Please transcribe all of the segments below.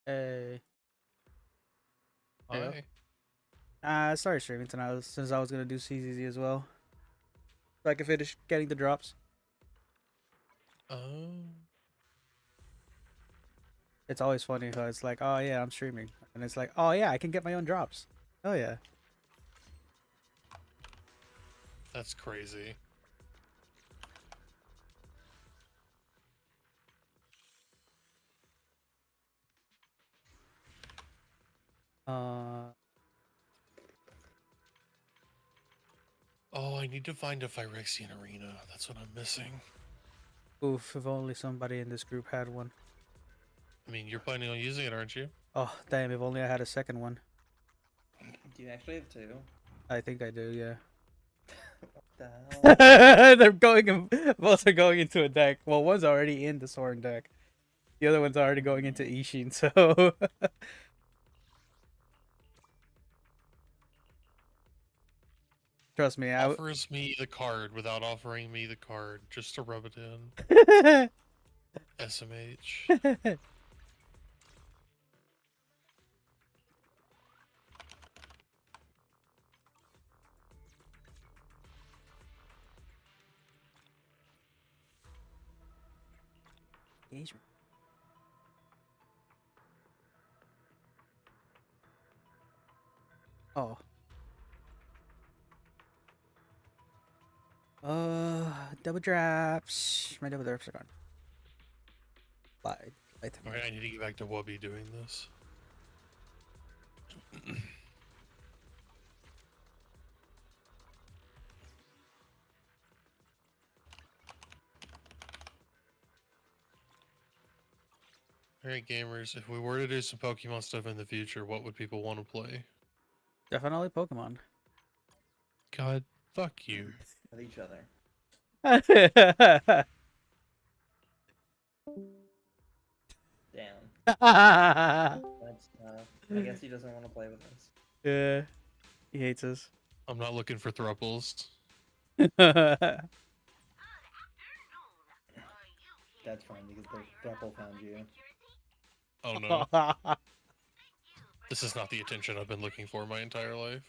Hey. Hi. I started streaming tonight since I was gonna do ZZZ as well, so I can finish getting the drops. Oh, It's always funny how it's like, oh yeah, I'm streaming, and it's like, oh yeah, I can get my own drops. Oh yeah. that's crazy. Uh, Oh, I need to find a Phyrexian arena. That's what I'm missing. oof, if only somebody in this group had one. I mean, you're planning on using it, aren't you? Oh damn, if only I had a second one. Do you actually have two? I think I do, yeah. What the hell? They're going. Both are going into a deck. Well, one's already in the Soren deck. The other one's already going into Ishin. So trust me, Offers me the card without offering me the card just to rub it in. SMH. Engagement. Oh. Double drops. My double drops are gone. Lied. Alright, I need to get back to Wubby doing this. Alright, gamers, if we were to do some Pokemon stuff in the future, what would people want to play? Definitely Pokemon. God, fuck you. With each other. Damn. That's tough. I guess he doesn't want to play with us. Yeah. He hates us. I'm not looking for thruples. That's fine because the Thruple found you. Oh no. This is not the attention I've been looking for my entire life.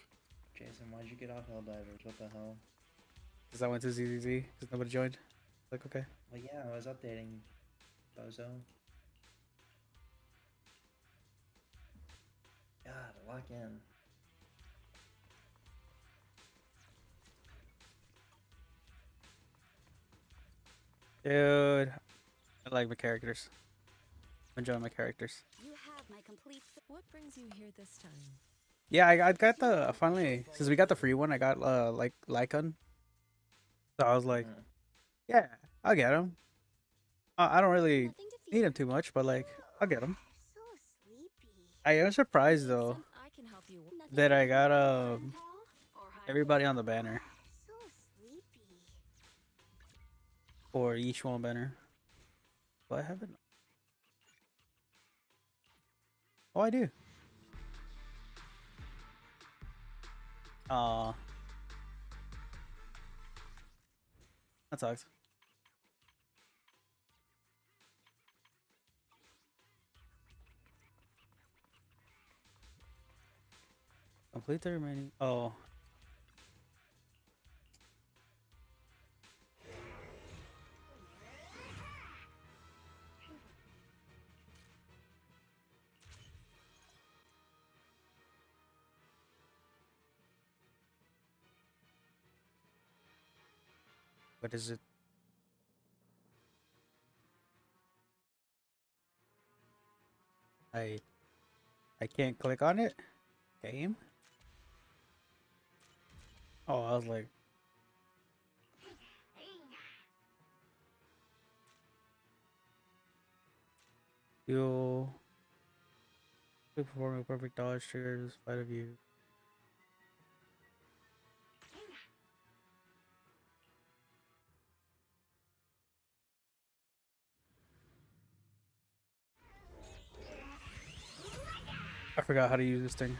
Jason, why'd you get off Helldivers? What the hell? Because I went to ZZZ. Because nobody joined. Like, okay. Well, yeah, I was updating Bozo. God, lock in. Dude. I like my characters. I'm enjoying my characters. You have my complete. What brings you here this time? Yeah, I got the finally since we got the free one, I got like Lycon. So I was like, yeah, I'll get him. I don't really need him too much, but like I'll get him. So sleepy. I am surprised though I can help you. that I got everybody on the banner So sleepy. for each one banner. Do I have it? Oh, I do. Aw. That sucks. Complete the remaining. Oh. What is it? I can't click on it. Game. Oh, I was like, you performing a perfect dodge triggers despite of you. I forgot how to use this thing.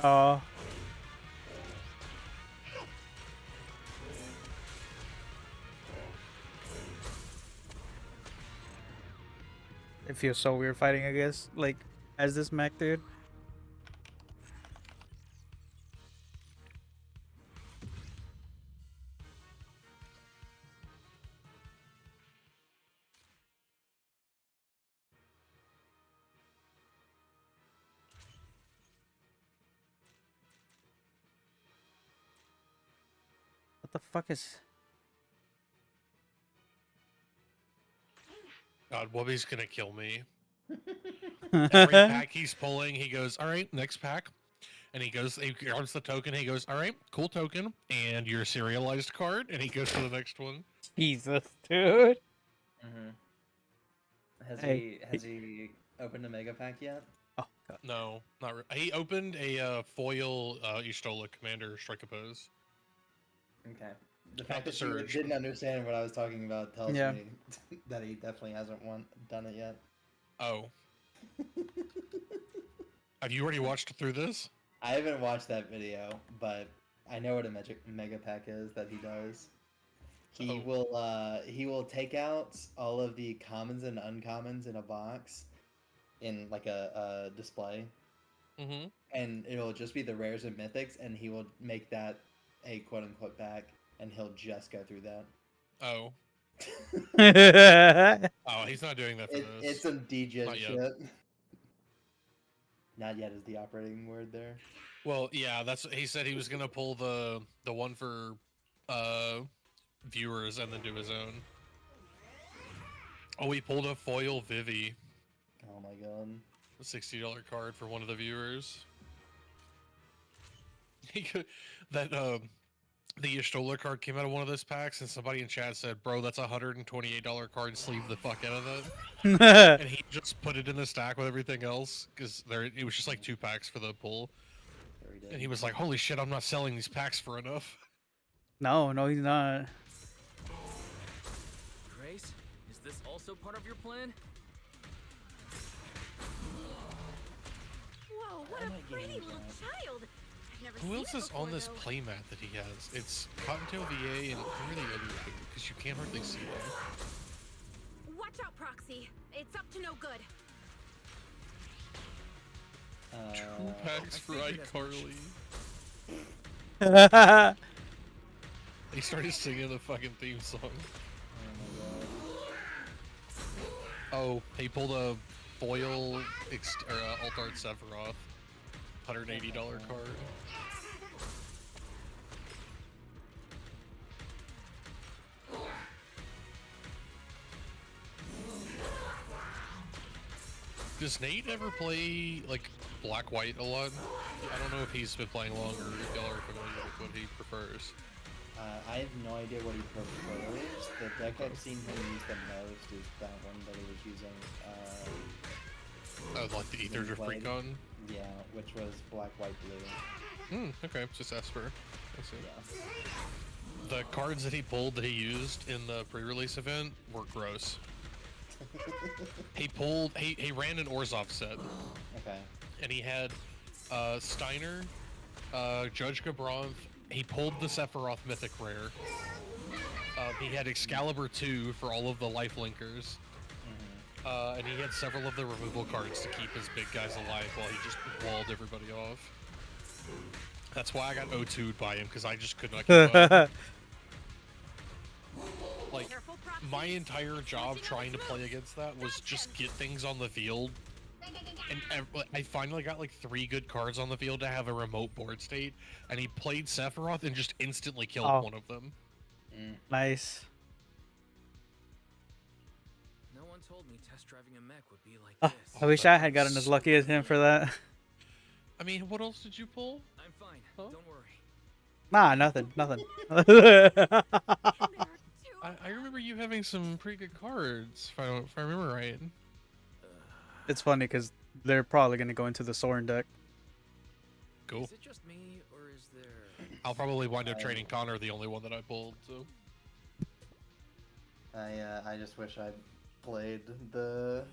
Oh. It feels so weird fighting, I guess, like, as this mech dude. What the fuck is... God, Wubby's gonna kill me. Every pack he's pulling, he goes, all right, next pack. And he goes, he grabs the token, he goes, all right, cool token. And your serialized card. And he goes to the next one. Jesus, dude. Has he opened a mega pack yet? Oh, God. No, not he opened a foil Y'shtola Commander Strike Oppose. Okay. The Not fact the that you surge. didn't understand what I was talking about tells Yeah. me that he definitely hasn't done it yet. Oh. Have you already watched through this? I haven't watched that video, but I know what a mega pack is that he does. He will take out all of the commons and uncommons in a box in like a display. Mm-hmm. And it'll just be the rares and mythics, and he will make that a quote unquote pack, and he'll just go through that. Oh. Oh, he's not doing that for this. It's some DJ Not yet. shit. Not yet is the operating word there. Well, yeah, that's he said he was gonna pull the one for viewers and then do his own. Oh, he pulled a foil Vivi, Oh my god. a $60 card for one of the viewers. He could, that the Y'shtola card came out of one of those packs, and somebody in chat said, "Bro, that's a $128 card. Sleeve the fuck out of that." And he just put it in the stack with everything else because it was just like 2 packs for the pull. There he did. And he was like, "Holy shit, I'm not selling these packs for enough." No, he's not. Grace, is this also part of your plan? Whoa, what Why a am I pretty getting little that? child. I've never Who seen else it is on before, this though. playmat that he has? It's Cottontail VA and who are the other two? Because you can't hardly see them. Watch out, Proxy. It's up to no good. 2 Uh, packs for figured as iCarly. He started singing the fucking theme song. oh Oh, he pulled a foil Alt Art Sephiroth, $180 card. Does Nate ever play like black white a lot? I don't know if he's been playing longer. If y'all are familiar with what he prefers. I have no idea what he prefers. The deck I've seen him use the most is that one that he was using. Oh, like the Ether Drift Blade. Recon? Yeah, which was black, white, blue. Okay, just Esper. I see. Yeah. The cards that he pulled that he used in the pre-release event were gross. He ran an Orzhov set, Okay. and he had Steiner, Judge Gabronth. He pulled the Sephiroth Mythic Rare. He had Excalibur 2 for all of the life linkers. And he had several of the removal cards to keep his big guys alive while he just walled everybody off. That's why I got O2'd by him, because I just could not keep up. Like, Careful, Proxy. my entire job trying to play against that was just get things on the field. And I finally got like 3 good cards on the field to have a remote board state, and he played Sephiroth and just instantly killed one of them. Nice. No one told me test driving a mech would be like this. I wish I had gotten as lucky as him for that. I mean, what else did you pull? I'm fine. Huh? Don't worry. Nah, nothing. And there are 2 I remember you having some pretty good cards, if I remember right. It's funny because they're probably gonna go into the Soren deck. Cool. Is it just me, or is there... I'll probably wind up trading Connor, the only one that I pulled, so. I just wish I played the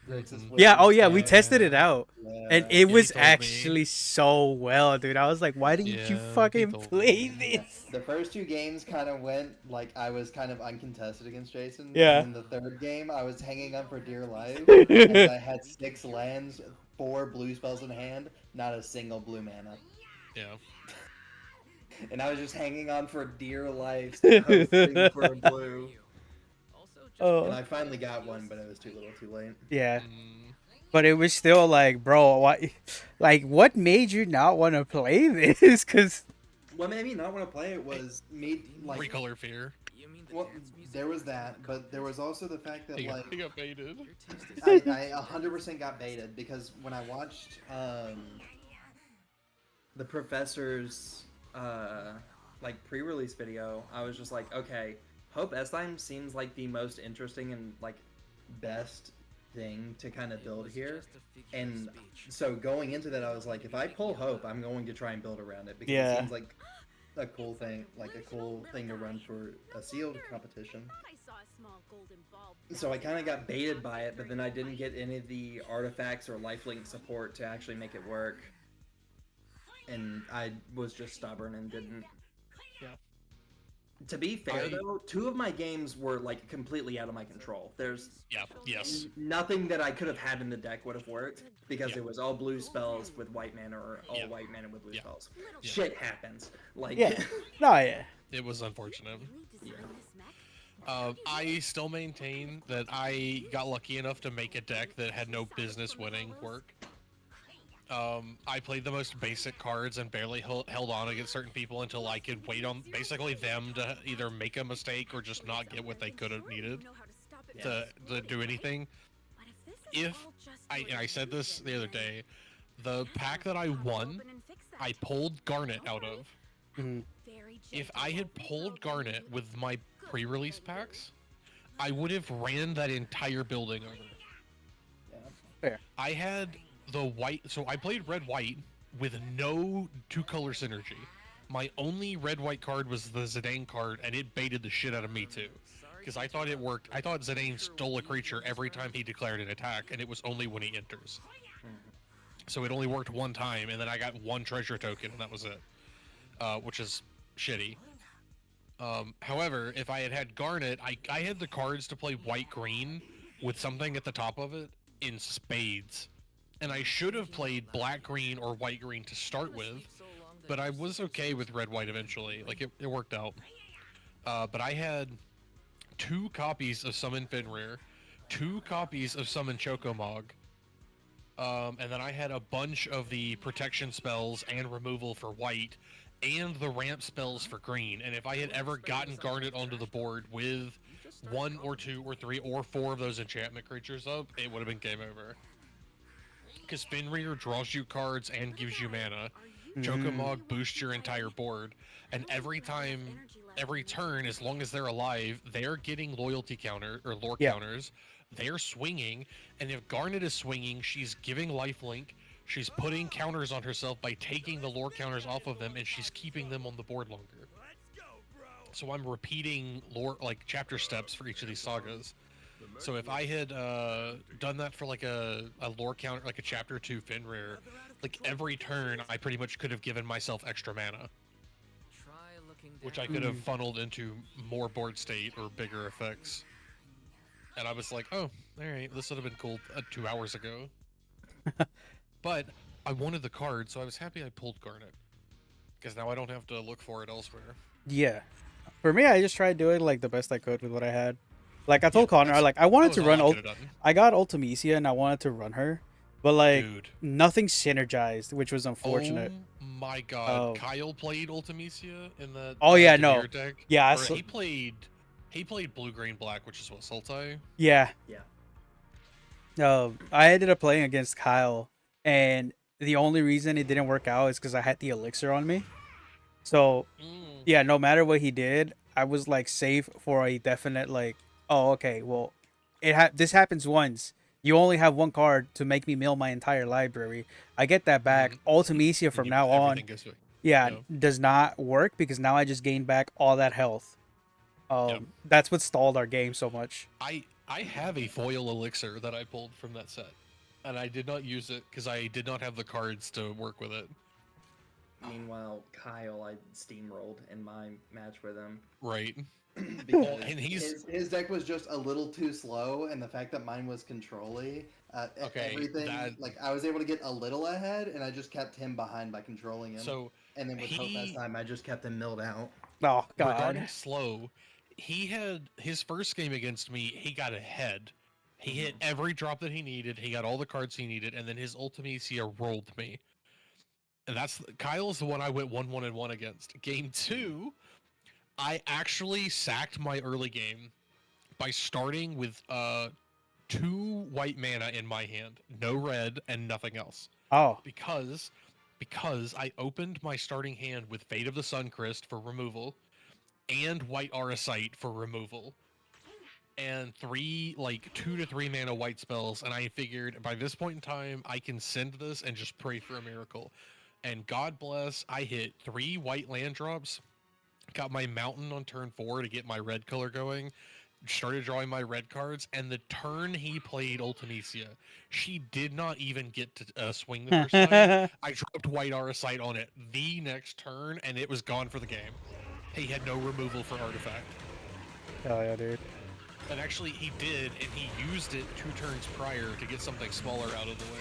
Grixis Mhm. was Yeah, oh just yeah, we tested it Yeah. out. And yeah. it he was told me. actually so well, dude. I was like, why didn't you Yeah, he fucking told play me. Yeah, this? the first two games kind of went like I was kind of uncontested against Jason, and Yeah. then the third game I was hanging on for dear life, as I had 6 lands, 4 blue spells in hand, not a single blue mana, Yeah. and I was just hanging on for dear life, hoping for a blue. And Oh, I finally got one, but it was too little, too late. yeah. Mm, But it was still like, bro, what made you not want to play this? Cause What made me not want to play it was me like. Recolor fear. Well, there was that, but there was also the fact that He like got baited. I 100% got baited because when I watched the professor's like pre-release video, I was just like, okay, Hope Estheim seems like the most interesting and like best thing to kind of build here. And so going into that, I was like, if I pull Hope, I'm going to try and build around it because Yeah. it seems like a cool thing, to run for a sealed competition. I saw a small golden bulb. So I kind of got baited by it, but then I didn't get any of the artifacts or lifelink support to actually make it work. And I was just stubborn and didn't. Yeah. To be fair, though, 2 of my games were like completely out of my control. There's Yeah. Yes. nothing that I could have had in the deck would have worked because Yeah. it was all blue spells with white mana or all Yeah. white mana with blue Yeah. spells. Yeah. Shit happens. Like yeah, no, yeah. It was unfortunate. Yeah. I still maintain that I got lucky enough to make a deck that had no business winning work. I played the most basic cards and barely held on against certain people until I could wait on basically them to either make a mistake or just not get what they could have needed to do anything. If I said this the other day, the pack that I won, I pulled Garnet out of. Mhm. If I had pulled Garnet with my pre-release packs, I would have ran that entire building over. Fair. I had the white, so I played red-white with no 2-color synergy. My only red-white card was the Zidane card, and it baited the shit out of me too. Because I thought it worked. I thought Zidane stole a creature every time he declared an attack, and it was only when he enters. So it only worked one time, and then I got 1 treasure token, and that was it. Which is shitty. However, if I had had Garnet, I had the cards to play white-green with something at the top of it in spades. And I should have played black-green or white-green to start with, but I was okay with red-white eventually. Like, it worked out. But I had 2 copies of Summon Fenrir, 2 copies of Summon Chocomog, and then I had a bunch of the protection spells and removal for white, and the ramp spells for green. And if I had ever gotten Garnet onto the board with 1 or 2 or 3 or 4 of those enchantment creatures up, it would have been game over. Because Fenrir draws you cards and gives you mana. Chocomog boosts your entire board, and every turn, as long as they're alive, they're getting loyalty counter or lore counters. They're swinging, and if Garnet is swinging, she's giving lifelink. She's putting counters on herself by taking the lore counters off of them, and she's keeping them on the board longer. So I'm repeating lore, like chapter steps for each of these sagas. So if I had done that for like a lore counter, like a chapter 2 Fenrir, like every turn I pretty much could have given myself extra mana, which I could have funneled into more board state or bigger effects. And I was like, oh, alright, this would have been cool 2 hours ago. But I wanted the card, so I was happy I pulled Garnet. Because now I don't have to look for it elsewhere. Yeah. For me, I just tried doing like the best I could with what I had. Like I told Connor, that's- I wanted that to was run. all I could've done. I got Ultimecia and I wanted to run her, but like Dude. nothing synergized, which was unfortunate. Oh my god. Kyle played Ultimecia in the Oh, yeah, no. Demir deck. Yeah, Or so- he played blue green black, which is what, Sultai? Yeah. Yeah. I ended up playing against Kyle, and the only reason it didn't work out is because I had the elixir on me. So yeah, no matter what he did, I was like safe for a definite like, oh okay, well, this happens once. You only have 1 card to make me mill my entire library. I get that back. Ultimecia from now on, Everything goes to it. yeah, Yeah. does not work because now I just gained back all that health. Yeah. That's what stalled our game so much. I have a foil elixir that I pulled from that set, and I did not use it because I did not have the cards to work with it. Meanwhile, Kyle, I steamrolled in my match with him. Right. Because And his deck was just a little too slow, and the fact that mine was control-y, Okay, everything, that- like, I was able to get a little ahead, and I just kept him behind by controlling him. So And then with Hope last time, I just kept him milled out. Oh God. regarding slow, he had his first game against me. He got ahead. He hit every drop that he needed. He got all the cards he needed, and then his Ultimecia rolled me. And that's Kyle's the one I went 1-1-1 against. Game 2, I actually sacked my early game by starting with 2 white mana in my hand, no red and nothing else. Oh. Because I opened my starting hand with Fate of the Suncrist for removal and White Auracite for removal. And 2 to 3 mana white spells, and I figured by this point in time I can send this and just pray for a miracle. And God bless, I hit 3 white land drops, got my mountain on turn 4 to get my red color going, started drawing my red cards, and the turn he played Ultimecia, she did not even get to swing the first time. I dropped White Auracite on it the next turn, and it was gone for the game. He had no removal for artifact. Hell yeah, dude. And actually, he did, and he used it 2 turns prior to get something smaller out of the way.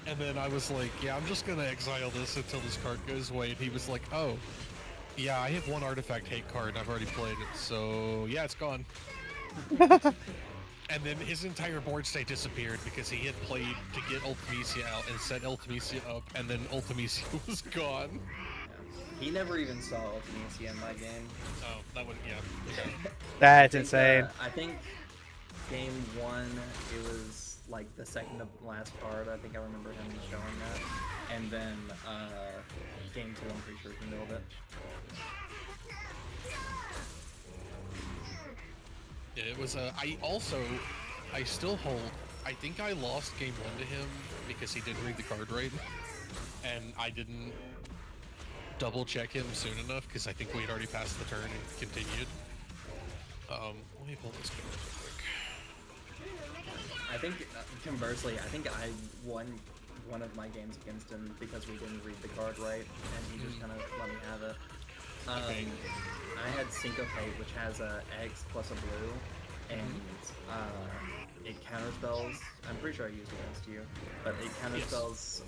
And then I was like, yeah, I'm just gonna exile this until this card goes away. And he was like, oh, yeah, I have 1 artifact hate card, and I've already played it, so yeah, it's gone. And then his entire board state disappeared because he had played to get Ultimecia out and set Ultimecia up, and then Ultimecia was gone. Yeah. He never even saw Ultimecia in my game. Oh, that would, yeah. Okay. That's I think, insane. I think game 1, it was like the second to last card. I think I remember him showing that. And then game 2, I'm pretty sure he milled it. It was I still hold, I think I lost game 1 to him because he didn't read the card right, and I didn't double check him soon enough because I think we had already passed the turn and continued. Let me pull this card real quick. I think, conversely, I think I won one of my games against him because we didn't read the card right, and he just kind of let me have it. Okay. I had Syncopate, which has a X plus a blue, and it counterspells. I'm pretty sure I used it against you, but it counterspells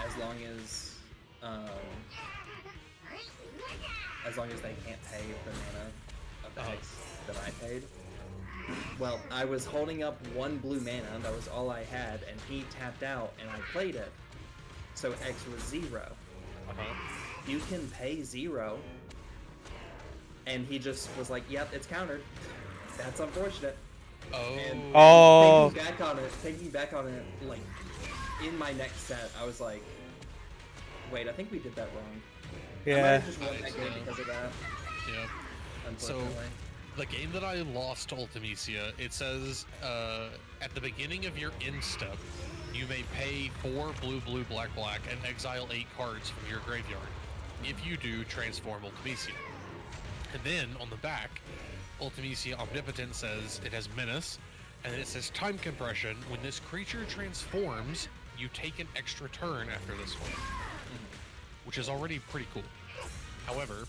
as long as they can't pay the mana of X that I paid. Well, I was holding up 1 blue mana, that was all I had, and he tapped out, and I played it, so X was 0. You can pay 0, and he just was like, yep, it's countered. That's unfortunate. Oh. And thinking back on it, like, in my next set, I was like, wait, I think we did that wrong. I might Yeah. have just won that game because of that, Yeah. So, unfortunately. the game that I lost to Ultimecia, it says, at the beginning of your end step, you may pay 4 blue, blue, black, black, and exile 8 cards from your graveyard. If you do, transform Ultimecia. And then, on the back, Ultimecia Omnipotent says it has Menace, and then it says Time Compression. When this creature transforms, you take an extra turn after this one, which is already pretty cool. However,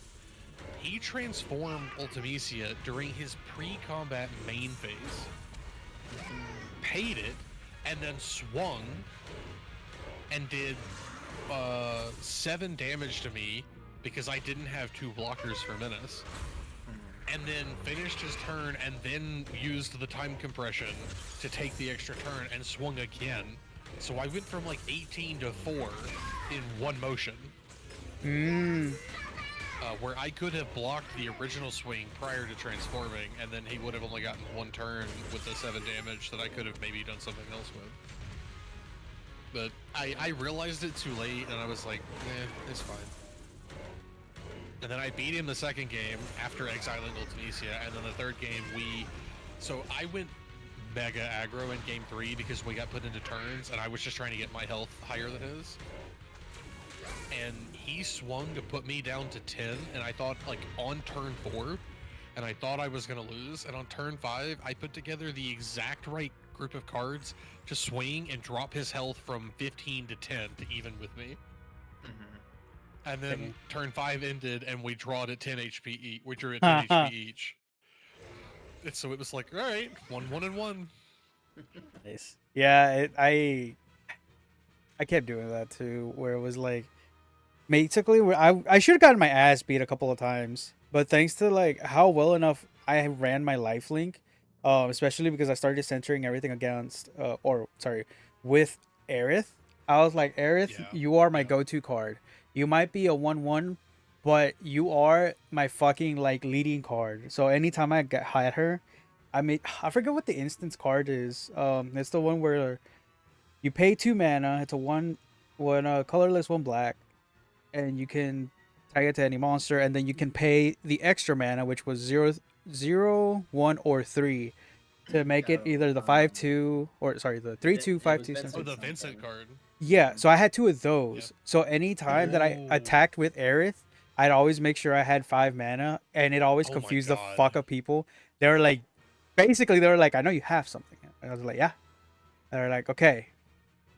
he transformed Ultimecia during his pre-combat main phase, paid it, and then swung and did 7 damage to me because I didn't have 2 blockers for Menace, and then finished his turn and then used the time compression to take the extra turn and swung again. So I went from like 18 to 4 in 1 motion. Where I could have blocked the original swing prior to transforming, and then he would have only gotten 1 turn with the 7 damage that I could have maybe done something else with. But I realized it too late, and I was like, it's fine. And then I beat him the second game after exiling Ultimecia, and then the third game so I went mega aggro in game 3 because we got put into turns, and I was just trying to get my health higher than his. And he swung to put me down to 10, and I thought, like, on turn 4, and I thought I was gonna lose. And on turn 5, I put together the exact right group of cards to swing and drop his health from 15 to 10 to even with me. And then Okay. turn 5 ended, and we drawed at 10 HP each. We drew at 10 HP each. And so it was like, all right, 1-1-1. Nice. Yeah, I kept doing that too, where it was like, basically, where I should have gotten my ass beat a couple of times, but thanks to like how well enough I ran my lifelink, especially because I started centering everything against, with Aerith. I was like, Aerith, Yeah, you are my yeah. go-to card. You might be a 1/1, but you are my fucking like leading card. So anytime I had her, I forget what the instance card is. It's the one where you pay 2 mana. It's a one colorless, one black, and you can tag it to any monster, and then you can pay the extra mana, which was 0, 1, or 3, to make it either the 5/2 or sorry, the 3/2, It 5/2, was 7/2. Oh, the something. Vincent card. Yeah, so I had 2 of those. Yep. So anytime that I Oh. attacked with Aerith, I'd always make sure I had 5 mana, and it always Oh my confused the God. fuck of people. They were like, basically, they were like, I know you have something. And I was like, yeah. And they're like, okay.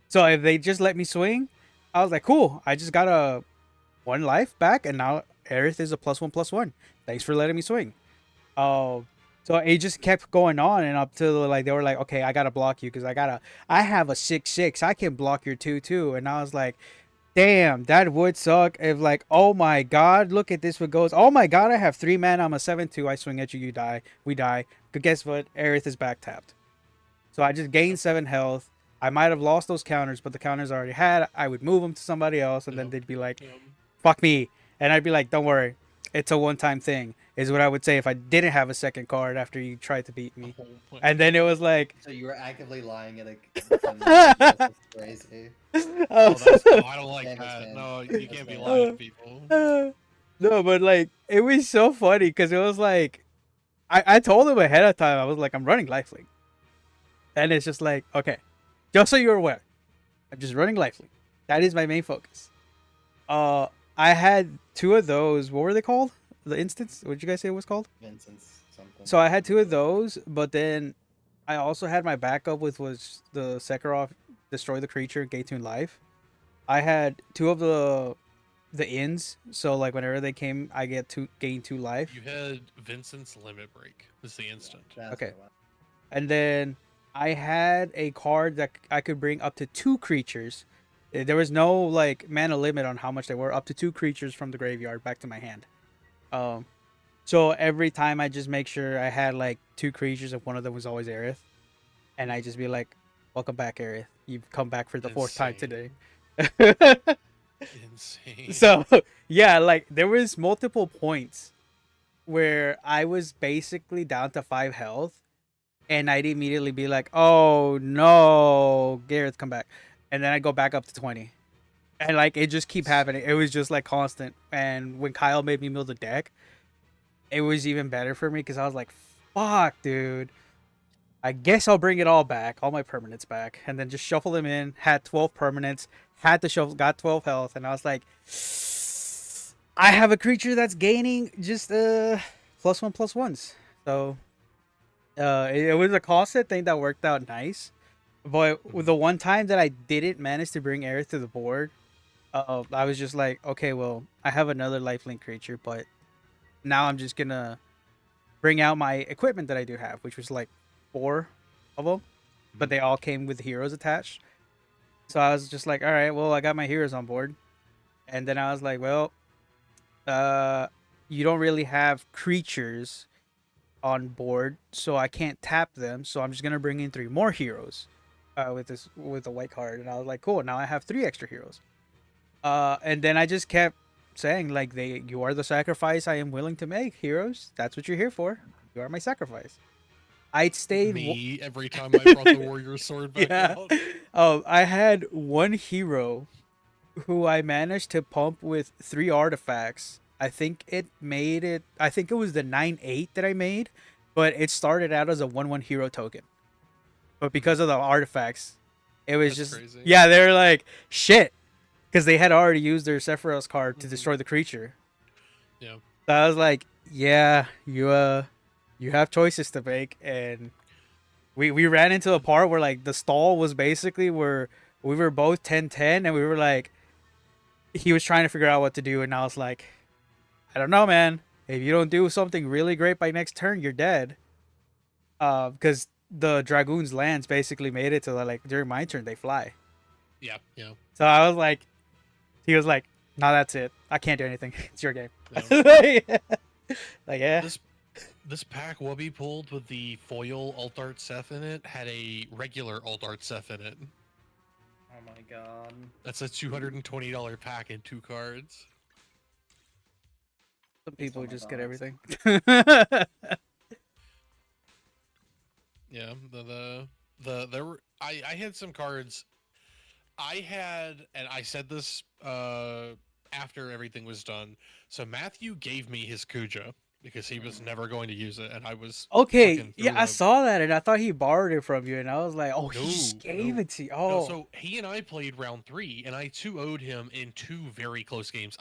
So if they just let me swing, I was like, cool. I just got a 1 life back, and now Aerith is a +1/+1. Thanks for letting me swing. So it just kept going on, and up to like they were like, okay, I gotta block you because I have a 6/6. I can block your 2/2, and I was like, damn, that would suck. If like, oh my god, look at this. What goes? Oh my god, I have 3 mana. I'm a 7/2. I swing at you, you die. We die. But guess what? Aerith is back tapped. So I just gained 7 health. I might have lost those counters, but the counters I already had. I would move them to somebody else, and then Yep. they'd be like, Yep. fuck me. And I'd be like, don't worry. It's a one-time thing, is what I would say if I didn't have a second card after you tried to beat me. Oh my And then it was like, So you were actively lying at a. That's crazy. Oh, I don't like Famous that. man. No, you can't be Famous lying man. to people. no, but like, it was so funny because it was like, I told him ahead of time, I was like, I'm running Lifelink. And it's just like, okay, just so you're aware, I'm just running Lifelink. That is my main focus. I had 2 of those. What were they called? The instance? What did you guys say it was called? Vincent's something. So I had 2 of those, but then I also had my backup with was the Sekirov Destroy the Creature, Gate-Tune Life. I had 2 of the ins, so like whenever they came, I gain 2 life. You had Vincent's Limit Break. This is the instant. That's Okay. what And then I had a card that I could bring up to 2 creatures. There was no like mana limit on how much they were. Up to 2 creatures from the graveyard back to my hand. So every time I just make sure I had like 2 creatures, and one of them was always Aerith, and I just be like, "Welcome back, Aerith. You've come back for the 4th time today." Insane. So yeah, like there was multiple points where I was basically down to 5 health, and I'd immediately be like, "Oh no, Gareth, come back," and then I go back up to 20, and like it just keep happening. It was just like constant. And when Kyle made me mill the deck, it was even better for me because I was like, "Fuck, dude." I guess I'll bring it all back, all my permanents back, and then just shuffle them in. Had 12 permanents, had to shuffle, got 12 health, and I was like, I have a creature that's gaining just +1/+1s. So it was a constant thing that worked out nice. But with the one time that I didn't manage to bring Aerith to the board, I was just like, okay, well, I have another lifelink creature, but now I'm just gonna bring out my equipment that I do have, which was like 4 of them, but they all came with heroes attached. So I was just like, all right, well, I got my heroes on board. And then I was like, well, you don't really have creatures on board, so I can't tap them. So I'm just gonna bring in 3 more heroes with the white card. And I was like, cool, now I have 3 extra heroes. And then I just kept saying like, you are the sacrifice I am willing to make, heroes. That's what you're here for. You are my sacrifice. I'd stayed Me every time I brought the warrior sword back out. I had 1 hero who I managed to pump with 3 artifacts. I think it was the 9/8 that I made, but it started out as a 1/1 hero token. But because of the artifacts, it was That's just crazy. yeah, they were like shit, because they had already used their Sephiroth's card to destroy the creature. Yeah. So I was like, yeah, you have choices to make, and we ran into a part where like the stall was basically where we were both 10-10, and we were like, he was trying to figure out what to do, and I was like, I don't know, man. If you don't do something really great by next turn, you're dead. Because the dragoons lands basically made it to like during my turn they fly. Yeah, yeah. So I was like, he was like, no, that's it. I can't do anything. It's your game. No. Like, yeah. This pack Wubby pulled with the foil Alt Art Seth in it had a regular Alt Art Seth in it. Oh my god. That's a $220 pack and 2 cards. Some people just get thoughts. everything. Yeah, there were I had some cards. I had, and I said this after everything was done. So Matthew gave me his Kuja because he was never going to use it, and I was Okay, fucking yeah, through I the- saw that, and I thought he borrowed it from you, and I was like, oh, he No, just gave no, it to you. No, Oh, so he and I played round 3, and I 2-0'd him in 2 very close games.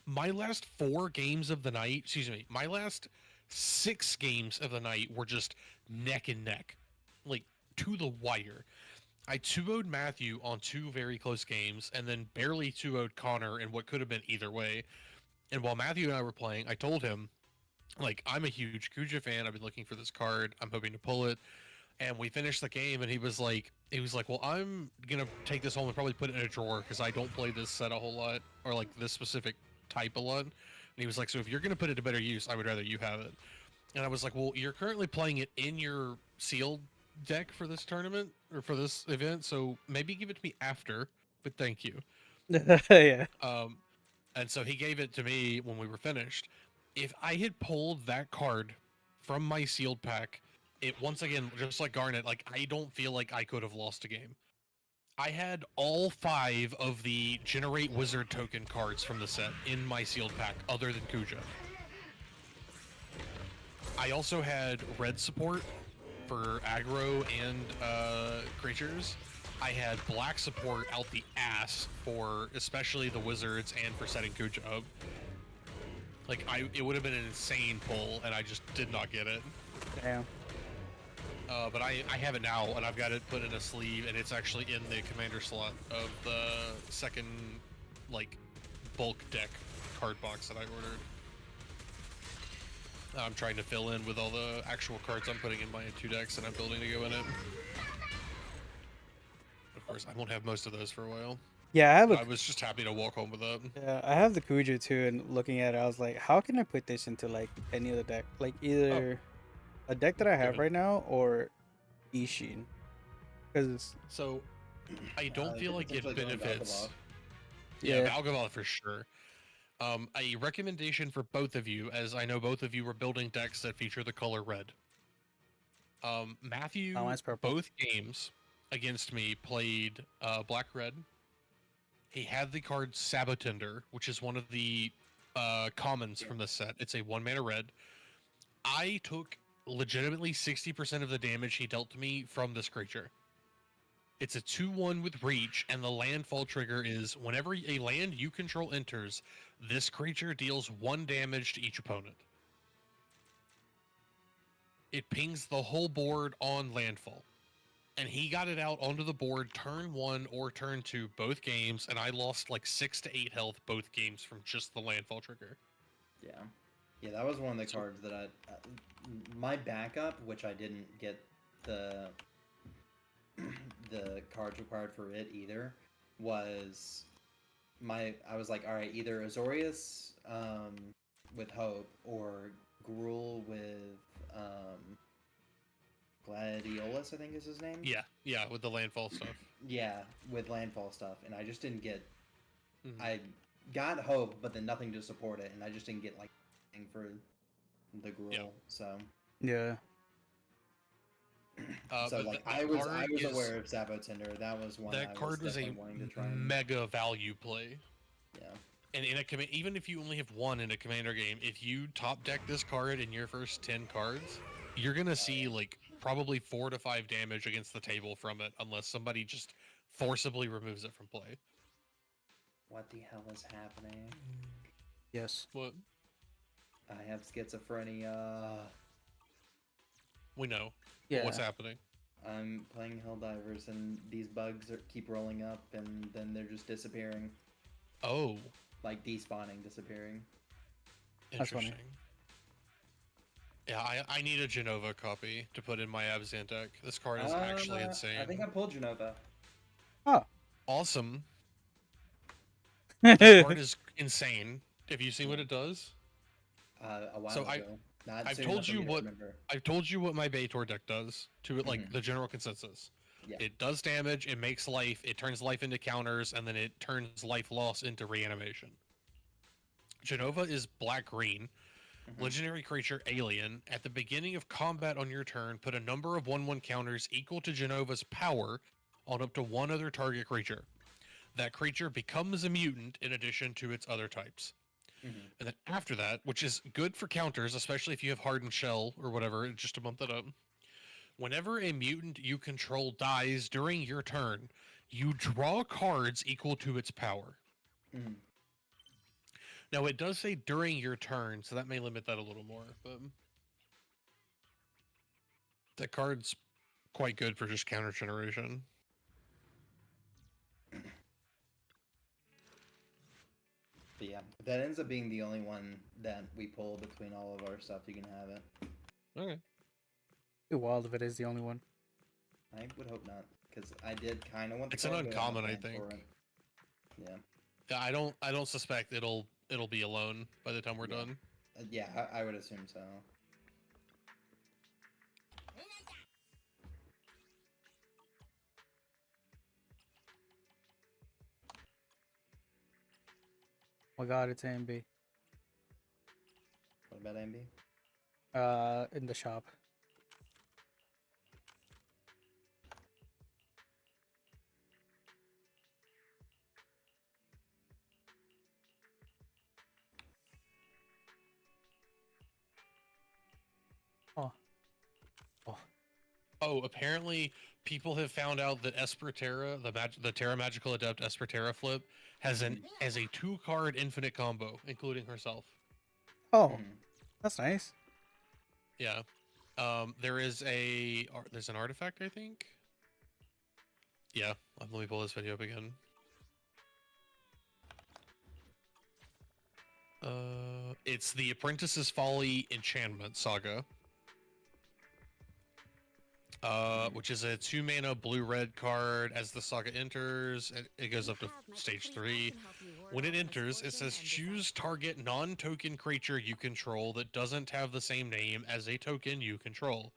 My last 4 games of the night, excuse me, my last 6 games of the night were just neck and neck, like to the wire. I 2-0'd Matthew on 2 very close games, and then barely 2-0'd Connor in what could have been either way. And while Matthew and I were playing, I told him, like, I'm a huge Kuja fan. I've been looking for this card. I'm hoping to pull it. And we finished the game, and he was like, well, I'm gonna take this home and probably put it in a drawer because I don't play this set a whole lot, or like this specific type a lot. And he was like, so if you're gonna put it to better use, I would rather you have it. And I was like, well, you're currently playing it in your sealed deck for this tournament or for this event, so maybe give it to me after. But thank you. yeah. And so he gave it to me when we were finished. If I had pulled that card from my sealed pack, it once again, just like Garnet, like I don't feel like I could have lost a game. I had all 5 of the generate wizard token cards from the set in my sealed pack, other than Kuja. I also had red support for aggro and creatures. I had black support out the ass for especially the wizards and for setting Kuja up. Like, it would have been an insane pull, and I just did not get it. Damn. But I have it now, and I've got it put in a sleeve, and it's actually in the commander slot of the second, like, bulk deck card box that I ordered. I'm trying to fill in with all the actual cards I'm putting in my 2 decks, and I'm building to go in it. Of course, I won't have most of those for a while. Yeah, I have I a, was just happy to walk home with that. yeah, I have the Kuja too, and looking at it, I was like, how can I put this into like any other deck? Like either a deck that I have Given. right now or Ishin. Because So, I don't feel like it potentially going benefits. Valgavoth. Yeah, Yeah. Valgavoth for sure. A recommendation for both of you, as I know both of you were building decks that feature the color red. Matthew, mine's purple. both games against me played black-red. He had the card Sabotender, which is one of the commons from the set. It's a 1-mana red. I took legitimately 60% of the damage he dealt to me from this creature. It's a 2/1 with reach, and the landfall trigger is whenever a land you control enters, this creature deals 1 damage to each opponent. It pings the whole board on landfall. And he got it out onto the board turn 1 or turn 2 both games, and I lost like 6 to 8 health both games from just the landfall trigger. Yeah. Yeah, that was one of the cards that I... my backup, which I didn't get the cards required for it either, was I was like, alright, either Azorius with Hope or Gruul with Gladiolus, I think is his name. Yeah, with the landfall stuff. Yeah, with landfall stuff, and I just didn't get. Mhm. I got Hope, but then nothing to support it, and I just didn't get like anything for the Gruul. Yep. So, Yeah. so But like that I was card is- aware of Sabotender. That was one That I card was a definitely wanting to try. And, mega value play. yeah. And in a even if you only have 1 in a commander game, if you top deck this card in your first 10 cards, you're gonna see like probably 4 to 5 damage against the table from it, unless somebody just forcibly removes it from play. What the hell is happening? Yes. What? I have schizophrenia. We know. Yeah. What's happening? I'm playing Helldivers, and these bugs keep rolling up, and then they're just disappearing. Oh, Like despawning, disappearing. That's funny. interesting. Yeah, I need a Genova copy to put in my Abzan deck. This card is actually insane. I think I pulled Genova. Oh. Awesome. This card is insane. Have you seen what it does? A while So ago. Not I've soon told enough for you me to what remember. I've told you what my Baitor deck does to it, like Mhm. the general consensus. Yeah. It does damage, it makes life, it turns life into counters, and then it turns life loss into reanimation. Genova is black-green, Mhm. legendary creature alien. At the beginning of combat on your turn, put a number of 1/1 counters equal to Genova's power on up to one other target creature. That creature becomes a mutant in addition to its other types. Mhm. And then after that, which is good for counters, especially if you have Hardened Shell or whatever, just to bump that up. Whenever a mutant you control dies during your turn, you draw cards equal to its power. Mhm. Now, it does say during your turn, so that may limit that a little more, but that card's quite good for just counter generation. But yeah, if that ends up being the only one that we pull between all of our stuff, you can have it. Okay. Too wild if it is the only one. I would hope not, because I did kind of want the It's an card, but I'm not uncommon, I paying for think. it. Yeah. Yeah, I don't suspect it'll be alone by the time we're Yeah. done. Yeah, I would assume so. Oh my god, it's AMB. What about Ambi? In the shop. Oh. Oh. Oh, apparently people have found out that Esper Terra, the Terra Magical Adept Esper Terra flip, has a 2-card infinite combo, including herself. Oh. Mhm. That's nice. Yeah. There's an artifact, I think. Yeah, let me pull this video up again. It's the Apprentice's Folly Enchantment Saga. Which is a 2-mana blue-red card. As the saga enters, it goes up to stage 3. When it enters, it says choose target non-token creature you control that doesn't have the same name as a token you control.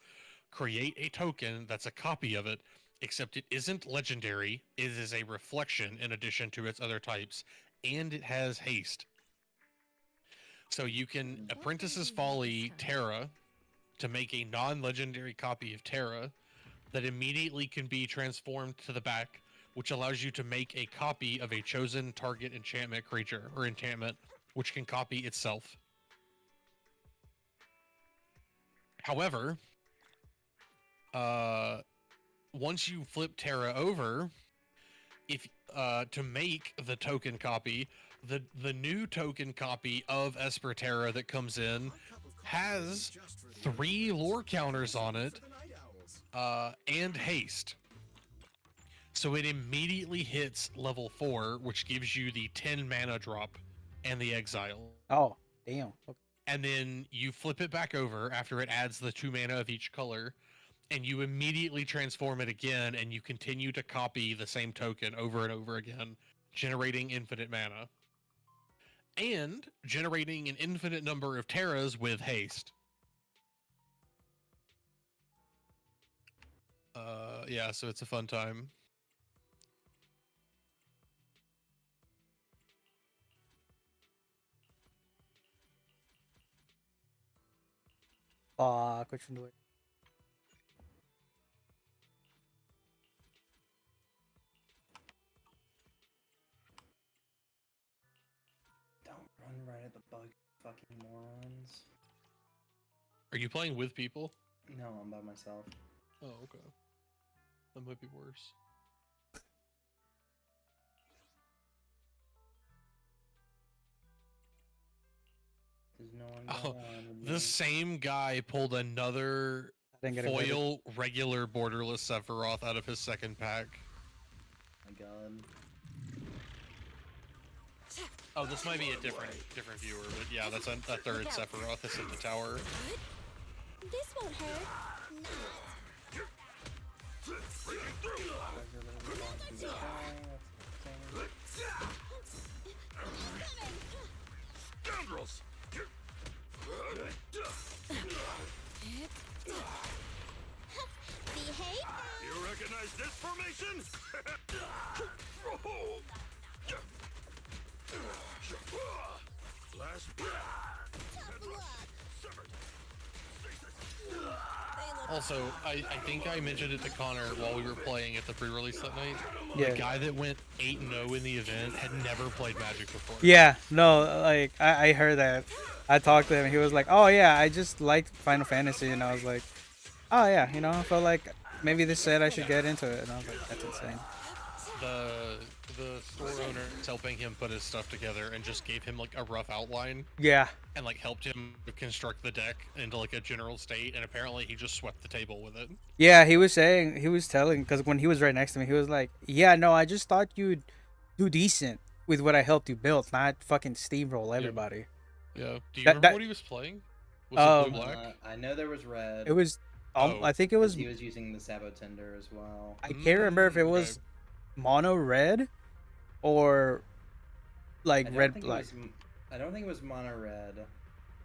Create a token that's a copy of it, except it isn't legendary. It is a reflection in addition to its other types, and it has haste. So you can Apprentice's Folly Terra to make a non-legendary copy of Terra that immediately can be transformed to the back, which allows you to make a copy of a chosen target enchantment creature or enchantment, which can copy itself. However, once you flip Terra over, if to make the token copy, the new token copy of Esper Terra that comes in has 3 lore counters on it, and haste. So it immediately hits level 4, which gives you the 10 mana drop and the exile. Oh, damn. Okay. And then you flip it back over after it adds the 2 mana of each color, and you immediately transform it again, and you continue to copy the same token over and over again, generating infinite mana. And generating an infinite number of Terras with haste. Yeah, so it's a fun time. Fuck, which one do I... Don't run right at the bug, fucking morons. Are you playing with people? No, I'm by myself. Oh, okay. That might be worse. Is no one Oh, going on with the me? same guy pulled another I didn't get it ready. foil regular borderless Sephiroth out of his second pack. Oh my god. Oh, this might be a different viewer, but yeah, that's a third Sephiroth that's in the tower. This won't hurt. Scoundrels! Behave. You recognize this formation? Last Also, I think I mentioned it to Connor while we were playing at the pre-release that night. Yeah. The guy that went 8-0 in the event had never played Magic before. Yeah, no, like I heard that. I talked to him. He was like, "Oh yeah, I just liked Final Fantasy," and I was like, "Oh yeah, you know, I felt like maybe this said I should get into it," and I was like, "That's insane." The store owner is helping him put his stuff together and just gave him like a rough outline Yeah, and like helped him construct the deck into like a general state, and apparently he just swept the table with it. yeah. He was telling, because when he was right next to me, he was like, "Yeah, no, I just thought you'd do decent with what I helped you build, not fucking steamroll everybody." Yeah. Do you That- remember that- what he was playing? Was it blue black? I know there was red. It was, Oh. I think it 'cause was. he was using the Sabo Tender as well. I can't remember if it Okay. was mono red or like I don't red think black. I don't think it was mono red,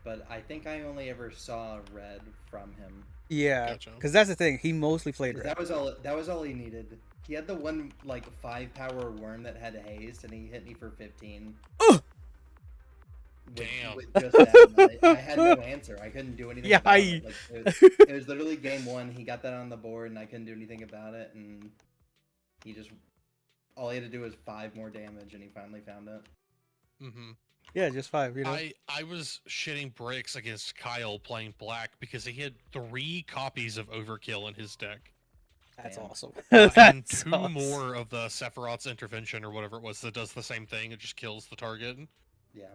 but I think I only ever saw red from him. Yeah, Gotcha. because that's the thing. He mostly played 'Cause red. that was all he needed. He had the one like 5-power worm that had haste, and he hit me for 15. Ugh! Damn. With just that. I had no answer. I couldn't do anything Yeah, about it. Like, it was literally game one. He got that on the board, and I couldn't do anything about it. And he just all he had to do was 5 more damage, and he finally found it. Mm-hmm. Yeah, just 5. You know. I was shitting bricks against Kyle playing black because he had 3 copies of Overkill in his deck. That's Damn. awesome. And That's 2 awesome. more of the Sephiroth's intervention or whatever it was that does the same thing. It just kills the target. Yeah.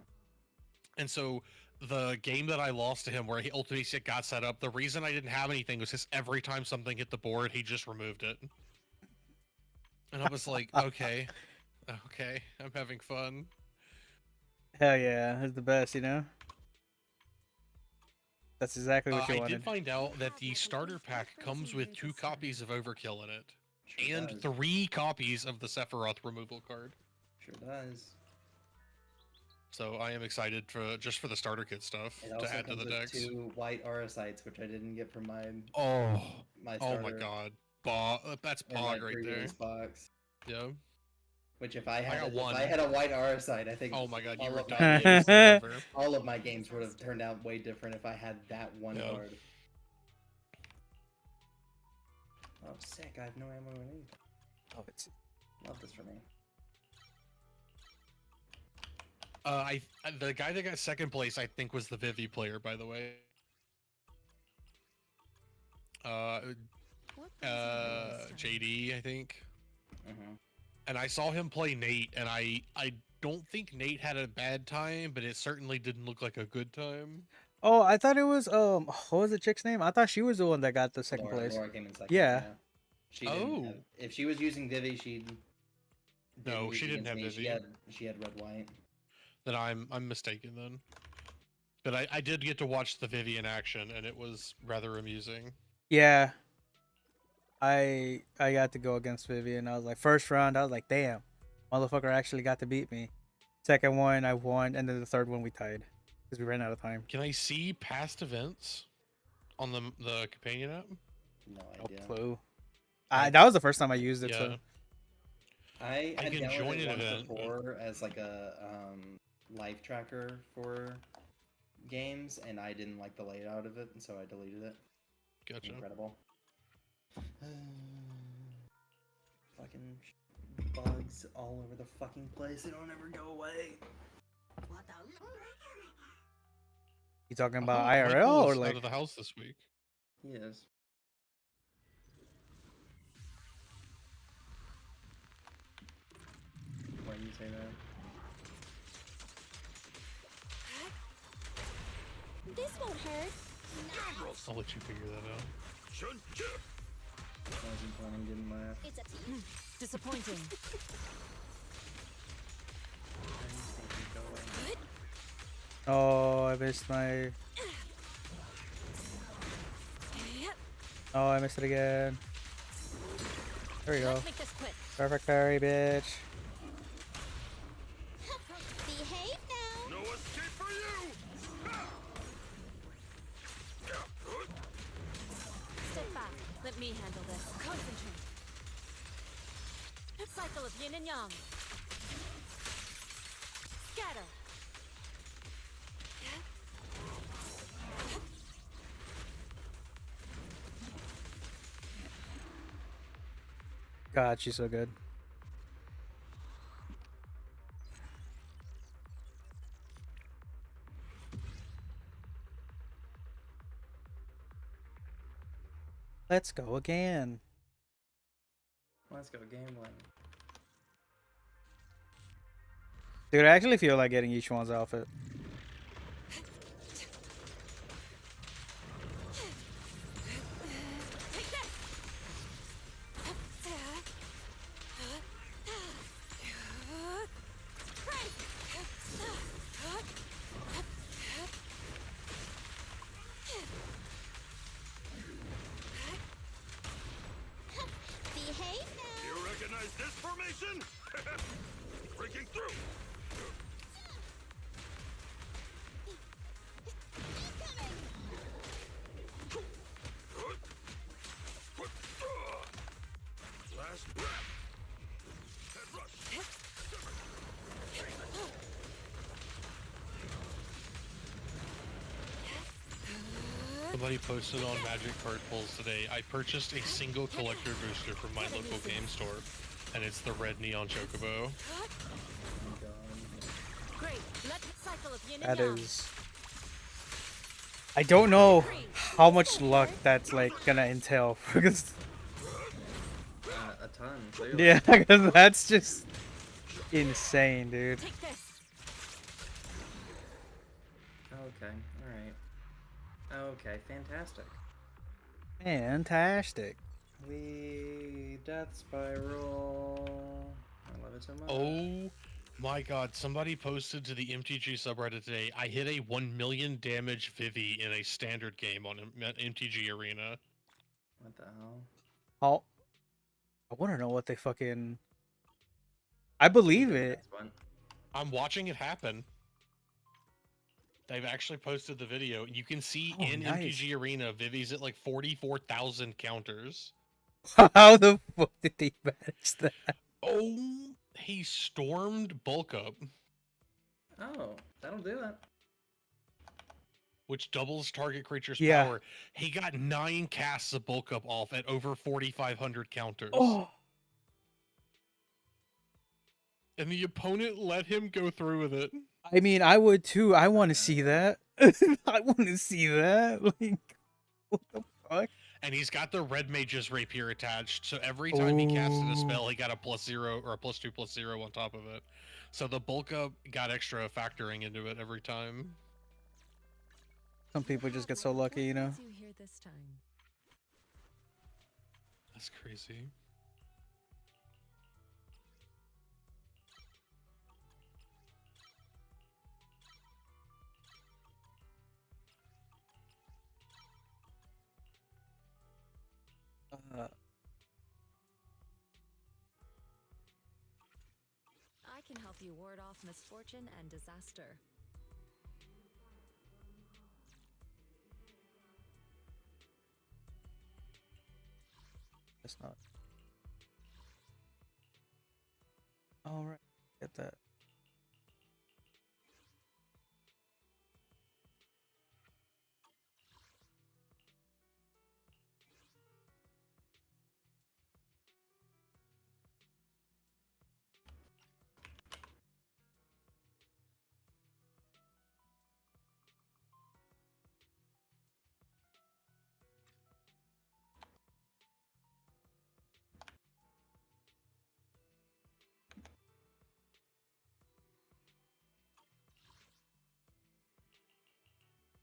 And so the game that I lost to him where he ultimately got set up, the reason I didn't have anything was because every time something hit the board, he just removed it. And I was like, okay, I'm having fun. Hell yeah, it's the best. You know. That's exactly what you I wanted. did find out that the starter pack comes with 2 copies of Overkill in it, Sure and does. 3 copies of the Sephiroth removal card. Sure does. So I am excited for just for the starter kit stuff It to also add to comes the with decks. 2 white Arasites, which I didn't get from my Oh, my oh starter. my god, that's in my Pog right there. previous box. Yeah. Which if I had got if one. I had a white Arasite, I think Oh my god, you all were of my done. games, Forever. all of my games would have turned out way different if I had that one Yeah. card. Oh, sick! I have no ammo or anything. Oh, it's Love this for me. The guy that got second place, I think, was the Vivi player, by the way. JD, I think. Mm-hmm. And I saw him play Nate, and I don't think Nate had a bad time, but it certainly didn't look like a good time. Oh, I thought it was what was the chick's name? I thought she was the one that got the second place. Laura came in second. Yeah. She didn't Oh. have, if she was using Vivi, she. No, she didn't have against me. Vivi. She had red white. Then I'm mistaken then. But I did get to watch the Vivi in action, and it was rather amusing. Yeah. I got to go against Vivian. I was like, first round, I was like, damn, motherfucker actually got to beat me. Second one, I won, and then the third one we tied because we ran out of time. Can I see past events on the companion app? No No idea. clue. That was the first time I used it. Yeah. So I I had can join downloaded an once event, but- before as like a life tracker for games, and I didn't like the layout of it, and so I deleted it. Gotcha. Incredible. Fucking bugs all over the fucking place. They don't ever go away. you talking about Michael IRL or is like? out of the house this week? Yes. Why do you say that? This won't hurt. I'll let you figure that out. Wasn't planning, didn't laugh. It's up to you. Disappointing. Oh, I missed my. Oh, I missed it again. There we go. Let's make this quick. Perfect parry, bitch. Behave now. No escape for you! Step back. Let me handle this. Concentrate. Cycle of yin and yang. Scatter. God, she's so good. Let's go again. Let's go gambling. Dude, I actually feel like getting each one's outfit. Behave now. You recognize this formation? Breaking through! Last breath! Head rush! Somebody posted on Magic Card Pulls today. I purchased a single collector booster from my local game store, and it's the red neon chocobo. Oh my god. Great. Let's cycle of yin and That yang. is. I don't know how much luck that's like gonna entail because A ton, clearly. yeah, because that's just insane, dude. Take this. Okay, alright. Okay, fantastic. Fantastic. Death Spiral. I love it so much. Oh my god, somebody posted to the MTG subreddit today, I hit a 1 million damage Vivi in a standard game on MTG Arena. What the hell? How? I want to know what they fucking. I believe it. Next one. I'm watching it happen. They've actually posted the video. You can see Oh, in nice. MTG Arena, Vivi's at like 44,000 counters. How the fuck did they manage that? Oh, he stormed bulk up, Oh, that'll do it. which doubles target creature's Yeah. power. He got 9 casts of bulk up off at over 4,500 counters. Oh, And the opponent let him go through with it. I mean, I would too. I want to see that. I want to see that. Like, what the fuck? And he's got the red mage's rapier attached, so every time he casted a spell, he got a +0 or a +2/+0 on top of it. So the bulk up got extra factoring into it every time. Some people just get so lucky, you know. Here this time. That's crazy. I can help you ward off misfortune and disaster. It's not. All right, get that.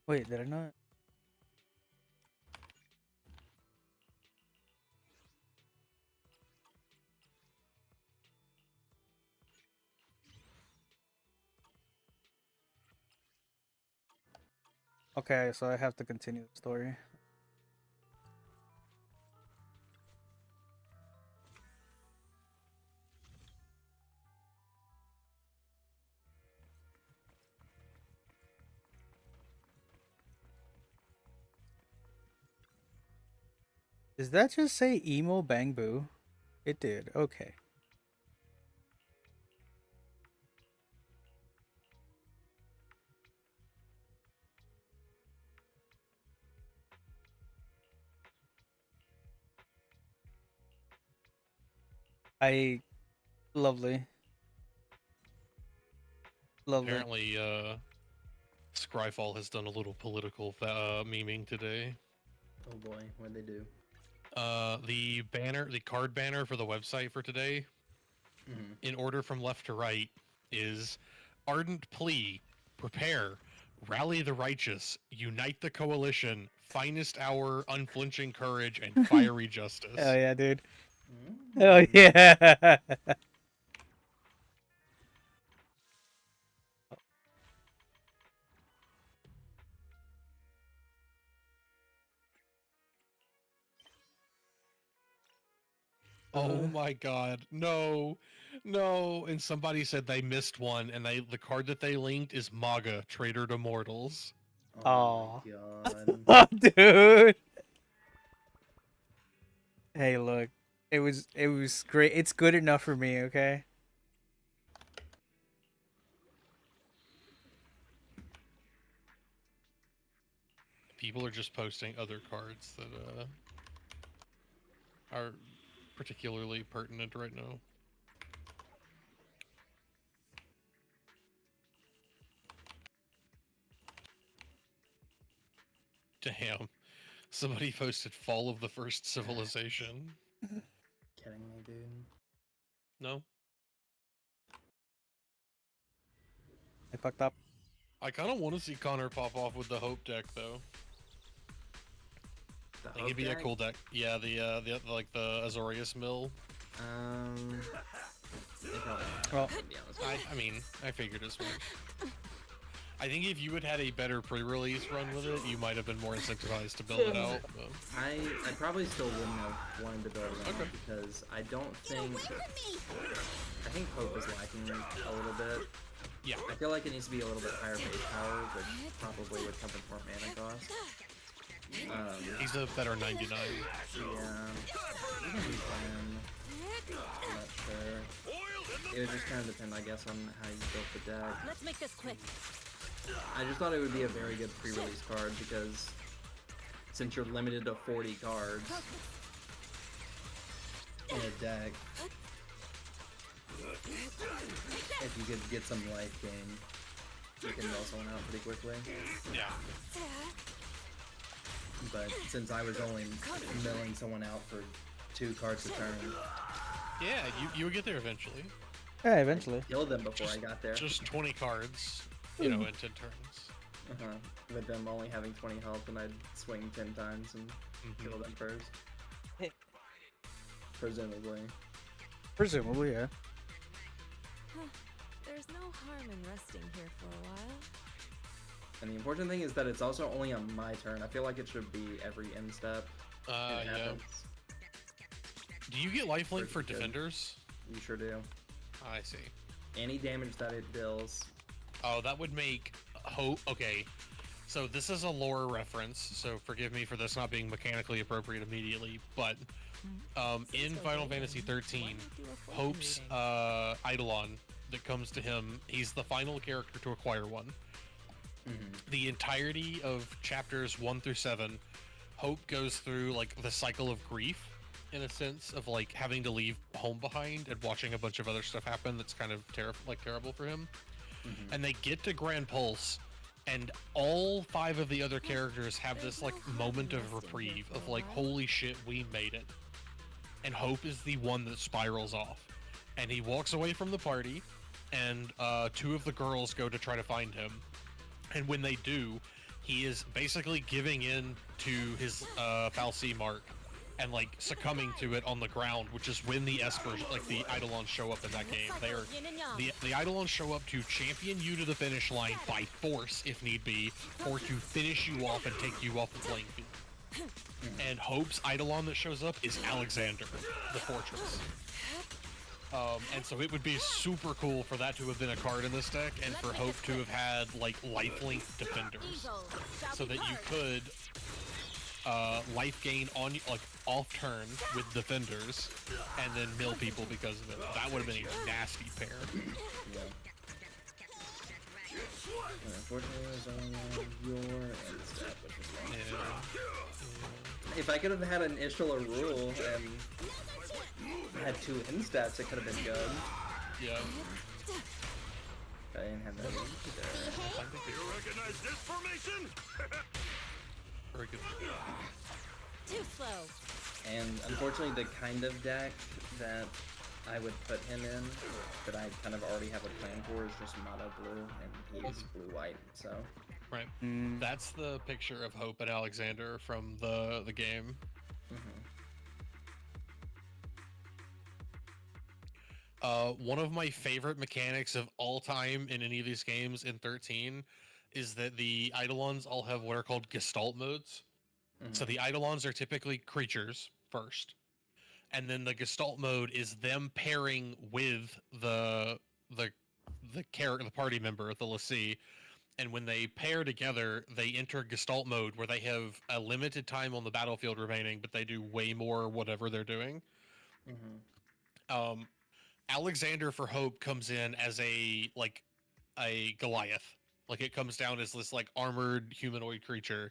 Wait, did I not? Okay, so I have to continue the story. Does that just say emo bang boo? It did. Okay. I lovely. Lovely. Apparently, Scryfall has done a little political memeing today. Oh boy, what'd they do? The card banner for the website for today, in order from left to right, is ardent plea, prepare, rally the righteous, unite the coalition, finest hour, unflinching courage, and fiery justice. Hell yeah, dude. Hell yeah. Oh my god, no, no! And somebody said they missed one, and the card that they linked is MAGA, Traitor to Mortals. Oh my god. Oh, dude. Hey, look. It was great. It's good enough for me, okay? People are just posting other cards that are particularly pertinent right now. Damn. Somebody posted Fall of the First Civilization. Kidding me, dude. No? I fucked up. I kind of want to see Connor pop off with the Hope deck, though. The I think it'd be a cool deck. Yeah, the like the Azorius mill. They probably Well, to be honest. I mean, I figured as much. I think if you had had a better pre-release run with it, you might have been more incentivized to build it out. But... I probably still wouldn't have wanted to build it out because I don't think... I think Hope is lacking a little bit. Yeah. I feel like it needs to be a little bit higher base power, which probably would come with more mana cost. He's a better 99. Yeah. Even then, I'm not sure. It would just kind of depend, I guess, on how you built the deck. Let's make this quick. I just thought it would be a very good pre-release card because since you're limited to 40 cards in a deck, if you could get some life gain, you can mill someone out pretty quickly. Yeah. But since I was only milling someone out for 2 cards a turn, Yeah, you would get there eventually. yeah, eventually. Killed them before I got there. Just 20 cards, you know, in 10 turns. With them only having 20 health, and I'd swing 10 times and kill them first. Presumably. Presumably, yeah. There's no harm in resting here for a while. And the important thing is that it's also only on my turn. I feel like it should be every end step. Yeah. Do you get lifelink for defenders? You sure do. I see. Any damage that it deals. Oh, that would make Hope. Okay, so this is a lore reference, so forgive me for this not being mechanically appropriate immediately, but in Final Fantasy 13, Hope's Eidolon that comes to him, he's the final character to acquire one. The entirety of chapters 1 through 7, Hope goes through like the cycle of grief, in a sense of like having to leave home behind and watching a bunch of other stuff happen that's kind of terrible for him. And they get to Grand Pulse, and all 5 of the other characters have this like moment of reprieve of like, holy shit, we made it. And Hope is the one that spirals off, and he walks away from the party, and 2 of the girls go to try to find him. And when they do, he is basically giving in to his Fal'Cie mark and like succumbing to it on the ground, which is when the Espers, like the Eidolons, show up in that game. They are the Eidolons show up to champion you to the finish line by force if need be, or to finish you off and take you off the playing field. And Hope's Eidolon that shows up is Alexander, the Fortress. And so it would be super cool for that to have been a card in this deck, and for Hope to have had like lifelink defenders, so that you could life gain on like off turn with defenders, and then mill people because of it. That would have been a nasty pair. Yeah. Unfortunately, it was on your end step, which is fine. Yeah. If I could have had an initial or rule and had 2 end stats, it could have been good. Yeah. I didn't have that either. You recognize this formation? Very good. Too slow. And unfortunately, the kind of deck that I would put him in, that I kind of already have a plan for, is just mono blue, and he's blue-white, so... Right. That's the picture of Hope and Alexander from the game. One of my favorite mechanics of all time in any of these games in 13 is that the Eidolons all have what are called Gestalt modes. So the Eidolons are typically creatures first, and then the Gestalt mode is them pairing with the party member, the Lassie. And when they pair together, they enter Gestalt mode where they have a limited time on the battlefield remaining, but they do way more whatever they're doing. Alexander for Hope comes in as a Goliath. Like, it comes down as this like armored humanoid creature.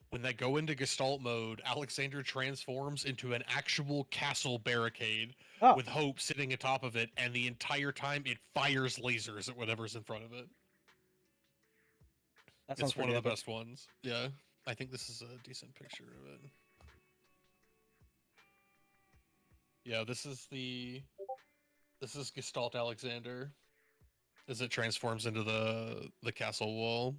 When they go into Gestalt mode, Alexander transforms into an actual castle barricade with Hope sitting atop of it, and the entire time it fires lasers at whatever's in front of it. It's one of the best ones. Yeah, I think this is a decent picture of it. Yeah, this is Gestalt Alexander as it transforms into the castle wall.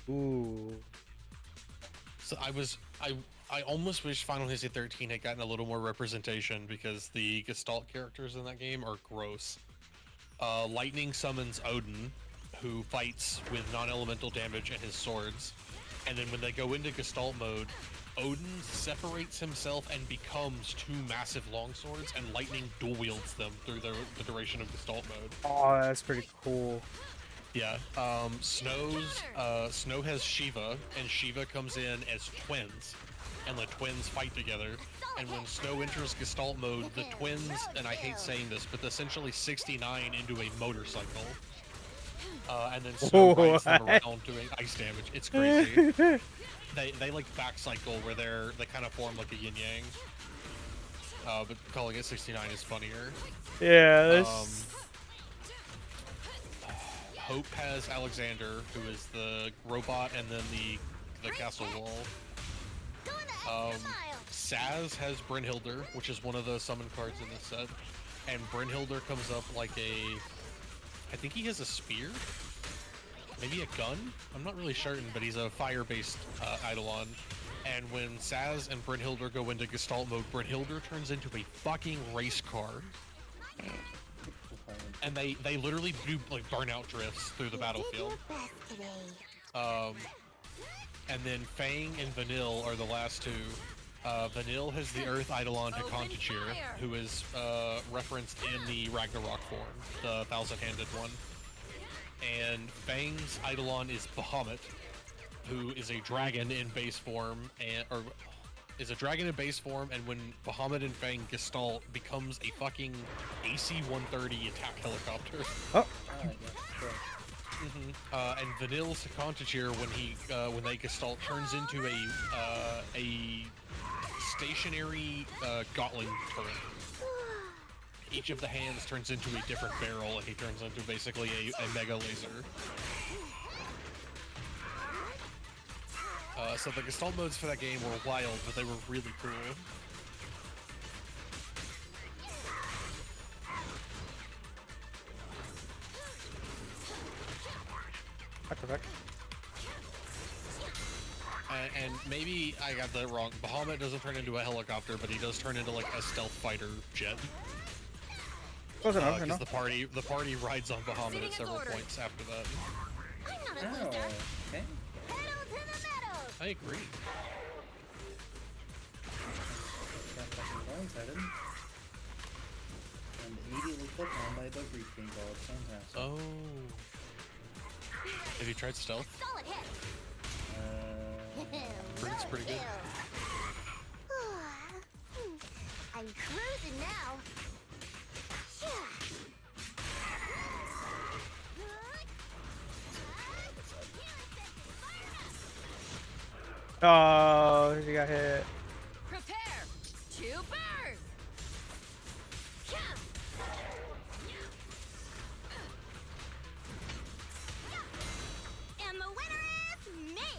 Ooh. So I almost wish Final Fantasy 13 had gotten a little more representation, because the Gestalt characters in that game are gross. Lightning summons Odin, who fights with non-elemental damage and his swords, and then when they go into Gestalt mode, Odin separates himself and becomes 2 massive longswords, and Lightning dual wields them through the duration of Gestalt mode. Oh, that's pretty cool. Yeah, Snow has Shiva, and Shiva comes in as twins, and the twins fight together. And when Snow enters Gestalt mode, the twins, and I hate saying this, but essentially 69 into a motorcycle. And then Snow rides them around doing ice damage. It's crazy. They like back cycle where they kind of form like a yin yang. But calling it 69 is funnier. Yeah. Hope has Alexander, who is the robot, and then the castle wall. Saz has Brynhildr, which is one of the summon cards in this set. And Brynhildr comes up like I think he has a spear? Maybe a gun? I'm not really certain, but he's a fire-based Eidolon. And when Saz and Brynhildr go into Gestalt mode, Brynhildr turns into a fucking race car. And they literally do like burnout drifts through the battlefield. And then Fang and Vanille are the last 2. Vanille has the Earth Eidolon Hakontichir, who is referenced in the Ragnarok form, the thousand-handed one. And Fang's Eidolon is Bahamut, who is a dragon in base form, and when Bahamut and Fang Gestalt, becomes a fucking AC-130 attack helicopter. Oh. And Vanille's Hakontichir, when they Gestalt, turns into a stationary Gatling turret. Each of the hands turns into a different barrel, and he turns into basically a mega laser. So the Gestalt modes for that game were wild, but they were really cool. Perfect. And maybe I got that wrong. Bahamut doesn't turn into a helicopter, but he does turn into like a stealth fighter jet. Close enough, Because enough. the party rides on Bahamut at several points after that. I'm not a Oh, loser. okay. Pedal to the metal. I agree. Got fucking blindsided. And immediately put on by the breach being called. Fantastic. Oh. Have you tried stealth? Solid hit. It's pretty good. I'm cruising now. Oh, she got hit. Prepare to burn. And the winner is me.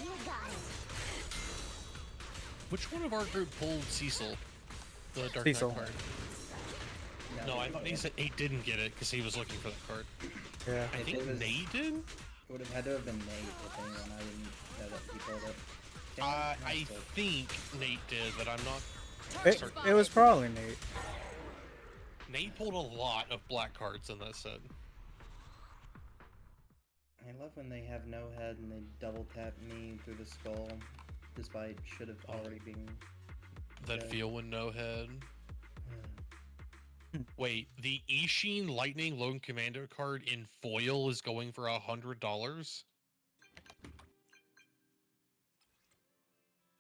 You got it. Which one of our group pulled Cecil? The Dark Knight Cecil. card. No, I thought he said he didn't get it because he was looking for that card. Yeah. I If think it was- Nate did? It would have had to have been Nate, if anyone. I didn't know that he pulled it. I think Nate did, but I'm not. It was probably Nate. Nate pulled a lot of black cards in that set. I love when they have no head and they double tap me through the skull, despite should have already been. That Yeah. feel when no head. Wait, the Ishin Lightning Lone Commando card in foil is going for $100?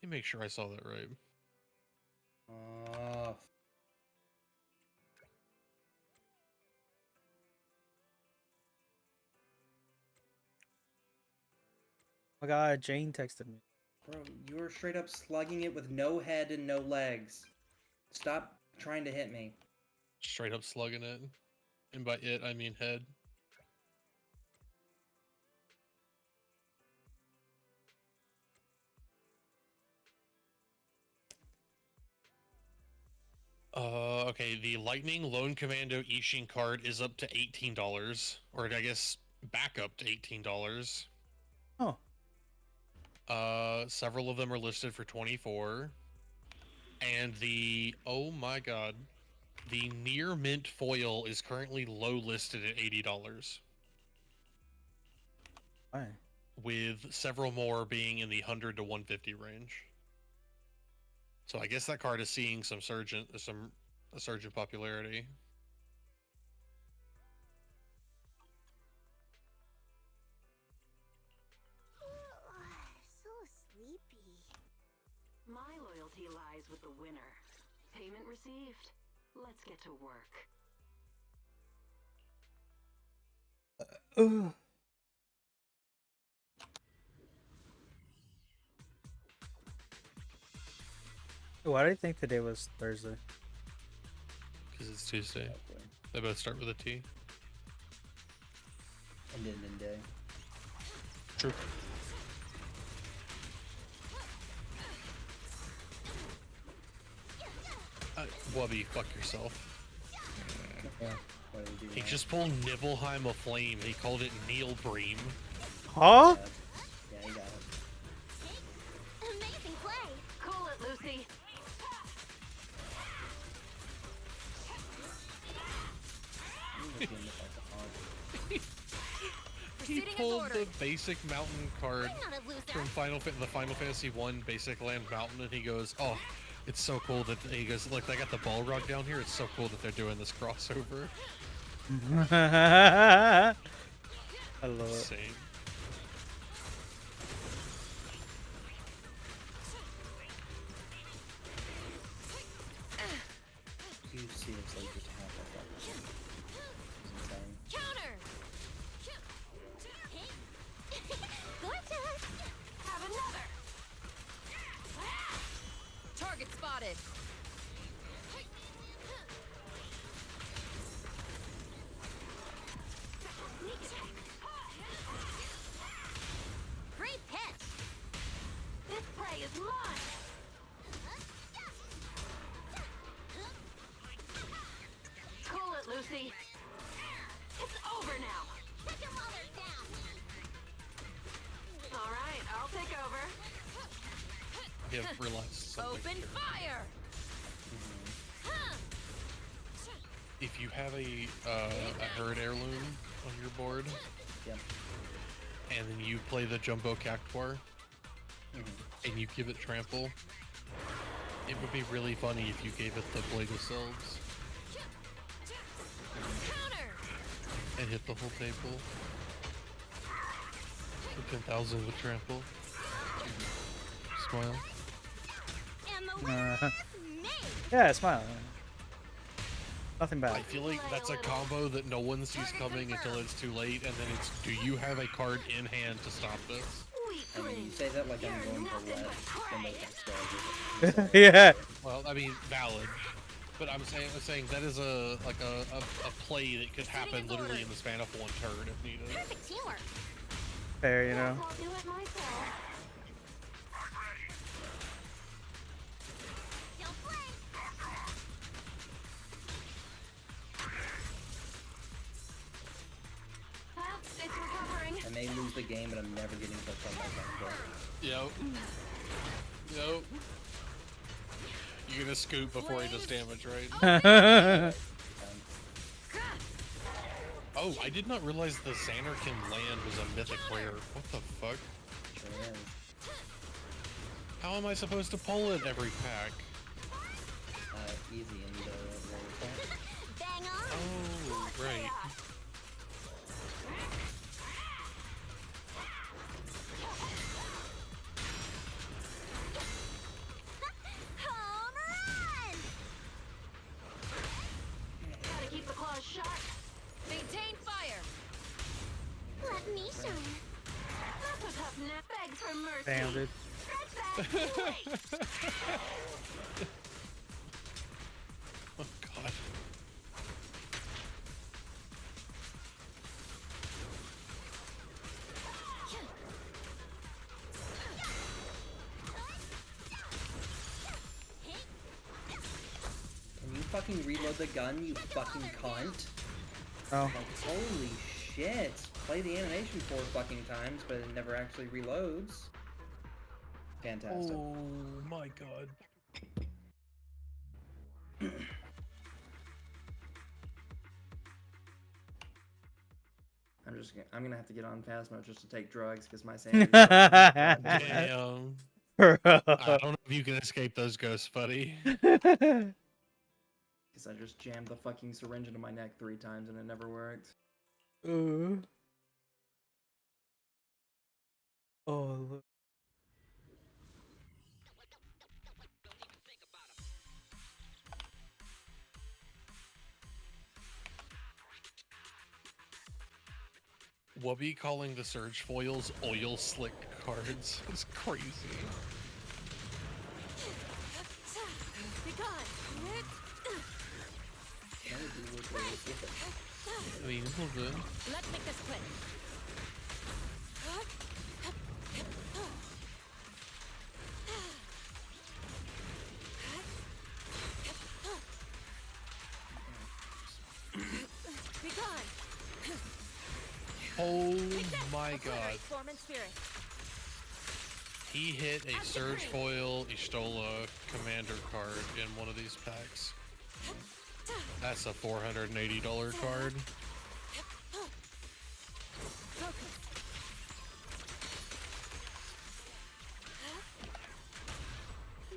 Let me make sure I saw that right. Oh, Oh my god, Jane texted me. bro, you were straight up slugging it with no head and no legs. Stop trying to hit me. Straight up slugging it. And by it, I mean head. Okay, the Lightning Lone Commando Ishin card is up to $18, or I guess back up to $18. Oh. Several of them are listed for 24. And the, oh my god, the Near Mint foil is currently low listed at $80, Why? with several more being in the 100 to 150 range. So I guess that card is seeing some surge in popularity. So sleepy. My loyalty lies with the winner. Payment received. Let's get to work. Ugh. Why do you think today was Thursday? Because it's Tuesday. They both start with a T. And then day. True. Wubby, fuck yourself. Yeah. What do we do He now? just pulled Nibelheim of Flame. He called it Neilbream. Huh? Yeah, he got it. Amazing play. Cool it, Lucy. I'm looking at the font. He Proceeding as pulled the ordered. basic mountain card I'm not a loser. from the Final Fantasy 1 basic land mountain, and he goes, "Oh, it's so cool that," he goes, "Look, they got the Balrog down here. It's so cool that they're doing this crossover." I love it. Same. You see it's like just half of that. It's insane. Counter. Gorgeous. Have another. Target spotted. Launch! Cool it, Lucy. It's over now. Take them while they're down. All right, I'll take over. I have realized something Open here. fire. If you have a herd heirloom on your board, Yep. and then you play the Jumbo Cactuar, and you give it trample, it would be really funny if you gave it the Blade of Sylves Counter. and hit the whole table. The 10,000 with trample. Smile. And the winner is me. Yeah, smile. Nothing I bad. feel like that's a combo that no one sees coming until it's too late, and then it's, do you have a card in hand to stop this? I mean, you say that like I'm going to let Jumbo Cactuar. Yeah. Well, I mean, valid. But I'm saying that is a play that could happen literally in the span of one turn if needed. Perfect teamwork. Fair, you know. I'll do it myself. Don't play. It's recovering. I may lose the game, but I'm never getting touched on by Jumbo. Yep. Yep. You're gonna scoop before he does damage, right? Oh, I did not realize the Xanarkin land was a mythic rare. What the fuck? Sure is. How am I supposed to pull it every pack? Easy in the roll set. Bang on. Oh, right. Home run. Gotta keep the claws sharp. Maintain fire. Let me shine. That's a tough nap. Begs for mercy. Damn, dude. Stretch that. Wait. Oh god. Can you fucking reload the gun, you fucking cunt? Oh. Like, holy shit. Play the animation 4 fucking times, but it never actually reloads. Fantastic. Oh my god. I'm gonna have to get on Phasmo just to take drugs because my sanity. Damn. I don't know if you can escape those ghosts, buddy. Because I just jammed the fucking syringe into my neck 3 times and it never worked. Oh, look. Wubby calling the Surge foils oil slick cards is crazy. Be gone. I mean, it's all good. Let's make this quick. Be gone. Oh my god. Form and spirit. He hit a Surge foil, he stole a commander card in one of these packs. That's a $480 card.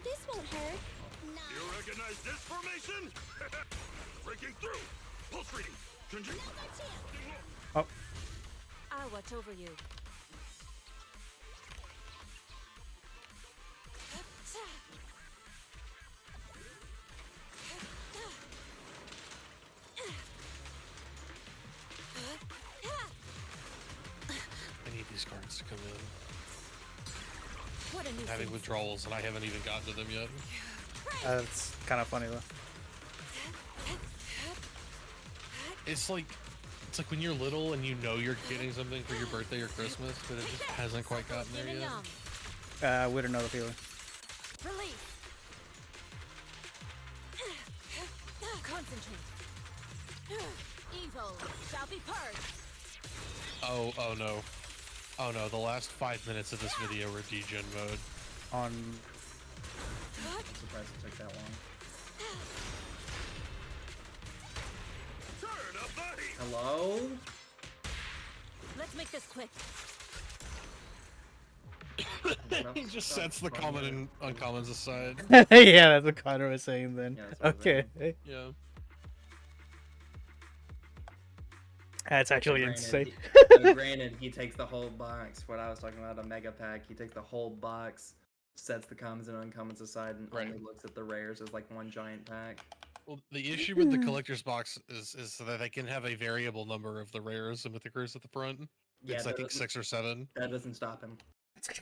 This won't hurt. You recognize this formation? Breaking through. Pulse reading. Changing. Oh. I'll watch over you. I need these cards to come in. What a new I'm having thing. withdrawals and I haven't even gotten to them yet. That's kind of funny though. It's like when you're little and you know you're getting something for your birthday or Christmas, but it just hasn't quite gotten there yet. We don't know the feeling. Release. Concentrate. Evil shall be purged. Oh no. Oh no, the last 5 minutes of this video were degen mode. On I'm surprised it took that long. Turn up the heat. Hello? Let's make this quick. He just sets the common and uncommons aside. yeah, that's what Connor was saying then. Yeah, that's what I was Okay. Yeah. That's actually Granted, insane. Granted, he takes the whole box. What I was talking about, a mega pack. He takes the whole box, sets the commons and uncommons aside, and Right. only looks at the rares as like one giant pack. Well, the issue with the collector's box is so that they can have a variable number of the rares and mythic rares at the front. Yeah, It's I that think doesn't- 6 or 7. That doesn't stop him.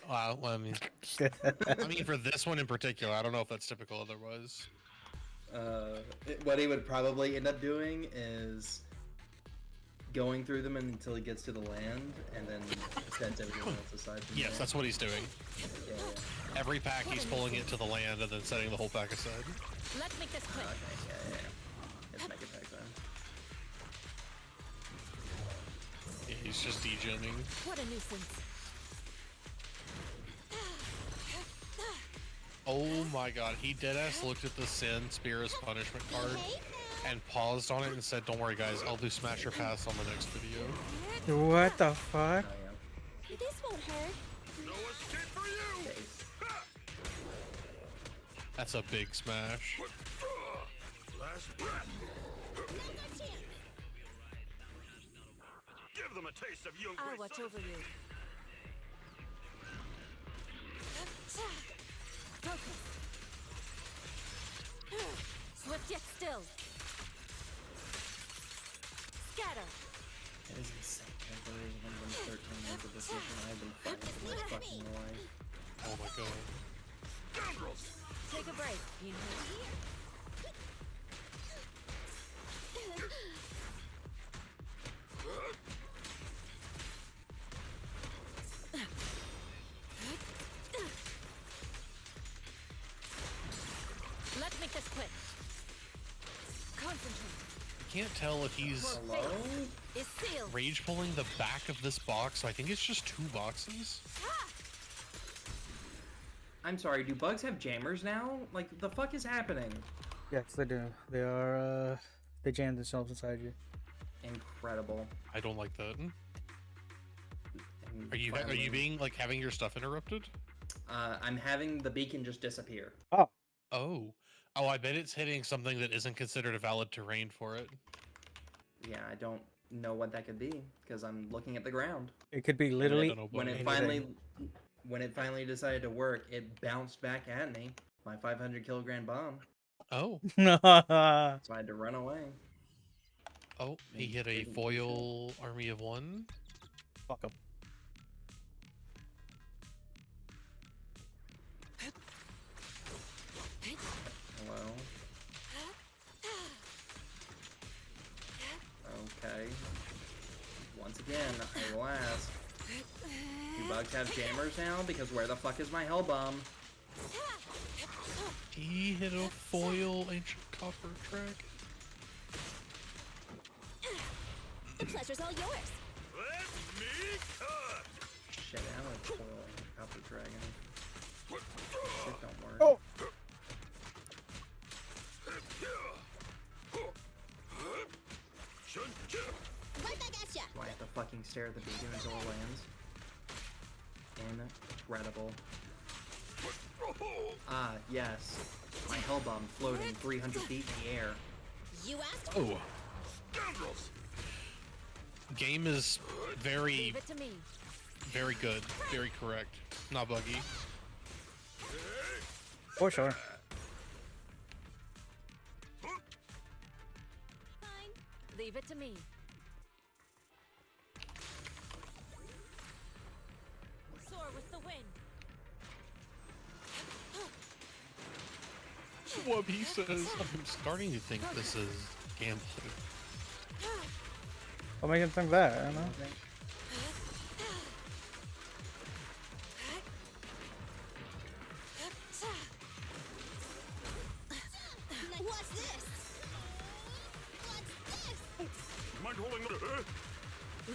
Wow, well, I mean for this one in particular, I don't know if that's typical otherwise. What he would probably end up doing is going through them until he gets to the land, and then sets everyone else aside. From Yes, there. that's what he's doing. Yeah. Every pack he's pulling it to the land and then setting the whole pack aside. Let's make this quick. Okay, yeah. It's mega pack then. Yeah, he's just degenning. What a nuisance. Oh my god, he deadass looked at the Sin Spear's punishment card and paused on it and said, "Don't worry guys, I'll do Smash or Pass on the next video." What the fuck? Oh, yeah. This won't hurt. No escape for you. Case. That's a big smash. Last breath. Give them a taste of young I'll watch over you. Focus. Swift yet still. Scatter. It is insane. I've been 13 years of this mission. I've been fighting for my fucking life. Oh my god. Scoundrels. Take a break. You know. Let's make this quick. Concentrate. You can't tell if he's Hello? Is sealed. rage pulling the back of this box, so I think it's just 2 boxes. I'm sorry, do bugs have jammers now? Like, the fuck is happening? Yes, they do. They are, they jam themselves inside you. Incredible. I don't like that. Are you Incredible. being like having your stuff interrupted? I'm having the beacon just disappear. Oh. Oh. Oh, I bet it's hitting something that isn't considered a valid terrain for it. Yeah, I don't know what that could be, because I'm looking at the ground. It could be I literally don't know When what it finally decided to work, it bounced back at me. My 500 kilogram bomb. Oh. So I had to run away. Oh, he hit a foil army of 1. Fuck 'em. Hello? Okay. Once again, I will ask. Do bugs have jammers now? Because where the fuck is my hell bomb? He hit a foil ancient copper track. The pleasure's all yours. Let me cut. Shit, I have a foil copper dragon. Shit don't work. Oh. Right back at ya. Do I have to fucking stare at the beacon until it lands? Incredible. Ah, yes. My hell bomb floating 300 feet in the air. You asked. Oh. Scoundrels. Game is very, Leave it to me. very good. Very correct. Not buggy. For sure. Fine. Leave it to me. Soar with the wind. What he says. I'm starting to think this is gambling. What makes him think that? I don't know.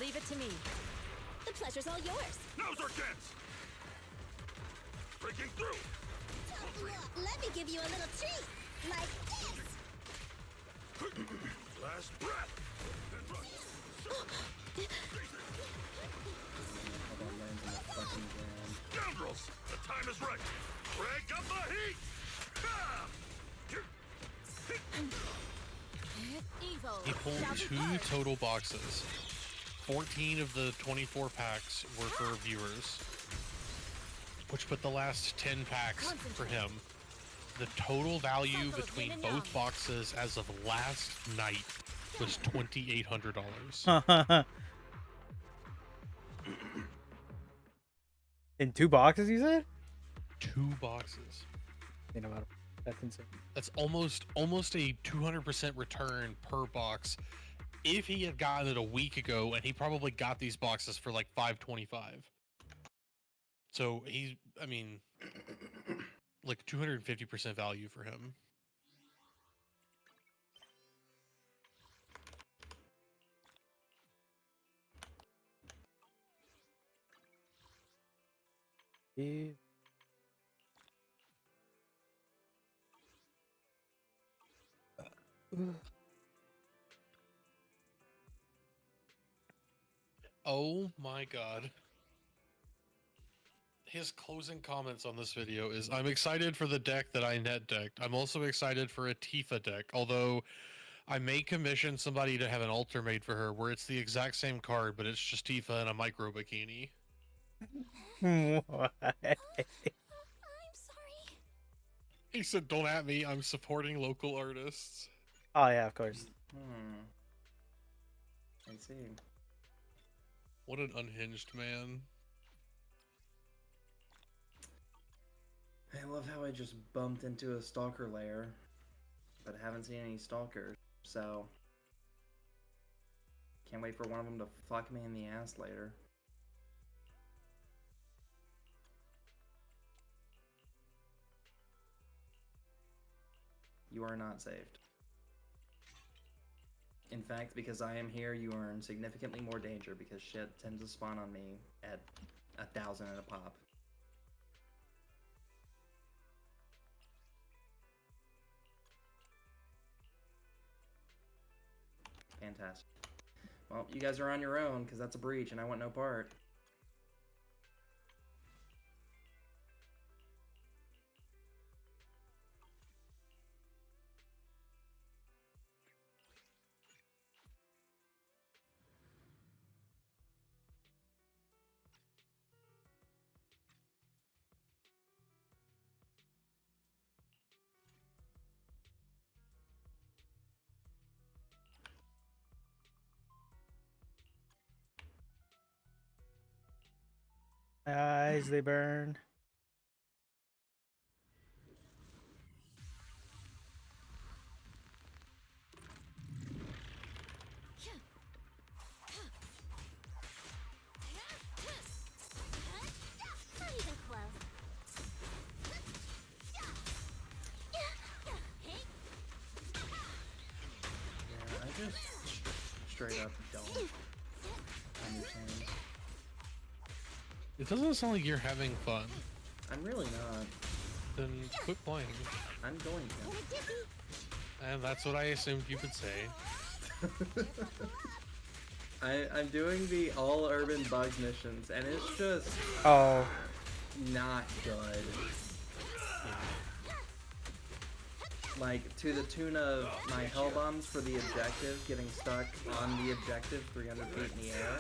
Leave it to me. The pleasure's all yours. Now's our chance. Breaking through. Let me give you a little treat. Like this. Last breath. Then run. Hold on, lands in the fucking ground. Scoundrels! The time is right. Crank up the heat. Ah! Evo. He pulled shall be 2 purged. total boxes. 14 of the 24 packs were for viewers, which put the last 10 packs for him. The total value Cycle of between yin and both yang. boxes as of last night was $2,800. In 2 boxes, you said? 2 boxes. You know what? That's insane. That's almost a 200% return per box. If he had gotten it a week ago, and he probably got these boxes for like $525. So he's, I mean, like 250% value for him. Yeah. Oh my god. His closing comments on this video is, I'm excited for the deck that I net decked. I'm also excited for a Tifa deck, although I may commission somebody to have an altar made for her where it's the exact same card, but it's just Tifa in a micro bikini. What? I'm sorry. He said, don't at me, I'm supporting local artists. Oh yeah, of course. I see. What an unhinged man. I love how I just bumped into a stalker lair, but haven't seen any stalkers, so can't wait for one of them to fuck me in the ass later. You are not saved. In fact, because I am here, you are in significantly more danger because shit tends to spawn on me at 1,000 at a pop. Fantastic. Well, you guys are on your own because that's a breach and I want no part. Eyes, they burn. Not even close. Yeah, I just straight up don't understand. It doesn't sound like you're having fun. I'm really not. Then quit playing. I'm going to. And that's what I assumed you would say. I'm doing the all urban bugs missions, and it's just Oh, not good. Like, to the tune of my hell bombs for the objective getting stuck on the objective 300 feet in the air.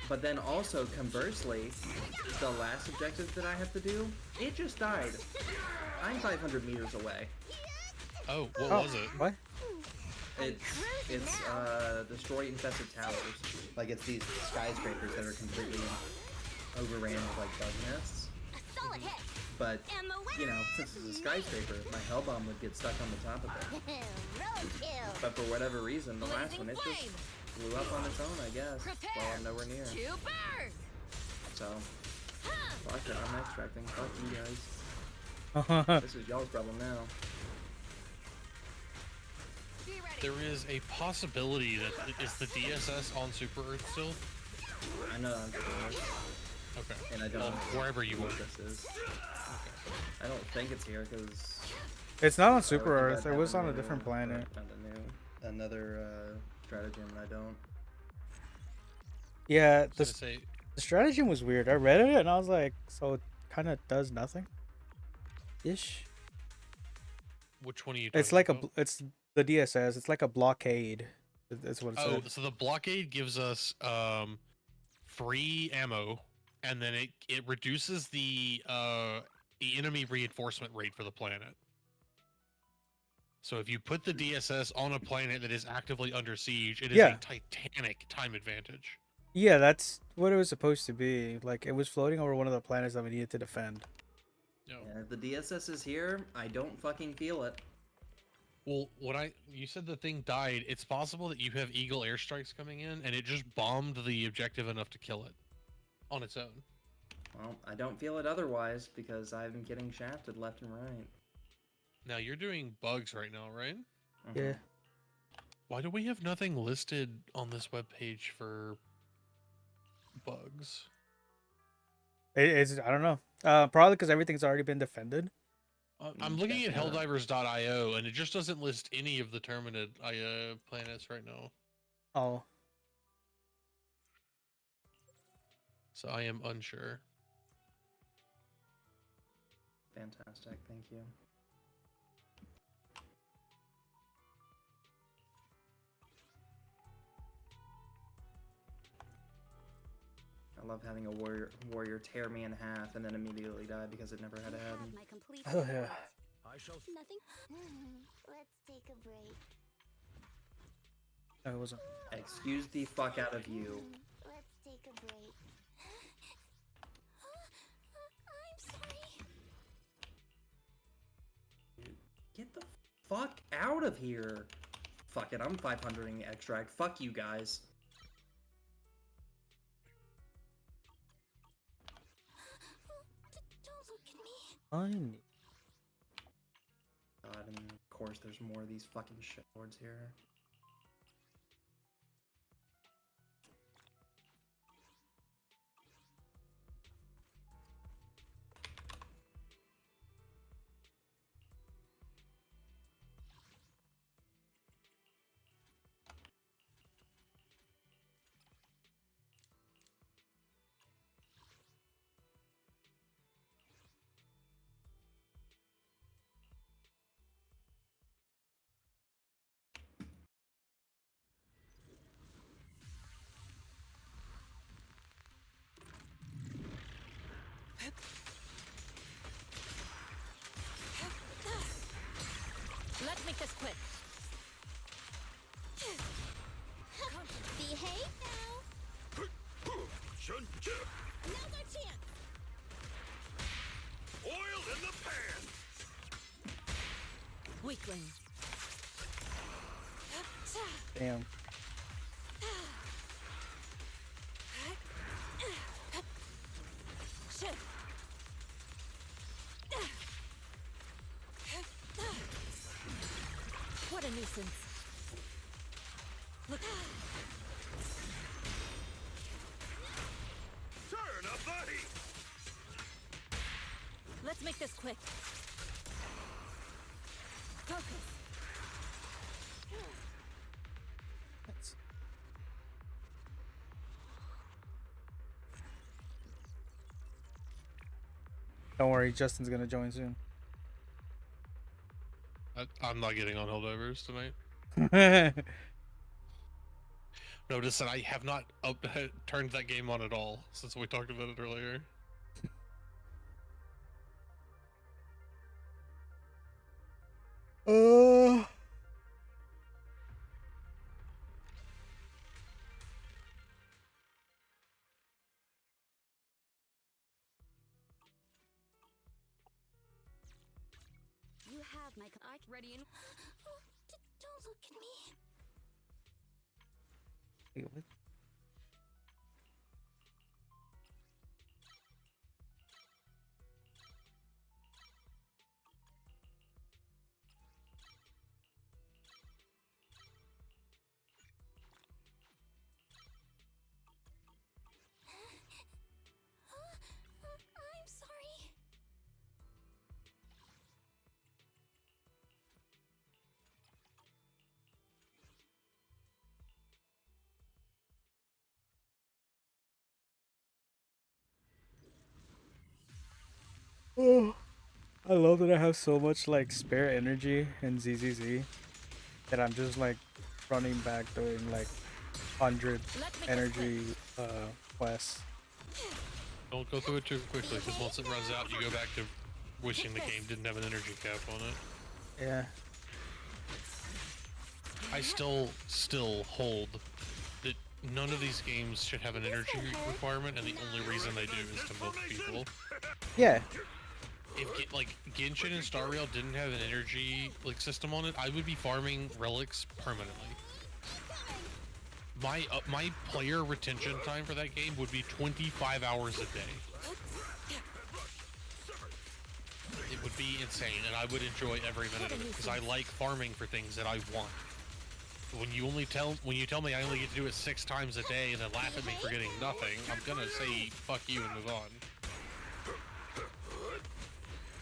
But then also, conversely, the last objective that I have to do, it just died. I'm 500 meters away. Oh, what was it? what? It's destroy infested towers. Like it's these skyscrapers that are completely overran with like bug nests. A solid hit. But, And the winner you know, since it's a skyscraper, my hell bomb would get stuck on the top of it. Roadkill. But for whatever reason, the last Blazing one, it just flame. blew up on its own, I guess, while I'm nowhere near. To burn. So, fuck it, I'm extracting. Fuck you guys. Oh, This is y'all's problem now. Be ready. There is a possibility that is the DSS on Super Earth still. I know I'm doing it. Okay. And I don't Well, know wherever you what are. this is. Okay. I don't think it's here because It's not on Super Earth. It was on a different planet. Another stratagem. I don't. Yeah, I was gonna say, the stratagem was weird. I read it and I was like, so it kind of does nothing. Ish. which one are you talking It's like about? it's the DSS. It's like a blockade. That's what it Oh, said. so the blockade gives us free ammo, and then it reduces the enemy reinforcement rate for the planet. So if you put the DSS on a planet that is actively under siege, it is a titanic time advantage. Yeah, that's what it was supposed to be. Like, it was floating over one of the planets that we needed to defend. No. Yeah, if the DSS is here, I don't fucking feel it. Well, you said the thing died. It's possible that you have Eagle airstrikes coming in, and it just bombed the objective enough to kill it on its own. Well, I don't feel it otherwise because I'm getting shafted left and right. Now you're doing bugs right now, right? Yeah. Why do we have nothing listed on this webpage for bugs? It's I don't know. Probably because everything's already been defended. I'm looking at helldivers.io, and it just doesn't list any of the terminated planets right now. Oh. So I am unsure. Fantastic, thank you. I love having a warrior tear me in half and then immediately die because it never had a head. Oh yeah. I shall. Nothing. Let's take a break. No, it wasn't. Excuse the fuck out of you. Let's take a break. I'm sorry. Get the fuck out of here. Fuck it, I'm 500ing extract. Fuck you guys. Don't look at me. Fine. God, and of course there's more of these fucking shitlords here. Let's make this quick. Behave now. Now's our chance. Oil in the pan. Weakling. Damn. Shit. What a nuisance. Look. Turn up the heat. Let's make this quick. Focus. Don't worry, Justin's gonna join soon. I'm not getting on Helldivers tonight. Notice that I have not turned that game on at all since we talked about it earlier. You have my ready and don't look at me. Wait, what? I love that I have so much like spare energy in ZZZ that I'm just like running back doing like 100 energy quests. Don't go through it too quickly, because once it runs out, you go back to wishing the game didn't have an energy cap on it. Yeah. I still hold that none of these games should have an energy requirement, and the only reason they do is to milk people. Yeah. If like Genshin and Star Rail didn't have an energy like system on it, I would be farming relics permanently. My player retention time for that game would be 25 hours a day. It would be insane, and I would enjoy every minute of it because I like farming for things that I want. When you tell me I only get to do it 6 times a day and then laugh at me for getting nothing, I'm gonna say fuck you and move on.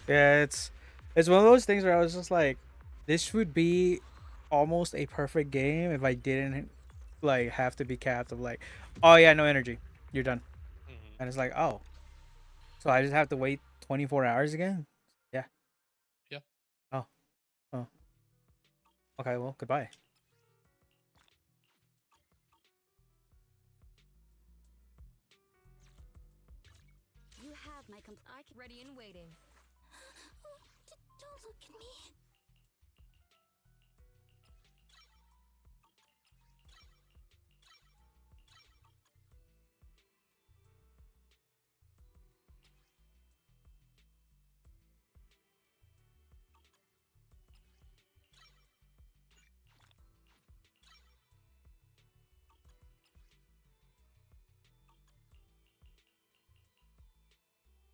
Yeah, it's one of those things where I was just like, this would be almost a perfect game if I didn't like have to be capped of like, oh yeah, no energy, you're done. And it's like, oh, so I just have to wait 24 hours again? Yeah. Yeah. Oh. Okay, well, goodbye. You have my ready and waiting. Don't look at me.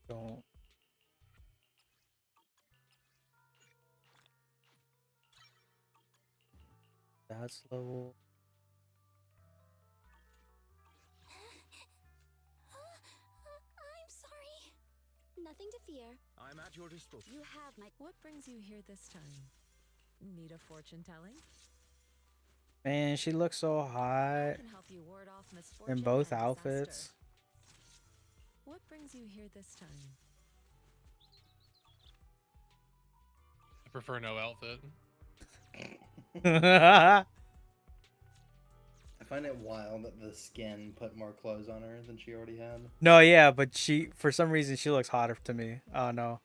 Don't. That's level. I'm sorry. Nothing to fear. I'm at your disposal. You have my. What brings you here this time? Need a fortune telling? Man, she looks so I hot can help you ward off misfortune in both and outfits. disaster. What brings you here this time? I prefer no outfit. I find it wild that the skin put more clothes on her than she already had. No, yeah, but she, for some reason, she looks hotter to me. Oh no.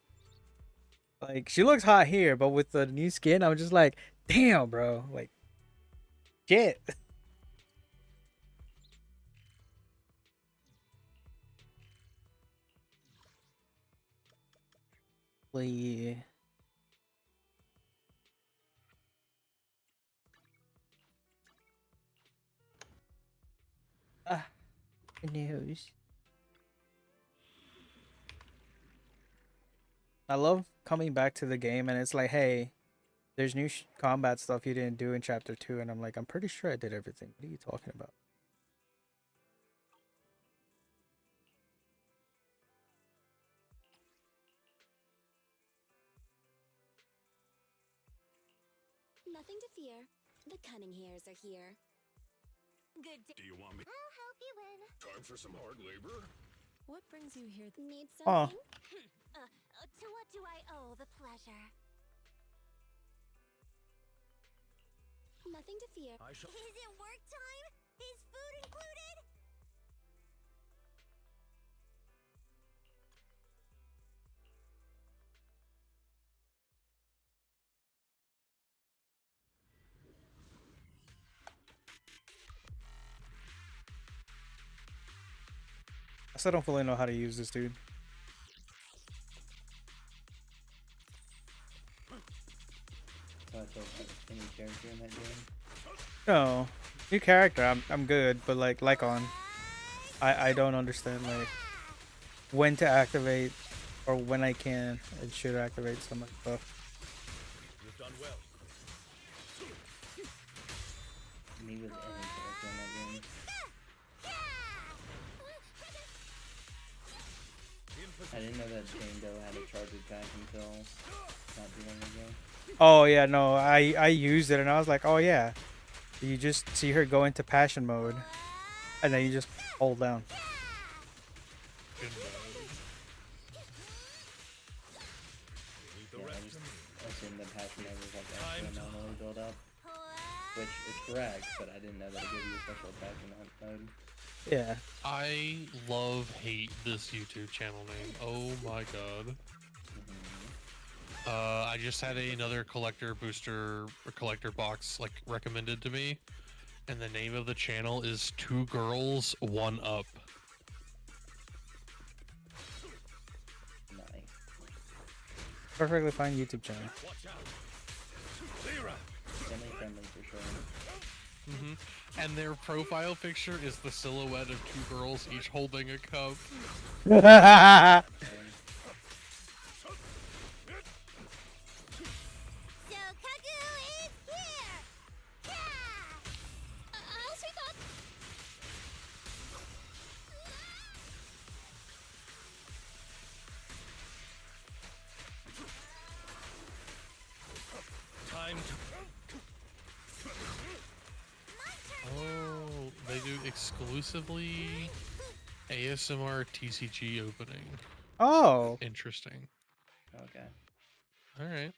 Like, she looks hot here, but with the new skin, I'm just like, damn, bro. Like, shit. Yeah. Ah, news. I love coming back to the game and it's like, hey, there's new combat stuff you didn't do in chapter 2, and I'm like, I'm pretty sure I did everything. What are you talking about? Nothing to fear. The cunning hairs are here. Good day. Do you want me? I'll help you win. Time for some hard labor? What brings you here? Need Oh. something? To what do I owe the pleasure? Nothing to fear. I shall. Is it work time? Is food included? I still don't fully know how to use this dude. So I feel like any character in that game. No. New character, I'm good, but like Lycon, I don't understand like when to activate or when I can and should activate some of the stuff. You've done well. Me with any character in that game. I didn't know that Jane Doe had a charger pack until not too long ago. Oh yeah, no, I used it and I was like, oh yeah. You just see her go into passion mode and then you just hold down. attachment was like extra normally build up. Which is correct, but I didn't know that it gave you a special attachment mode. Yeah. I hate this YouTube channel name. Oh my god. I just had another collector booster or collector box like recommended to me, and the name of the channel is 2 Girls 1 Up. Nice. Perfectly fine YouTube channel. Family friendly for sure. And their profile picture is the silhouette of 2 girls each holding a cup. Oh, they do exclusively ASMR TCG opening. Oh. Interesting. Okay. Alright.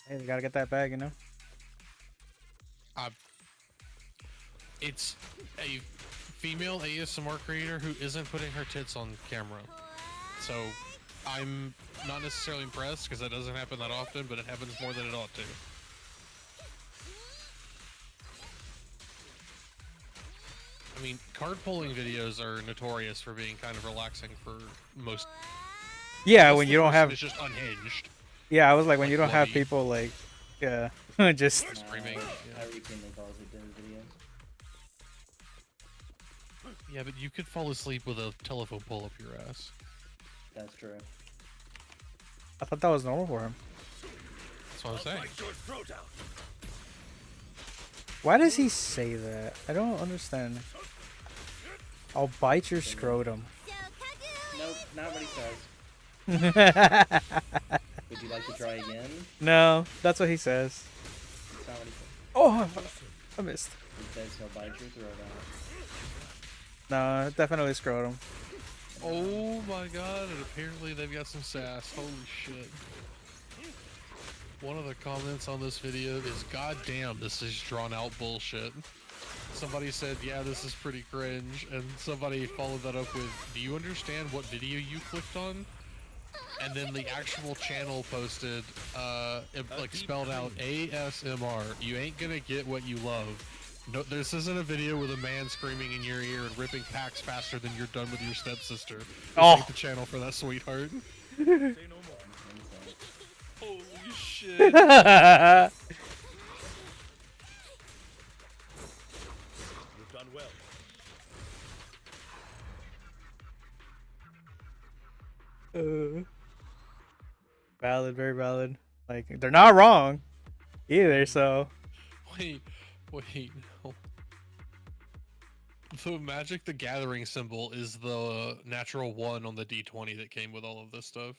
Hey, you gotta get that bag, you know? It's a female ASMR creator who isn't putting her tits on camera. So, I'm not necessarily impressed because that doesn't happen that often, but it happens more than it ought to. I mean, card pulling videos are notorious for being kind of relaxing for most. Yeah, when you don't have. It's just unhinged. Yeah, I was like, when like you don't have bloody. people like, yeah, just. Screaming. I routinely fall asleep during the videos. Yeah, but you could fall asleep with a telephone pole up your ass. That's true. I thought that was normal for him. That's what I'm saying. Why does he say that? I don't understand. I'll bite your scrotum. Nope, not what he says. Would you like to try again? No, that's what he says. That's not what he says. Oh, I missed. He says he'll bite your throat out. No, definitely scrotum. Oh my god, and apparently they've got some sass. Holy shit. One of the comments on this video is, "God damn, this is drawn out bullshit." Somebody said, "Yeah, this is pretty cringe," and somebody followed that up with, "Do you understand what video you clicked on?" And then the actual channel posted, like spelled out ASMR. You ain't gonna get what you love. No, this isn't a video with a man screaming in your ear and ripping packs faster than you're done with your stepsister. This ain't the channel for that, sweetheart. Holy shit. You've done well. Valid, very valid. Like, they're not wrong either, so. Wait, no. The Magic the Gathering symbol is the natural 1 on the D20 that came with all of this stuff.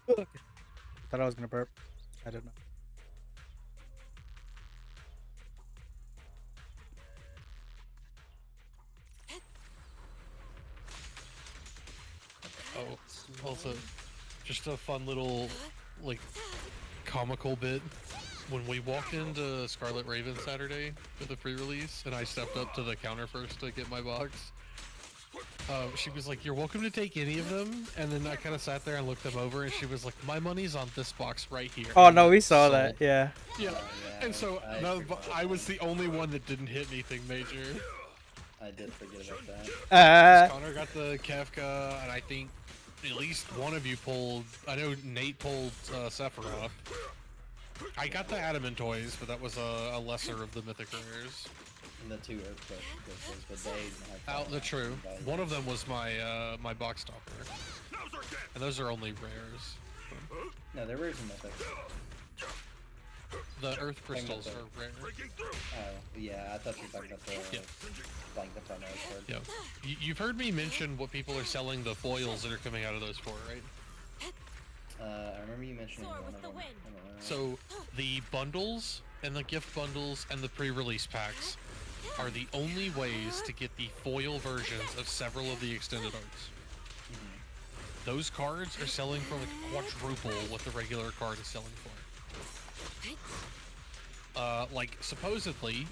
Thought I was gonna burp. I don't know. Oh, also, just a fun little, like, comical bit. When we walked into Scarlet Raven Saturday for the pre-release, and I stepped up to the counter first to get my box, she was like, "You're welcome to take any of them," and then I kind of sat there and looked them over, and she was like, "My money's on this box right here." Oh no, we saw that. Yeah. Yeah, and so I was the only one that didn't hit anything major. I did forget about that. Connor got the Kefka, and I think at least one of you pulled. I know Nate pulled Sephiroth. I got the Adamant toys, but that was a lesser of the mythic rares. And the 2 earthquake crystals, but they Out the true. One of them was my my box topper, and those are only rares. No, they're rares and mythics. The earth crystals are rare. Oh, yeah, I thought you were talking about the like the front edge card. Yeah, you've heard me mention what people are selling the foils that are coming out of those for, right? I remember remember you mentioning Soar one with of the them. wind. I don't know. So the bundles and the gift bundles and the pre-release packs are the only ways to get the foil versions of several of the extended arts. Those cards are selling for like quadruple what the regular card is selling for. Like supposedly,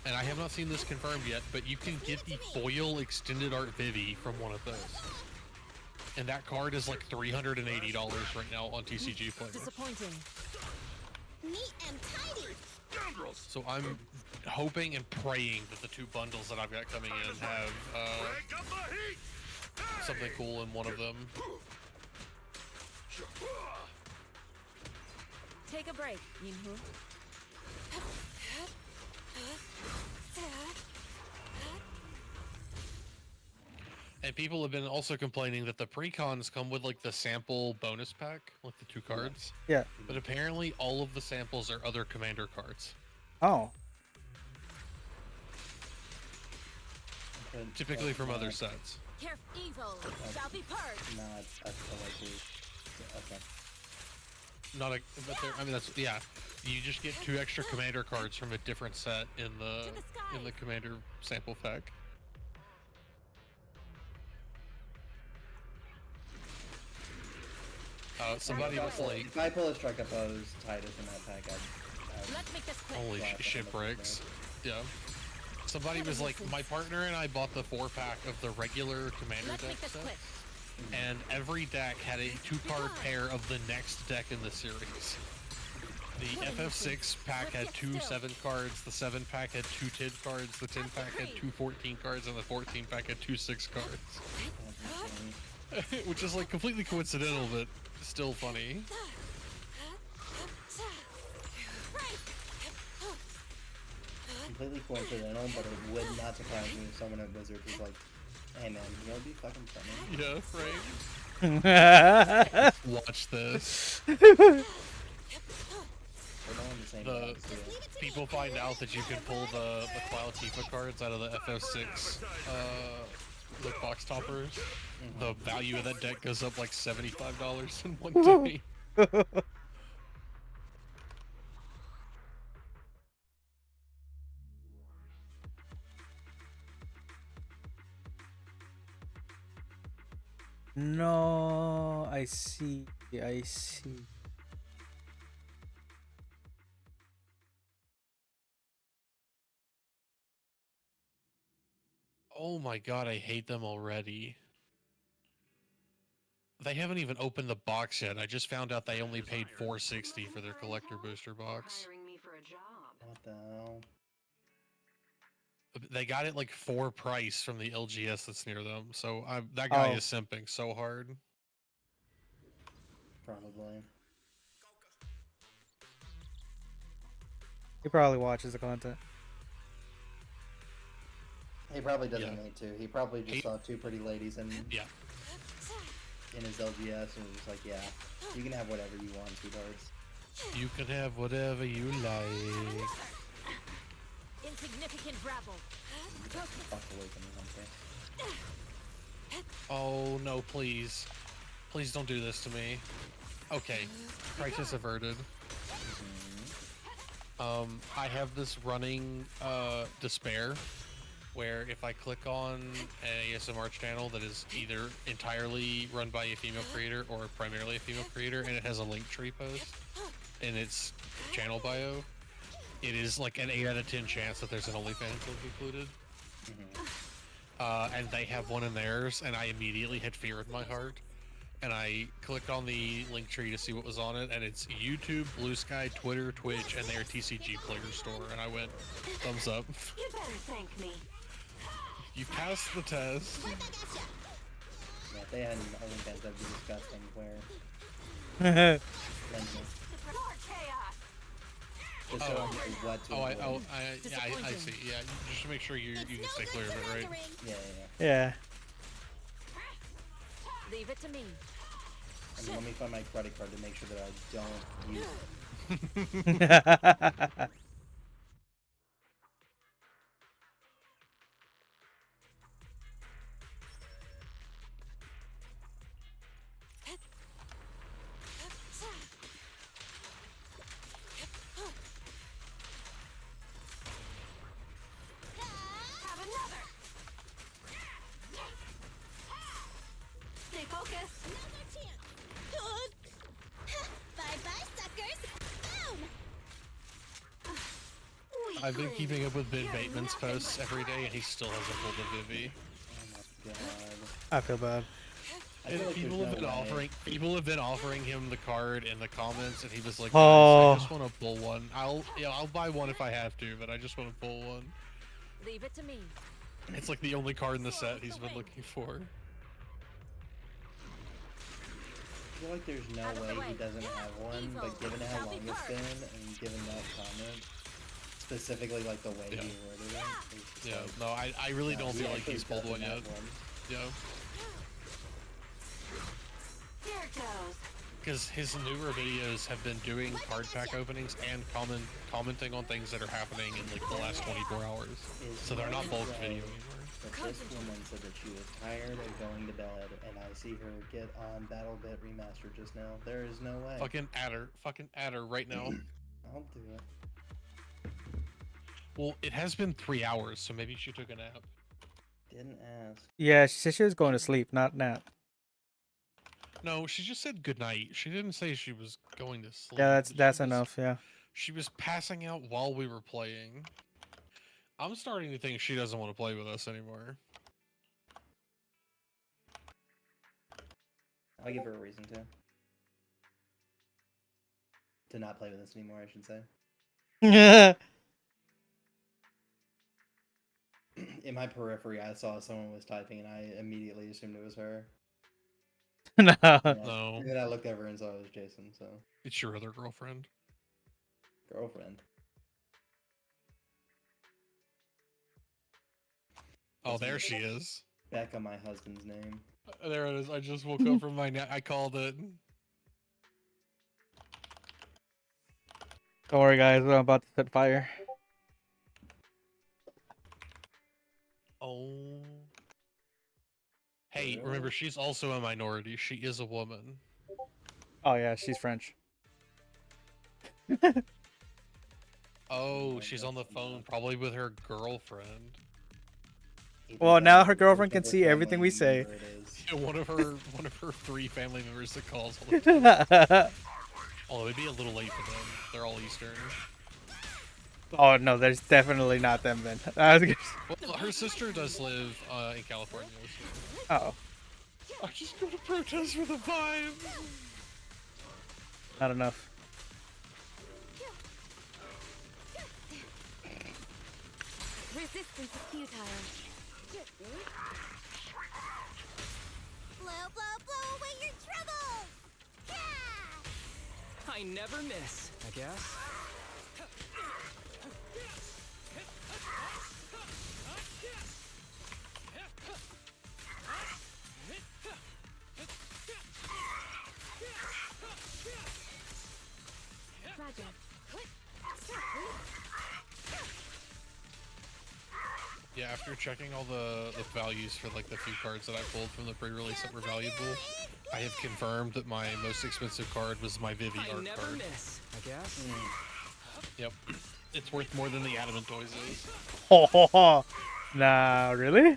and I have not seen this confirmed yet, but you can get the foil extended art Vivi from one of those. And that card is like $380 right now on TCG Player. Disappointing. Neat and tidy. Scoundrels! So I'm hoping and praying that the two bundles that I've got coming in have Break up the heat! Hey! something cool in one of them. Take a break, Yinhu. And people have been also complaining that the pre-cons come with like the sample bonus pack, like the 2 cards. Yeah. But apparently all of the samples are other commander cards. Oh. Typically from other sets. Careful, evil shall be purged. No, I feel like we. Okay. Not a, but I mean that's yeah. You just get 2 extra commander cards from a different set in the commander sample pack. Somebody was like, If I pull a strike oppose Titus in that pack, Let's make this quick. holy shipwrecks. Yeah. Somebody was like, my partner and I bought the 4-pack of the regular commander Let's deck make this set, quick. and every deck had a 2-card pair of the next deck in the series. The FF6 pack had 2 7 cards, the 7 pack had 2 10 cards, the 10 pack had 2 14 cards, and the 14 pack had 2 6 cards. Which is like completely coincidental, but still funny. completely coincidental, but it would not surprise me if someone at Wizard was like, "Hey man, you know, it'd be fucking funny." Yeah, right. Watch this. People find out that you can pull the Cloud Tifa cards out of the FF6 the box toppers. The value of that deck goes up like $75 in one day. No, I see. I see. Oh my god, I hate them already. They haven't even opened the box yet. I just found out they only paid $460 for their collector booster box. Hiring me for a job. What the hell? They got it like 4 price from the LGS that's near them. So that guy is simping so hard. Probably. He probably watches the content. He probably doesn't need to. He probably just saw 2 pretty ladies in yeah. in his LGS and was just like, yeah, you can have whatever you want, sweethearts. You can have whatever you like. Insignificant rabble. Fuck away from me, Hunter. Oh no, please. Please don't do this to me. Okay, crisis averted. I have this running despair where if I click on an ASMR channel that is either entirely run by a female creator or primarily a female creator and it has a link tree post in its channel bio, it is like an 8 out of 10 chance that there's an OnlyFans link included. And they have one in theirs, and I immediately had fear in my heart. And I clicked on the link tree to see what was on it, and it's YouTube, Blue Sky, Twitter, Twitch, and their TCG Player store. And I went, thumbs up. You better thank me. You passed the test. Yeah, if they had an OnlyFans, that'd be disgusting. Where? Thank you. More chaos. Just so I know what to avoid. I see. Yeah, just to make sure you can stay clear of it, right? Yeah. Leave it to me. And let me find my credit card to make sure that I don't use it. I've been keeping up with Ben Bateman's posts every day, and he still hasn't pulled a Vivi. Oh my god. I feel bad. I feel like People there's have no been way. people have been offering him the card in the comments, and he was like, "Guys, Oh. I just want to pull one. I'll buy one if I have to, but I just want to pull one." Leave it to me. It's like the only card in the set he's been looking for. I feel like there's no way he doesn't have one, but given how long it's been, and given that comment, specifically like the way he worded it, it's just Yeah, like, no, I really don't feel like actually he's pulled one doesn't yet. have one. Yeah, There it goes. because his newer videos have been doing card pack openings and commenting on things that are happening in like the last 24 hours. So they're not bulk video anymore. But this woman said that she was tired of going to bed, and I see her get on BattleBit Remastered just now. There is no way. Fucking add her right now. I'll do it. Well, it has been 3 hours, so maybe she took a nap. Didn't ask. Yeah, she said she was going to sleep, not nap. No, she just said goodnight. She didn't say she was going to sleep. Yeah, She that's was- enough. Yeah. She was passing out while we were playing. I'm starting to think she doesn't want to play with us anymore. I'll give her a reason to. To not play with us anymore, I should say. In my periphery, I saw someone was typing, and I immediately assumed it was her. No. No, And then I looked over and saw it was Jason, so. it's your other girlfriend. Girlfriend. Oh, there she is. Back on my husband's name. There it is. I just woke up from my nap. I called it. Don't worry, guys. I'm about to set fire. Oh. Hey, remember, she's also a minority. She is a woman. Oh yeah, she's French. Oh, she's on the phone, probably with her girlfriend. Well, now her girlfriend can see everything we say. Yeah, one of her 3 family members that calls all the time. Although it'd be a little late for them. They're all Eastern. Oh no, there's definitely not them then. I was gonna... Well, her sister does live in California. So. Uh oh. I just go to protest for the vibe. Not enough. Resistance is futile. Blow, blow, blow away your troubles! Yeah! I never miss, I guess. Roger. Yeah, after checking all the values for like the few cards that I pulled from the pre-release that were valuable, I have confirmed that my most expensive card was my Vivi I art never card. miss, I guess. Yep, it's worth more than the Adamant Toys is. Oh, nah, really?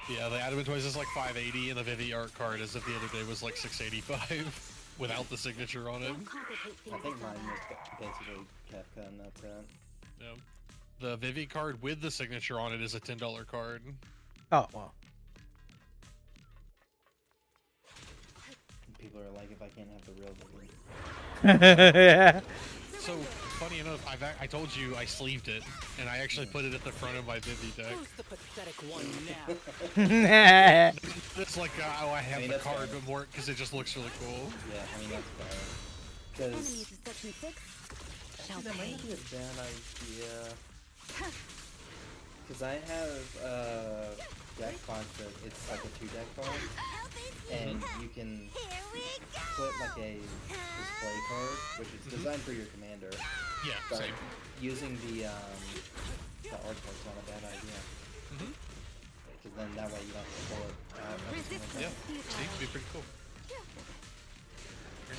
Yeah, the Adamant Toys is like 580, and the Vivi art card as of the other day was like 685 without the signature on it. I think mine was basically Kafka and that's it. Yeah. The Vivi card with the signature on it is a $10 card. Oh wow. People are like, if I can't have the real Vivi. Yeah. So funny enough, I told you I sleeved it, and I actually put it at the front of my Vivi deck. Who's the pathetic one now? It's like oh, I have I mean, the that's card, fair. but more because it just looks really cool. Yeah, I mean, that's fair. Enemies Because of section 6 shall that pay. might be a bad idea. Because I have deck box that it's like a 2-deck box, and you can put like a display card, which is designed for your commander. Yeah, But same. using the art card's not a bad idea. Mhm. Because then that way you don't have to pull it out every single time. Yeah, see, it'd be pretty cool.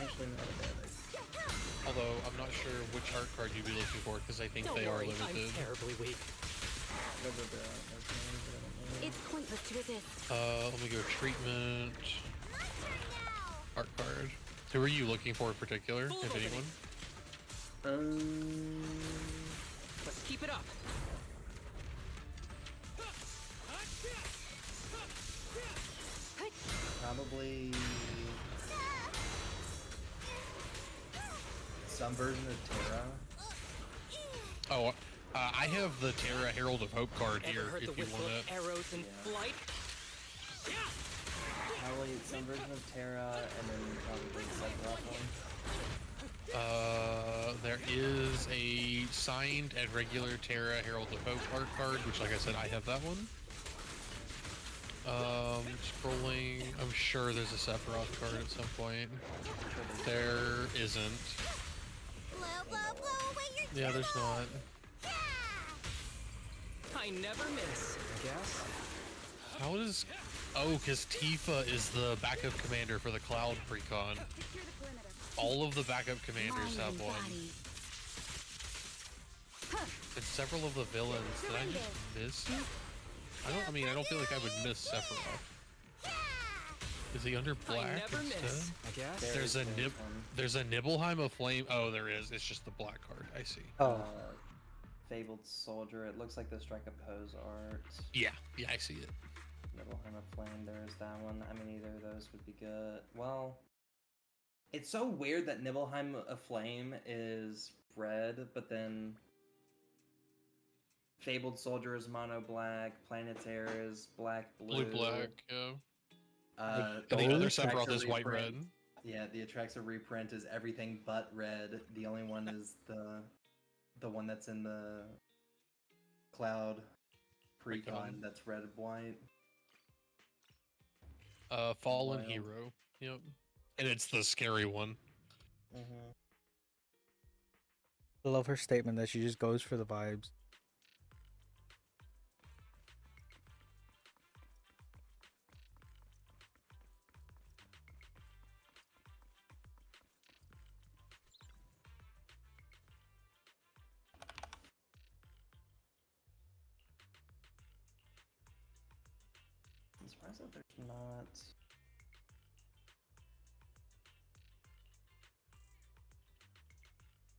Actually, not a bad idea. Although I'm not sure which art card you'd be looking for because I think Don't they are worry, limited. I'm terribly weak. It's pointless to resist. Let me go treatment. Art card. Who are you looking for in particular, if anyone? Let's keep it up. Probably some version of Terra. Oh, I have the Terra Herald of Hope card Ever here heard the if you whistle want of it. arrows in Yeah. flight? Probably some version of Terra, and then probably Sephiroth one. There is a signed and regular Terra Herald of Hope art card, which, like I said, I have that one. Scrolling, I'm sure there's a Sephiroth card at some point. There isn't. Yeah, there's not. I never miss, I guess. How does... Oh, because Tifa is the backup commander for the Cloud Precon. All of the backup commanders have one. And several of the villains. Did I just miss? I don't feel like I would miss Sephiroth. Is he under black I never instead? miss, I guess. There's a Nibelheim of Flame. Oh, there is. It's just the black card. I see. Oh. Fabled Soldier. It looks like the Strike a Pose art. Yeah, I see it. Nibelheim of Flame. There's that one. I mean, either of those would be good. Well, it's so weird that Nibelheim of Flame is red, but then Fabled Soldier is mono black. Planetaire is black blue. Black. Yeah. And the other Sephiroth is white red. Yeah, the Atraxa reprint is everything but red. The only one is the one that's in the Cloud Precon that's red and white. Fallen Hero. Yep. And it's the scary one. I love her statement that she just goes for the vibes. I'm surprised that there's not.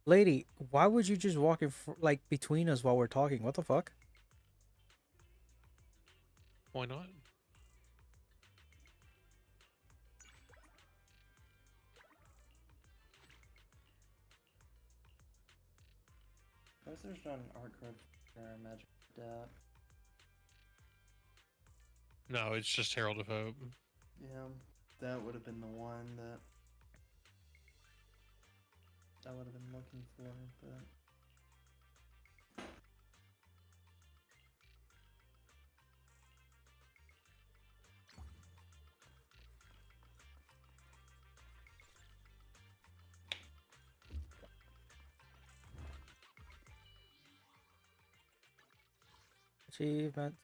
Lady, why would you just walk in like between us while we're talking? What the fuck? Why not? Suppose there's not an art card for Magic Depth. No, it's just Herald of Hope. Yeah, that would have been the one that I would have been looking for, but Achievement.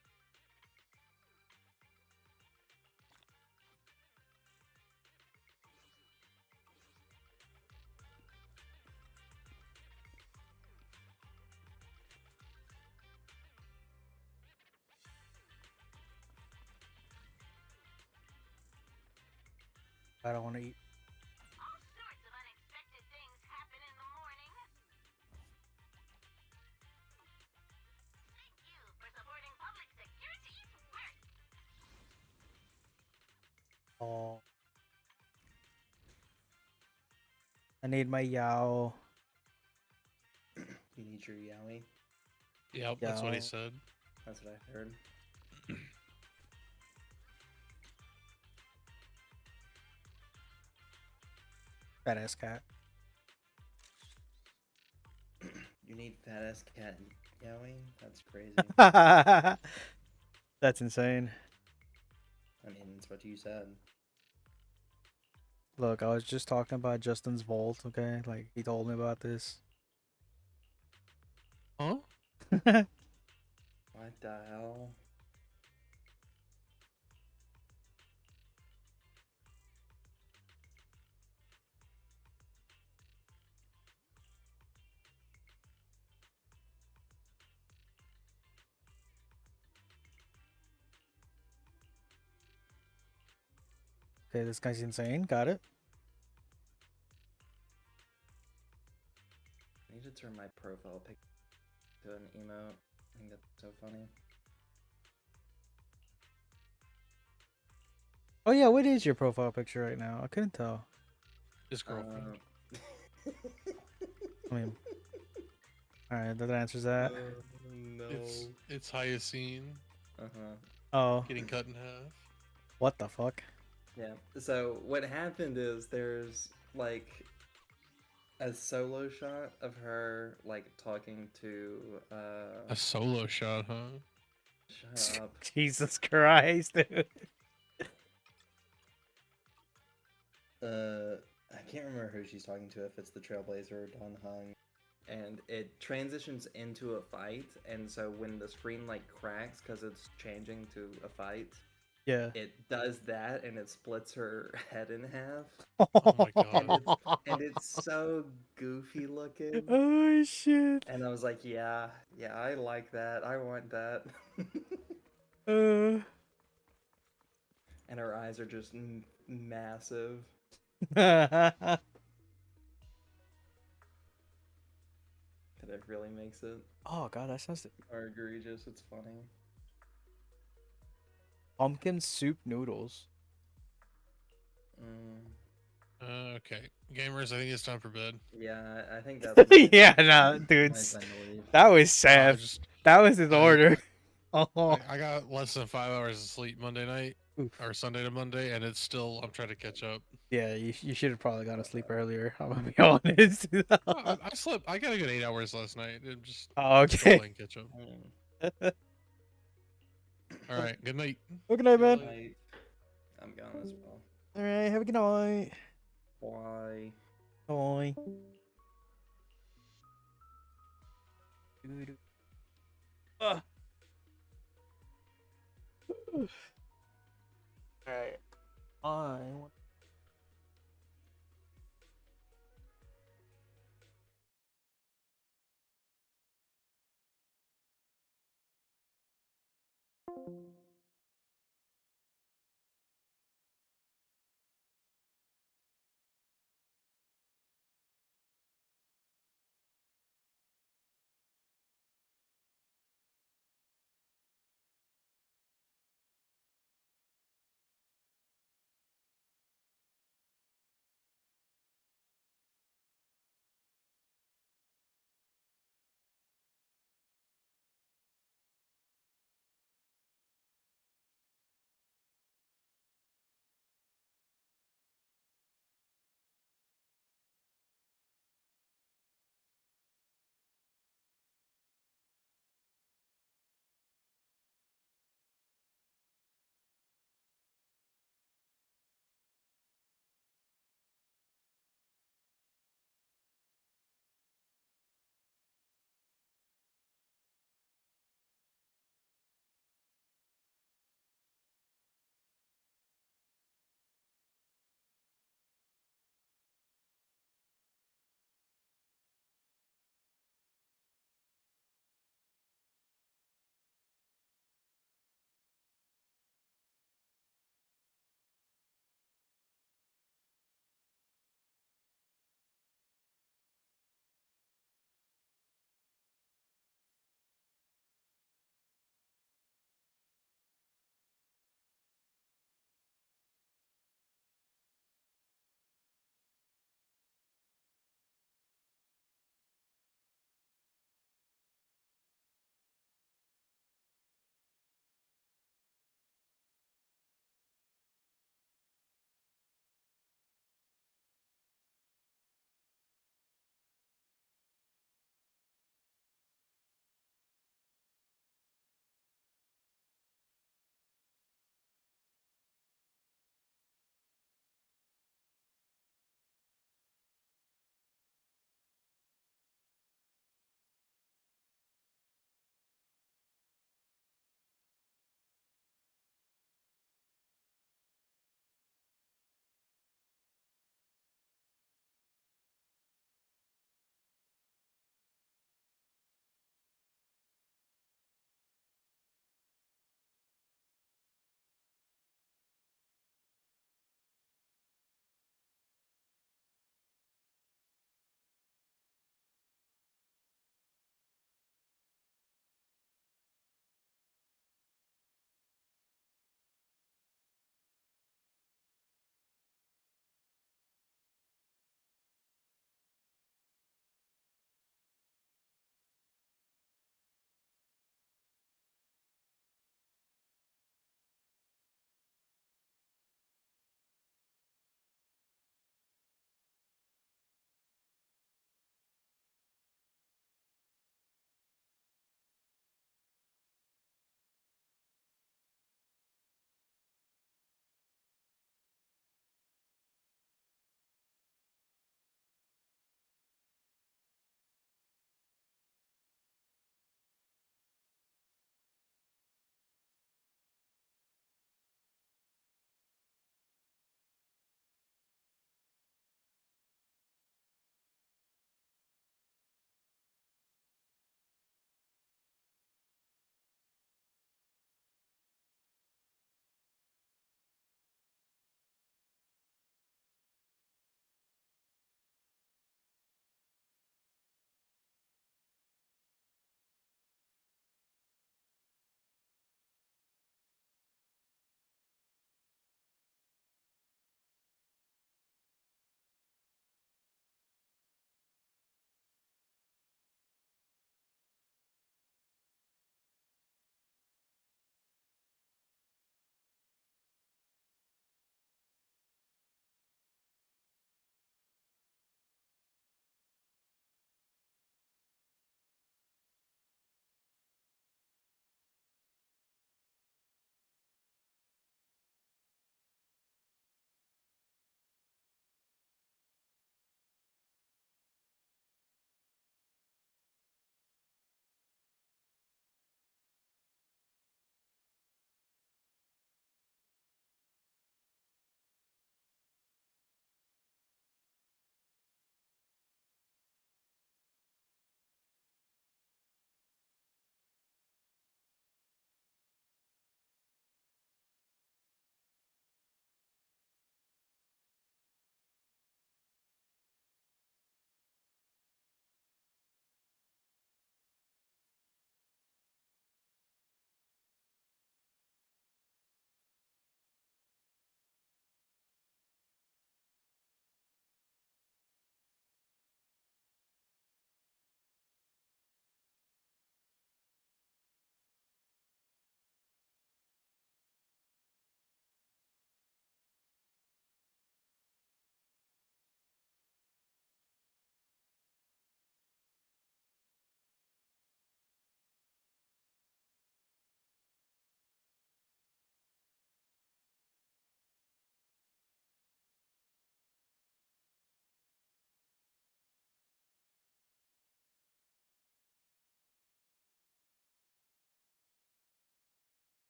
I don't want to eat. All sorts of unexpected things happen in the morning. Thank you for supporting public security's work. Oh. I need my Yao. you need your Yowie. Yep, that's what he Yao. Oh. said. That's what I heard. Fat ass cat. You need fat ass cat and Yowie? That's crazy. That's insane. I mean, that's what you said. Look, I was just talking about Justin's vault, okay? Like, he told me about this. Huh? What the hell? Okay, this guy's insane. Got it. I need to turn my profile pic to an emote. I think that's so funny. Oh yeah, what is your profile picture right now? I couldn't tell. His girlfriend. I mean, all right, that answers that. No. It's Hyacine Oh, getting cut in half. what the fuck? Yeah. So what happened is there's like a solo shot of her like talking to A solo shot, huh? shut up. Jesus Christ, dude. I can't remember who she's talking to, if it's the Trailblazer or Don Hung. And it transitions into a fight, and so when the screen like cracks because it's changing to a fight, Yeah. it does that and it splits her head in half. Oh my god. And it's so goofy looking. Oh shit. And I was like, yeah, I like that. I want that. Uh. And her eyes are just massive. Oh And it really makes it god, that sounds more egregious. It's funny. pumpkin soup noodles. Okay, gamers, I think it's time for bed. Yeah, I think that's Yeah, no, dude. Mine's time to leave. That was sad. That was his order. Oh. I got less than 5 hours of sleep Monday night, or Sunday to Monday, and it's still, I'm trying to catch up. Yeah, you should have probably gone to sleep earlier. I'm gonna be honest. I slept, I got a good 8 hours last night. It just, Oh, okay. playing catch up. Alright, good night. Good night, man. I'm gone as well. Alright, have a good night. Bye. Bye. Alright. I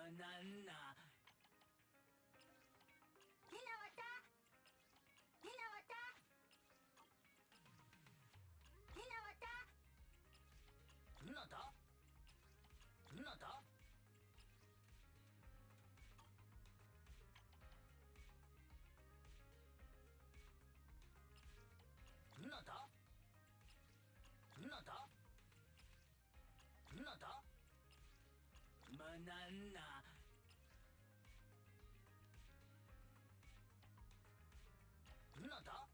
Banana. Nada? Nada? Nada? Nada? Nada? Banana. Nada?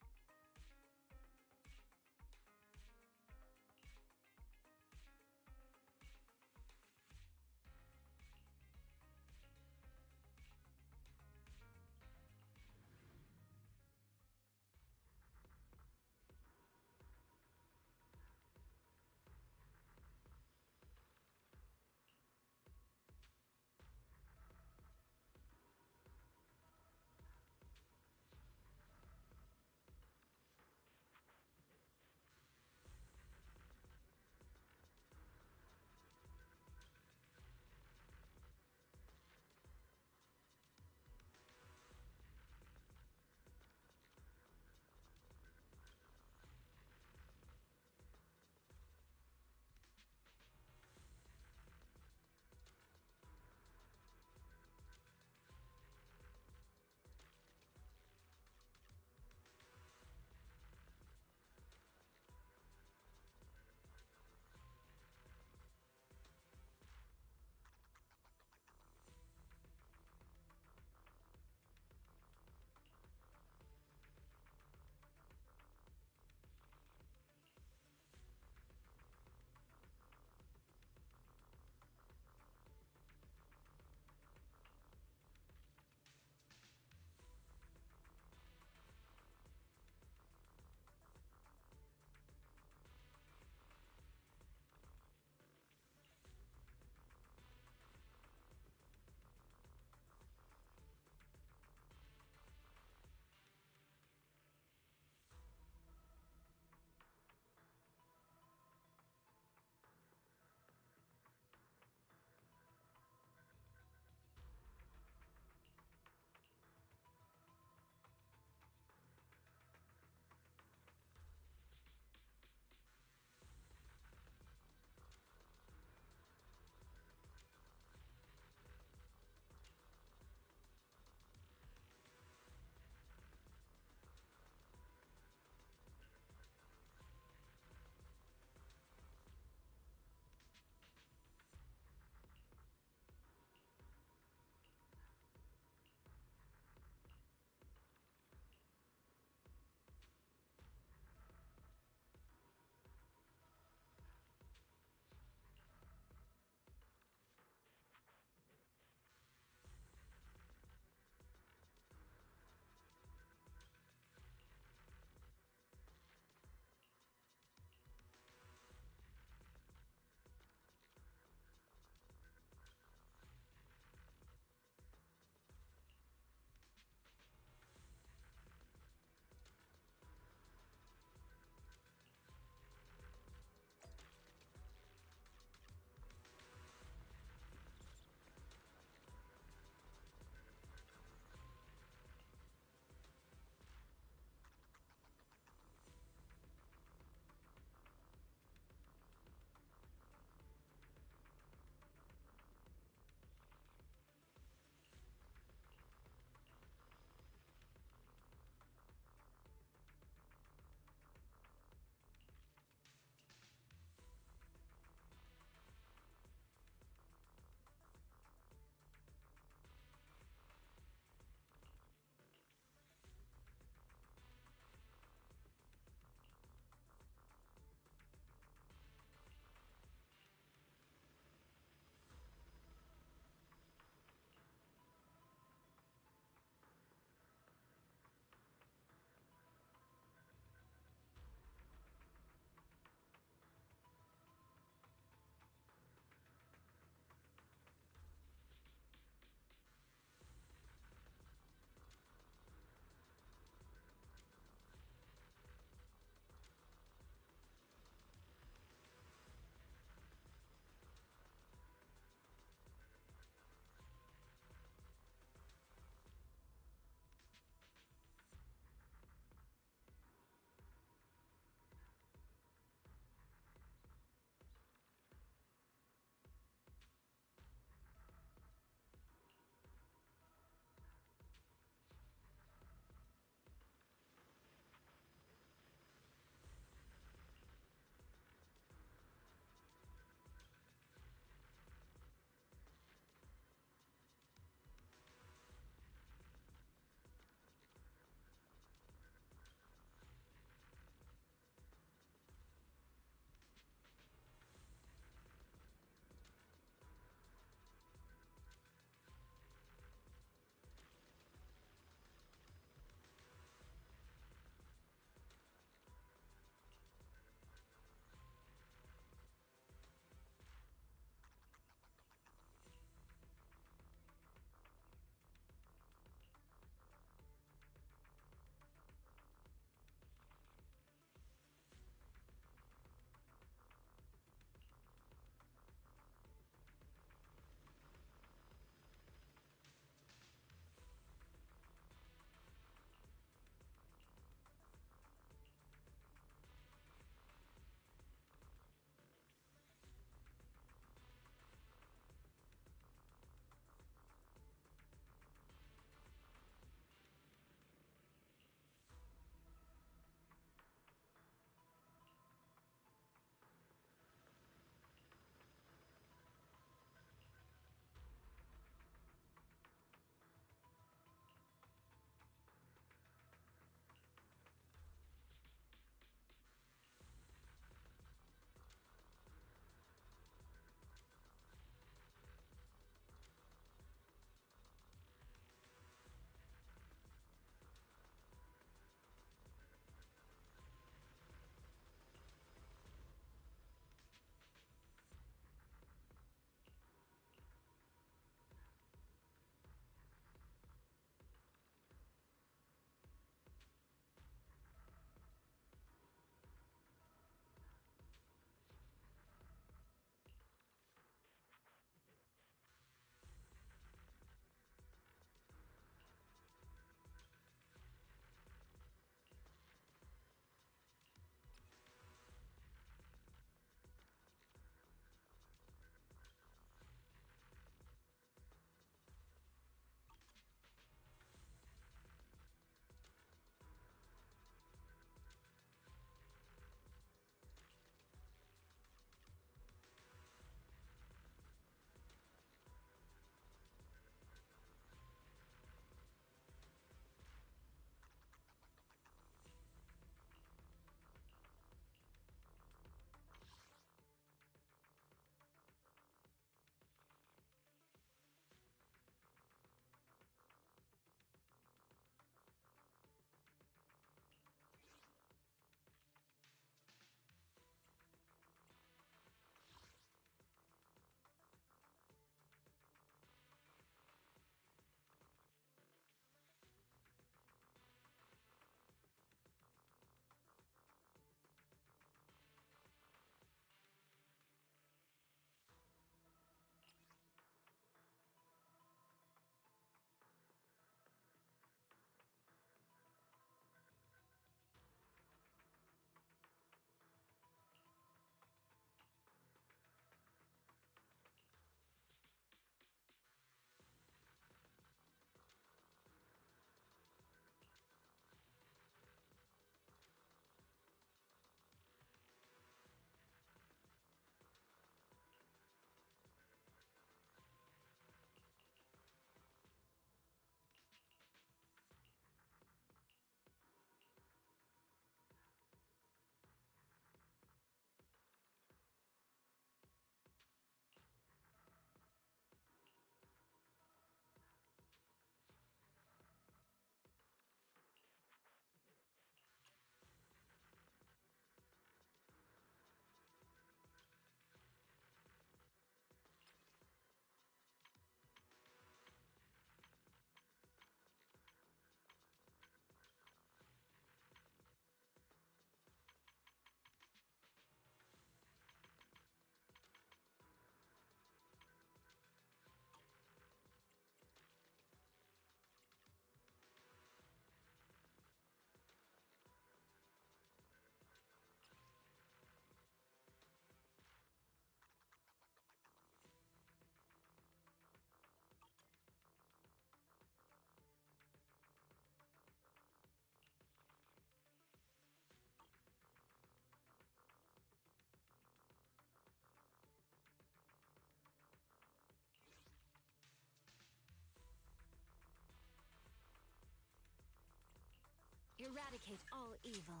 Eradicate all evil.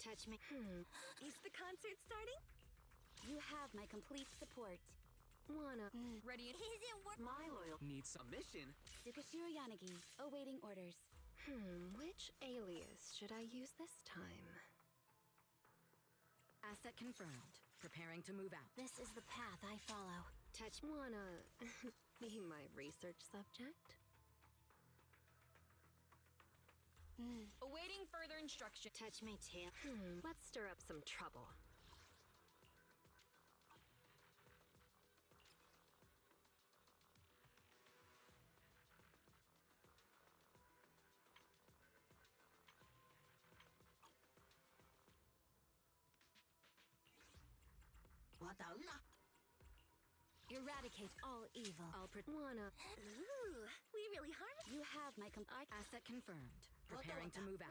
Touch me. Is the concert starting? You have my complete support. Wanna... Ready? Isn't work. My loyal. Need some mission. Tsukashiro Yanagi, awaiting orders. Which alias should I use this time? Asset confirmed. Preparing to move out. This is the path I follow. Touch. Wanna... be my research subject? Awaiting further instruction. Touch me, tail. Let's stir up some trouble. Eradicate all evil. Wanna... Ooh, we really harm. You have my asset confirmed. Preparing to move out.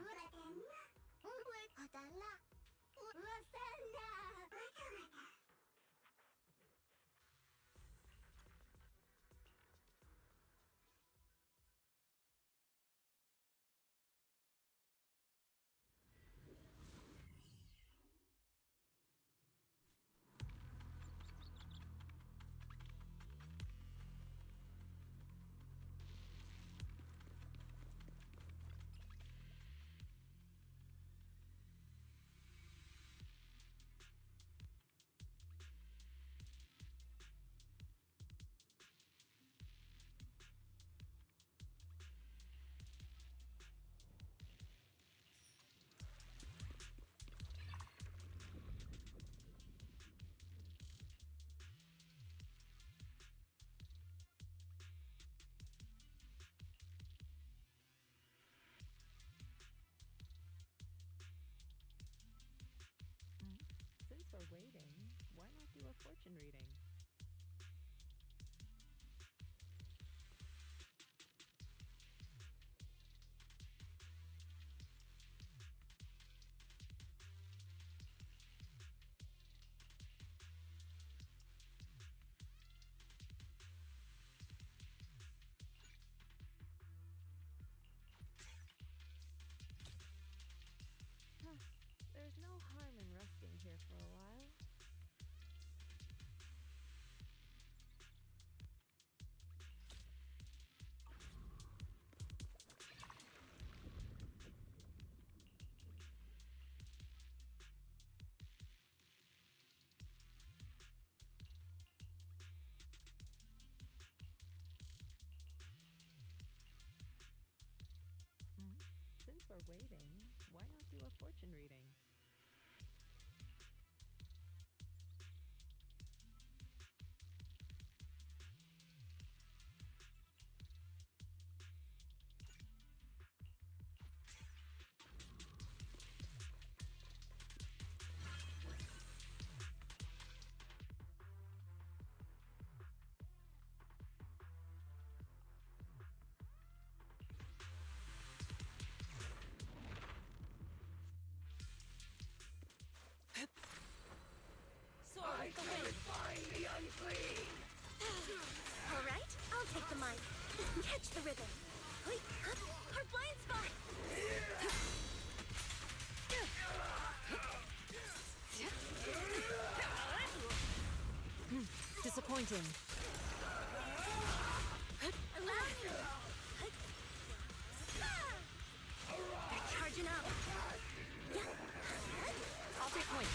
Since we're waiting, why not do a fortune reading? There's no harm in resting here for a while. Since we're waiting, why not do a fortune reading? Sword the wind. All right, I'll take the mic. Catch the rhythm. Our blind spot. Disappointing. Allow me. They're charging up. I'll take point.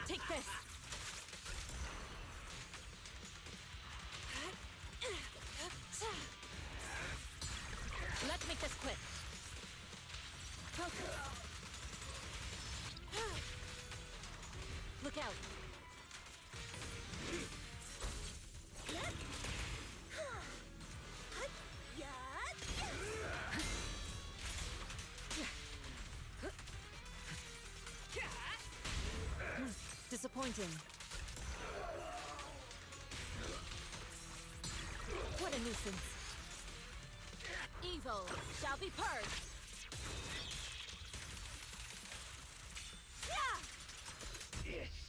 Take this. Let's make this quick. Focus. Look out. Disappointing. What a nuisance. Evil shall be purged. It's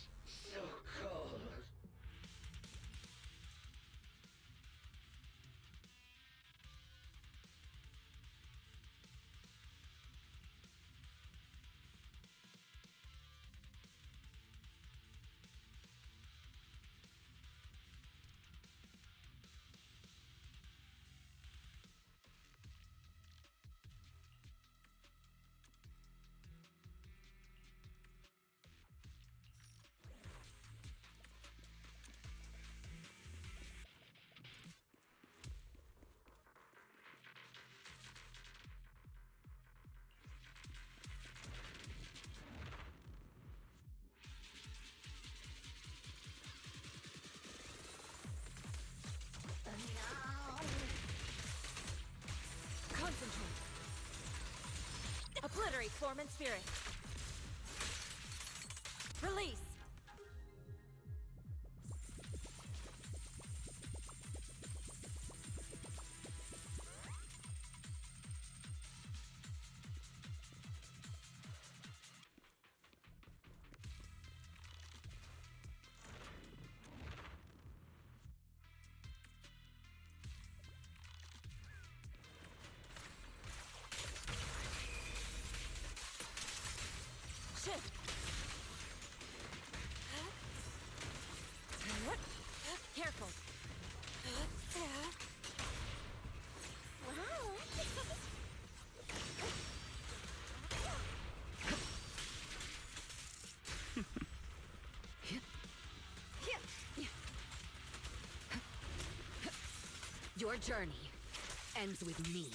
so cold. Obliterate form and spirit. Release. Shift. Careful. Your journey ends with me.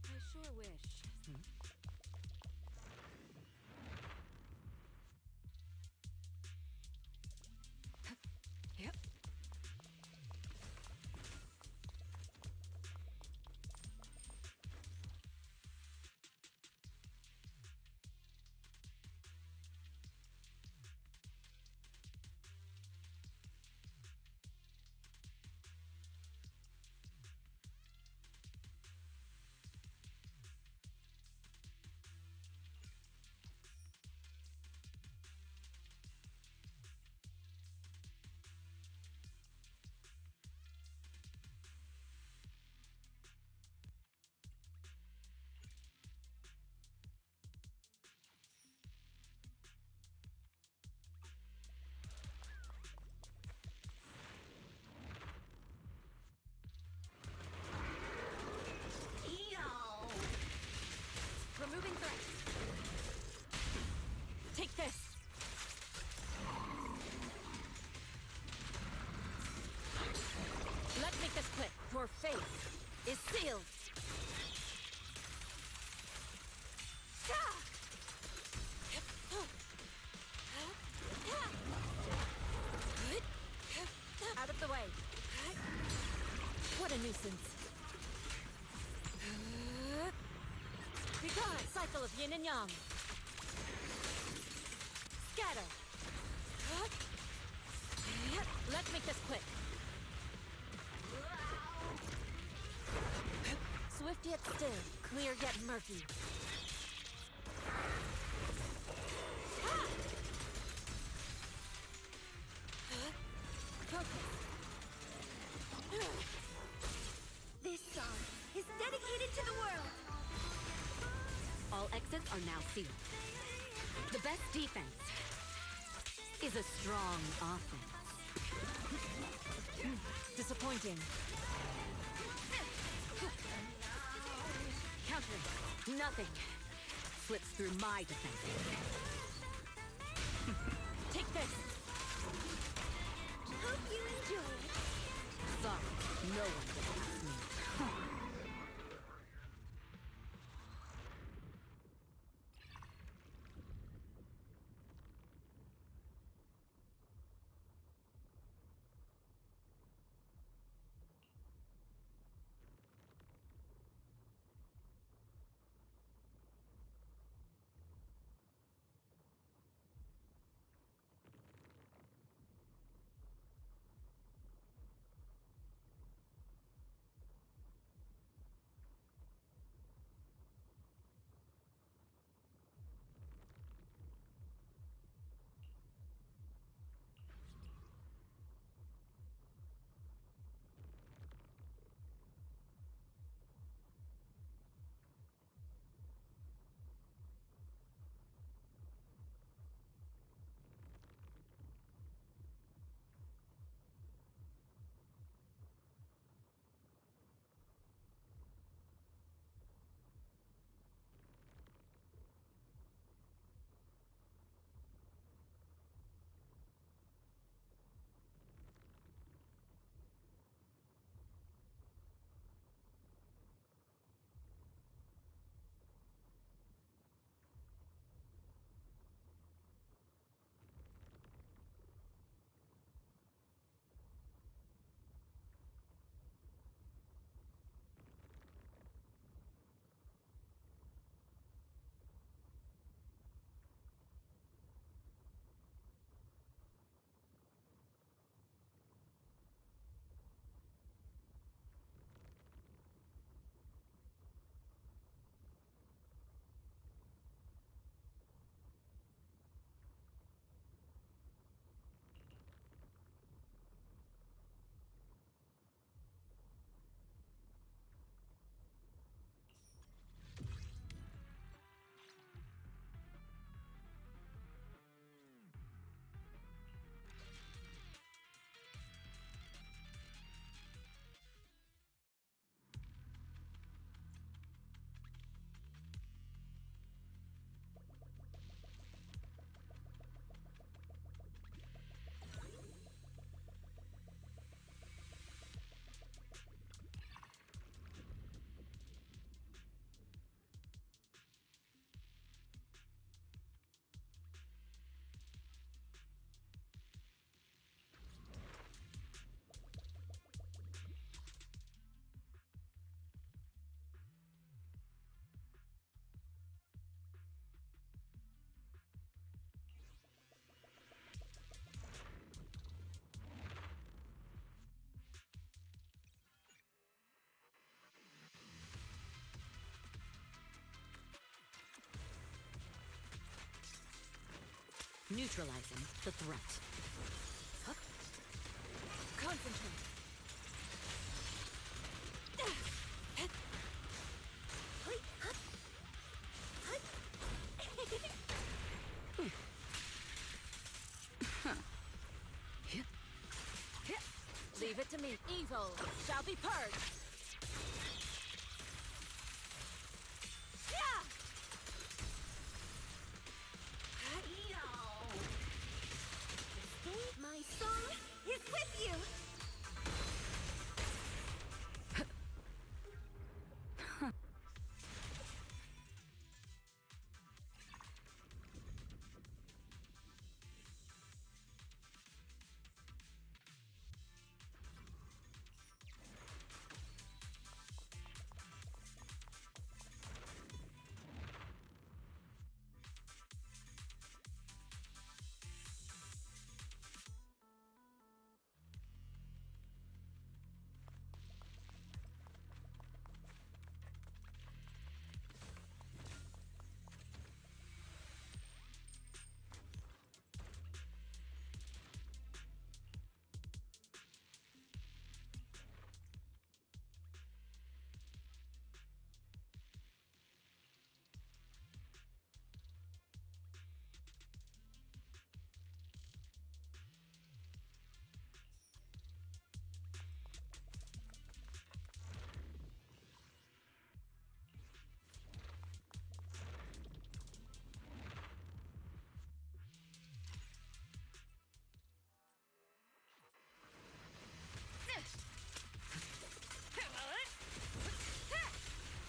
I sure wish. Yep. Removing threat. Take this. Let's make this quick. Your fate is sealed. Out of the way. What a nuisance. Begone! Cycle of yin and yang. Scatter. Let's make this quick. Swift yet still, clear yet murky. Focus. This song is dedicated to the world. All exits are now sealed. The best defense is a strong offense. Disappointing. Countering. Nothing slips through my defense. Take this. Hope you enjoy it. Sorry, no one gets past me. Neutralizing the threat. Hup. Concentrate. Leave it to me. Evil shall be purged. My song is with you!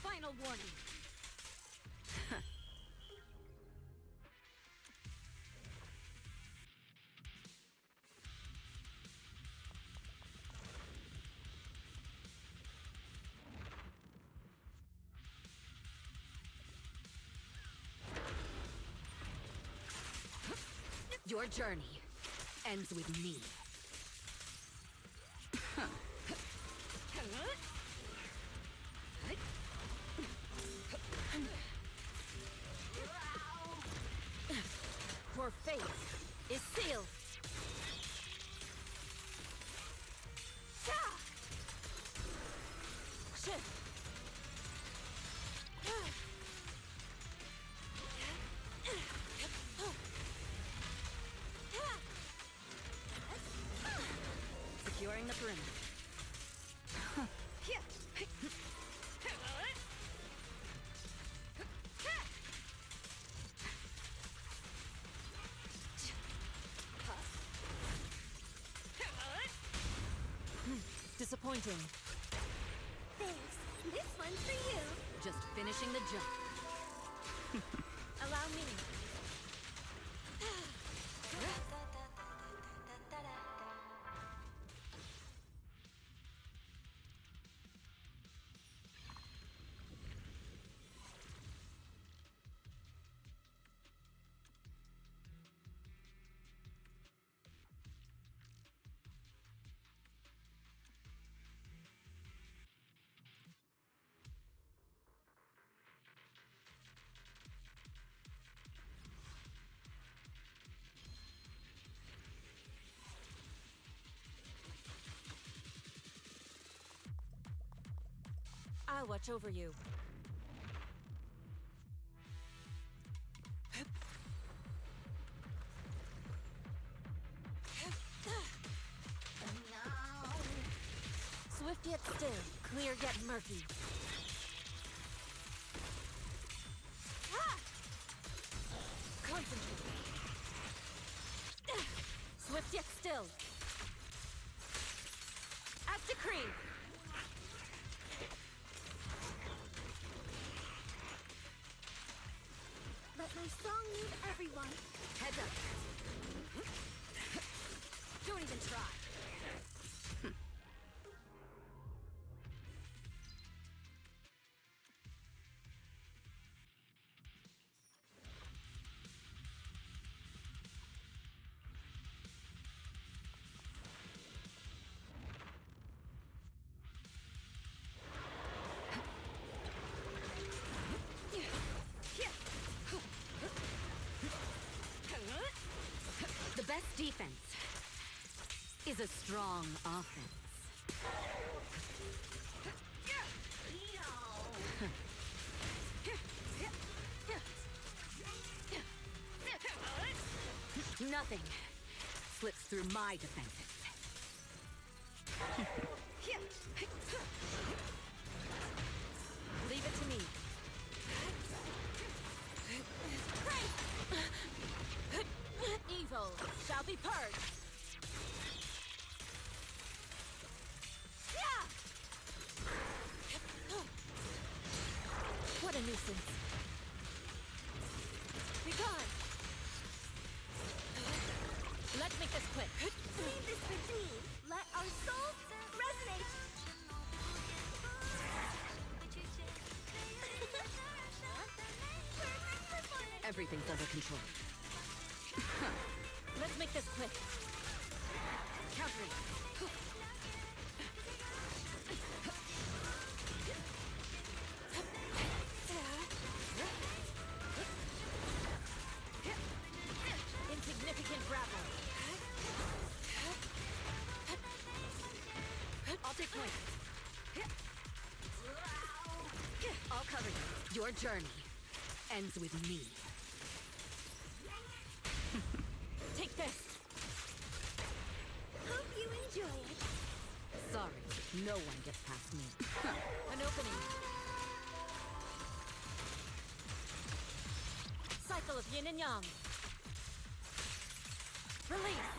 Final warning. Your journey ends with me. Your fate is sealed. Securing the perimeter. Disappointing. Thanks. This one's for you. Just finishing the jump. Allow me. I'll watch over you. Swift yet still, clear yet murky. Concentrate. Swift yet still. As decreed. Let my song move everyone. Heads up. Don't even try. is a strong offense. Nothing slips through my defenses. Leave it to me. Evil shall be purged. What a nuisance. Be gone. Let's make this quick. Leave this with me. Let our souls resonate. Everything's under control. Let's make this quick. Countering. Insignificant grapple. I'll take point. I'll cover you. Your journey ends with me. Take this. Hope you enjoy it. Sorry, no one gets past me. An opening. Cycle of yin and yang. Release.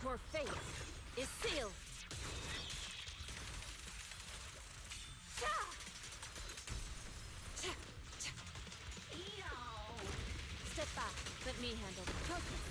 Your fate is sealed. Step back. Let me handle the focus.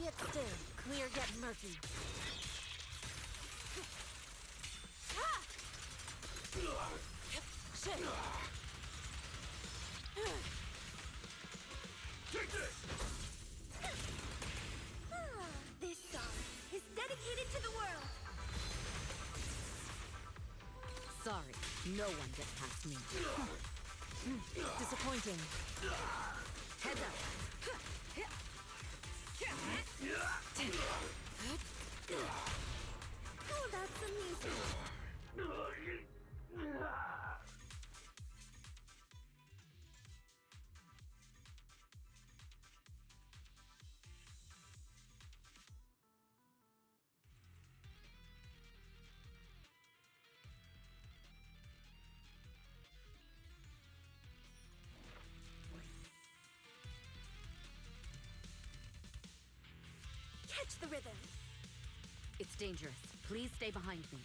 yet still, clear yet murky. Shit. This song is dedicated to the world. Sorry, no one gets past me. Disappointing. Heads up. Oh, that's amusing. Catch the rhythm. It's dangerous. Please stay behind me.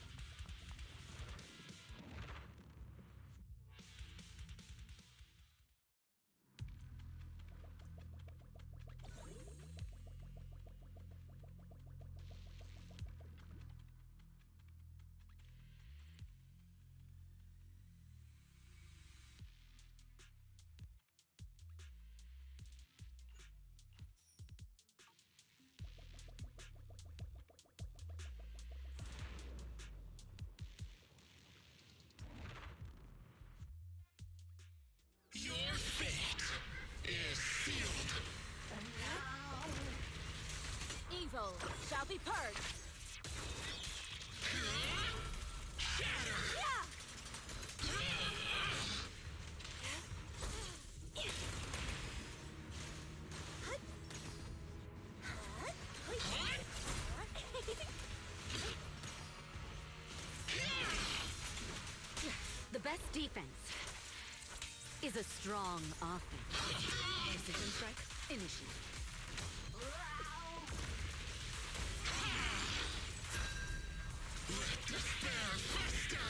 Your fate is sealed. Evil shall be purged. The best defense is a strong offense. Precision strike, initiate. Let despair fester.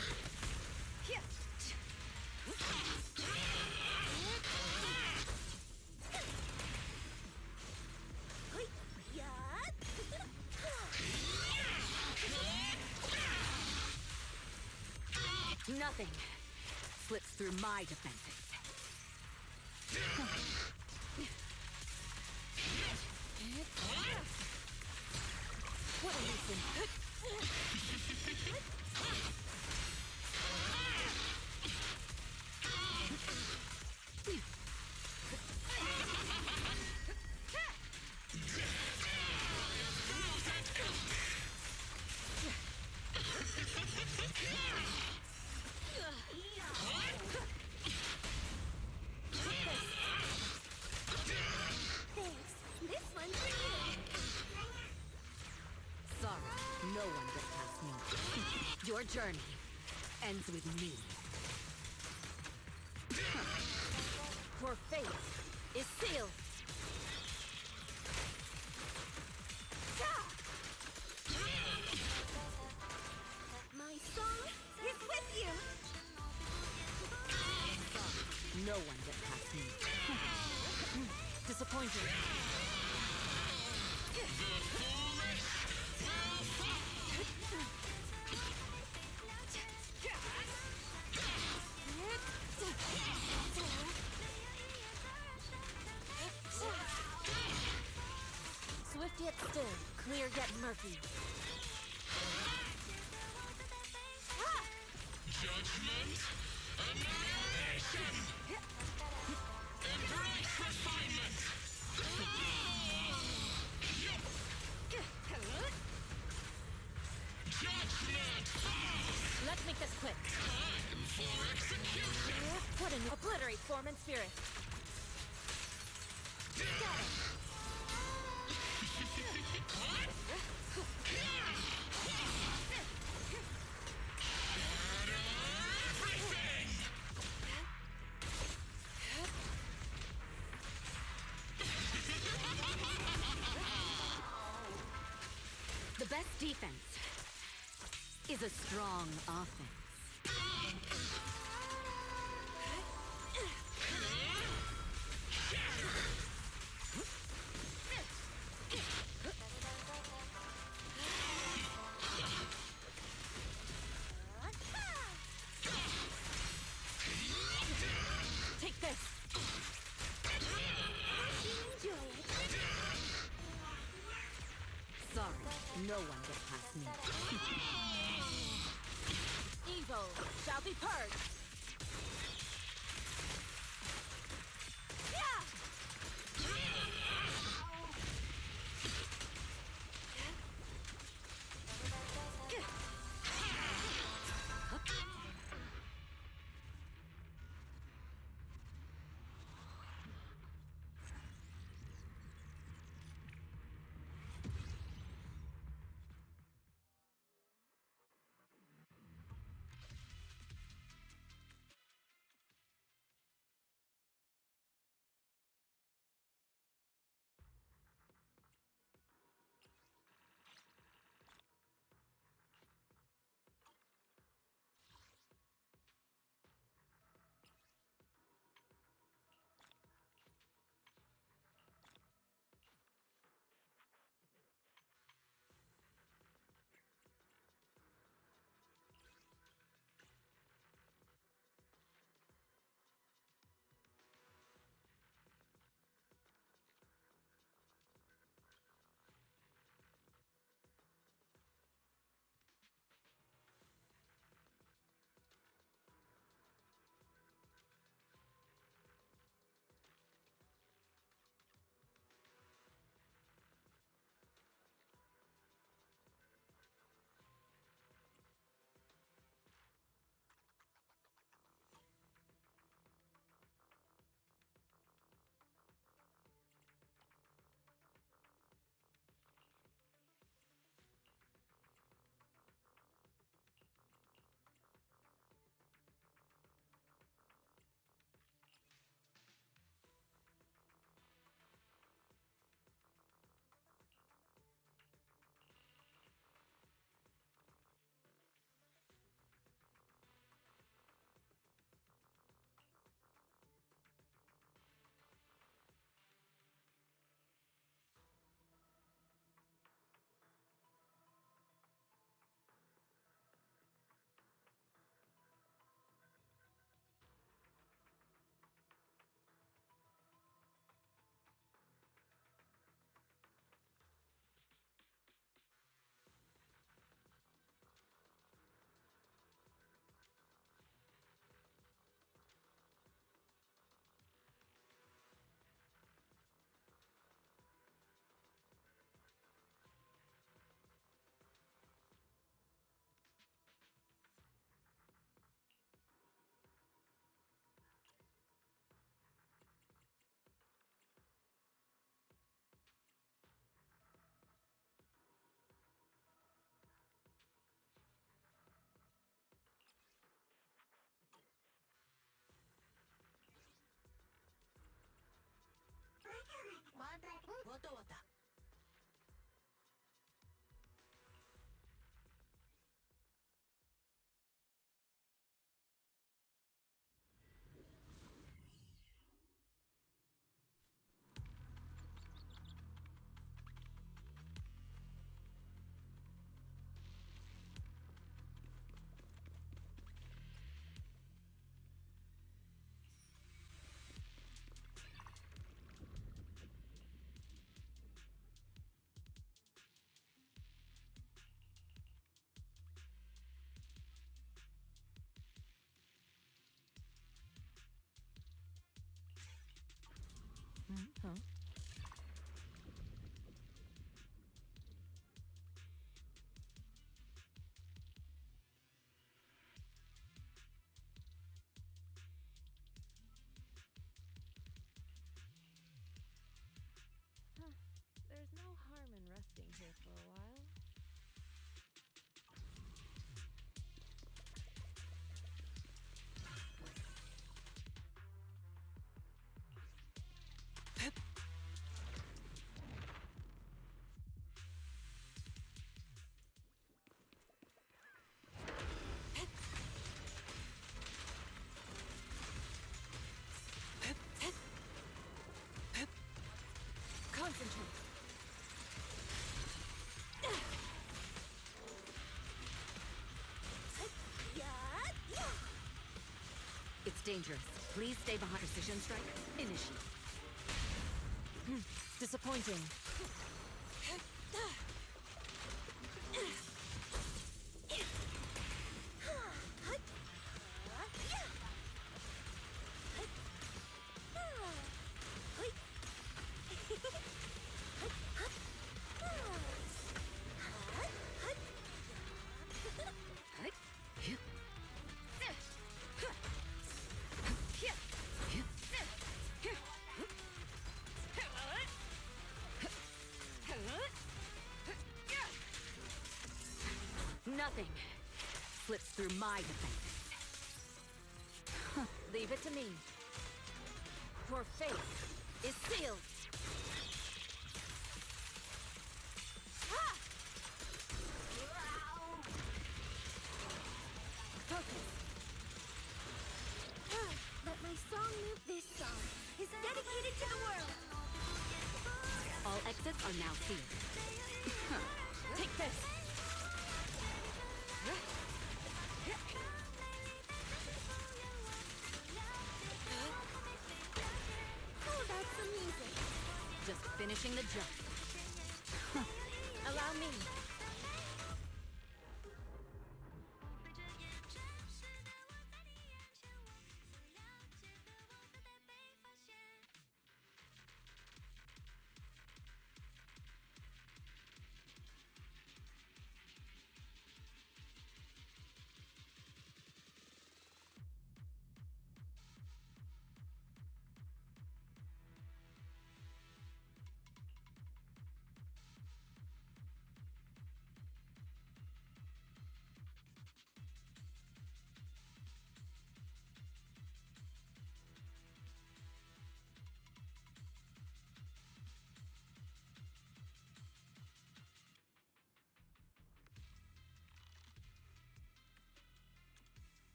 Nothing slips through my defenses. What a nuisance. Thanks. This one's for you. Sorry, no one gets past me. Your journey ends with me. Your fate is sealed. My song is with you. Sorry, no one gets past me. Disappointing. Swift yet still, clear yet murky. Judgment, annihilation, embrace refinement. Judgment falls. Let's make this quick. Time for execution. What an obliterate form and spirit. The best defense is a strong offense. No one gets past me. Evil shall be purged. Huh? Huh. There's no harm in resting here for a while. Concentrate. It's dangerous. Please stay behind. Precision strike. Initiate. Disappointing. Nothing slips through my defenses. Leave it to me. Your fate is sealed. Focus. Let my song live. This song is dedicated to the world. All exits are now sealed. Take this. How about some music? Just finishing the job. Allow me.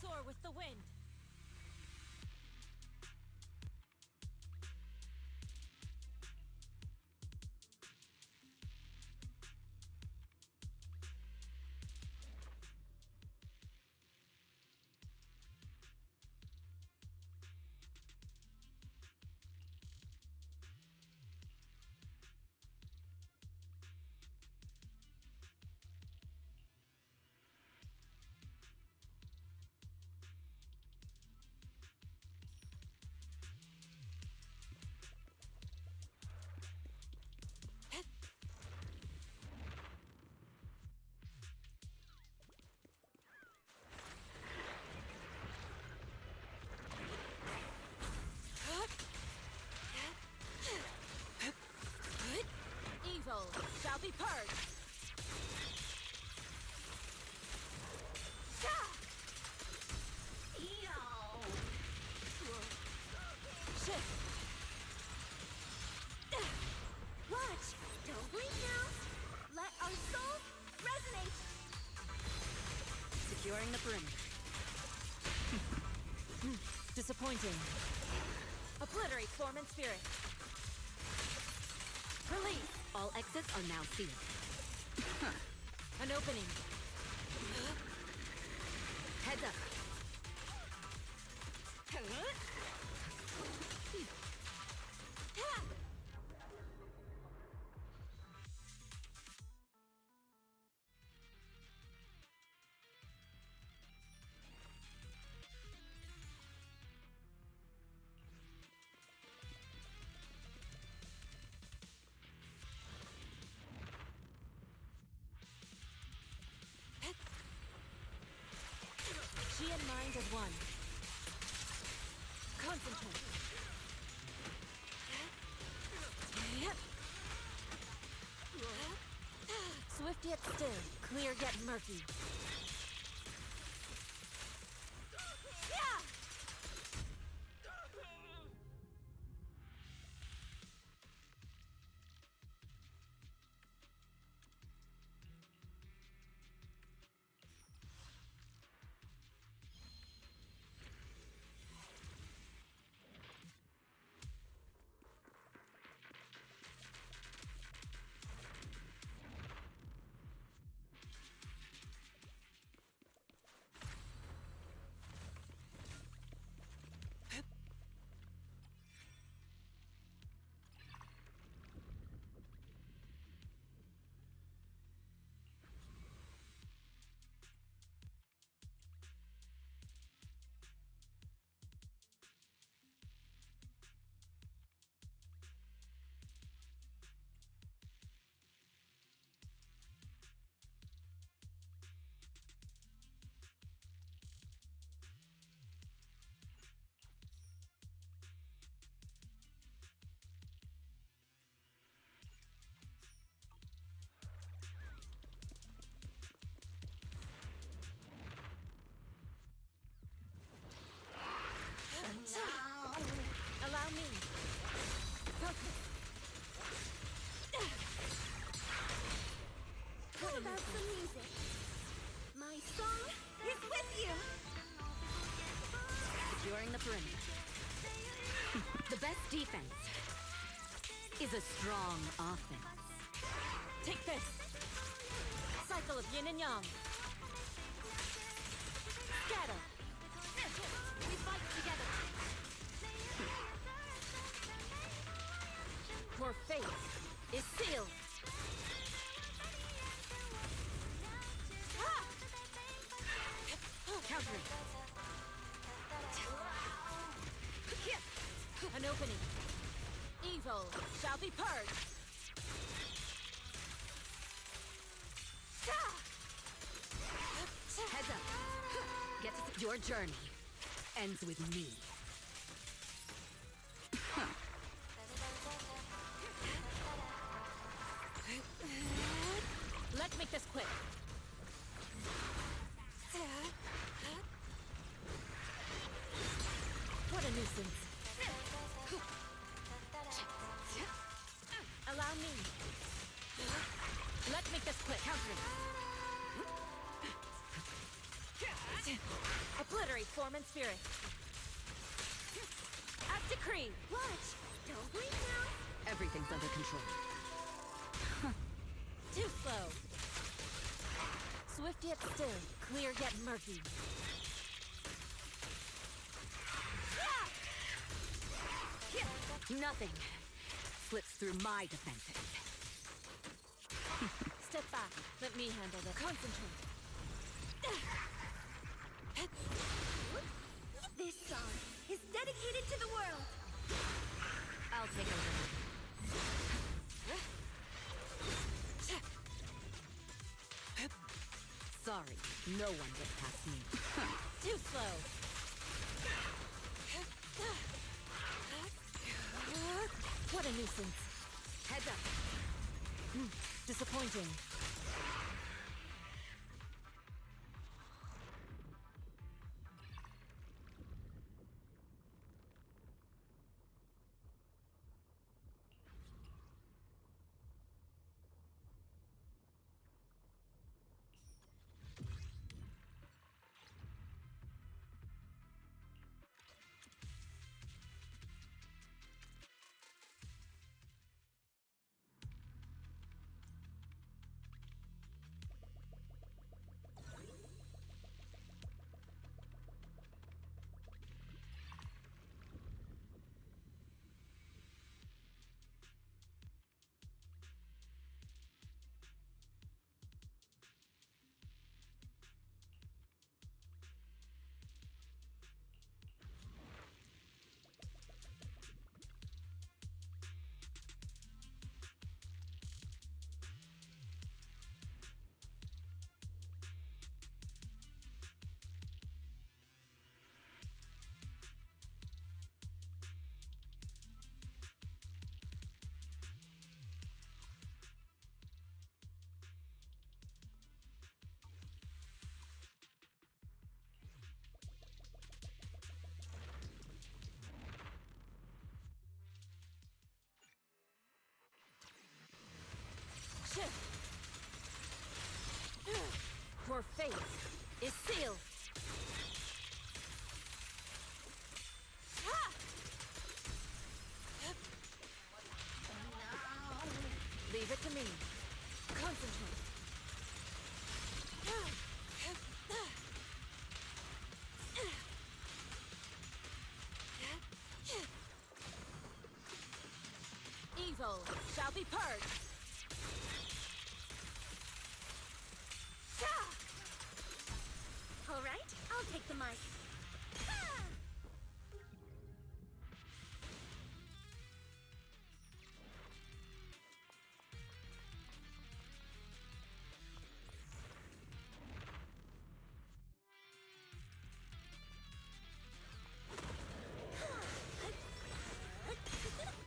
Soar with the wind. Evil shall be purged. Shift. Watch. Don't blink now. Let our souls resonate. Securing the perimeter. Disappointing. Obliterate form and spirit. Release. All exits are now sealed. An opening. Heads up. She and mind as one. Concentrate. Swift yet still, clear yet murky. perimeter. The best defense is a strong offense. Take this! Cycle of yin and yang. Scatter! We fight together! Your fate is sealed! Ah! Countering! An opening! Evil shall be purged! Heads up! Get to your journey ends with me. Let's make this quick. What a nuisance. Allow me. Let's make this quick. Countering. Obliterate form and spirit. As decree. Watch! Don't blink now! Everything's under control. Too slow. Swift yet still, clear yet murky. Nothing slips through my defenses. Step back. Let me handle this. Concentrate. This song is dedicated to the world. I'll take over. Sorry, no one gets past me. Too slow. What a nuisance. Heads up. Disappointing. Your fate is sealed. Leave it to me. Concentrate. Evil shall be purged. All right, I'll take the mic.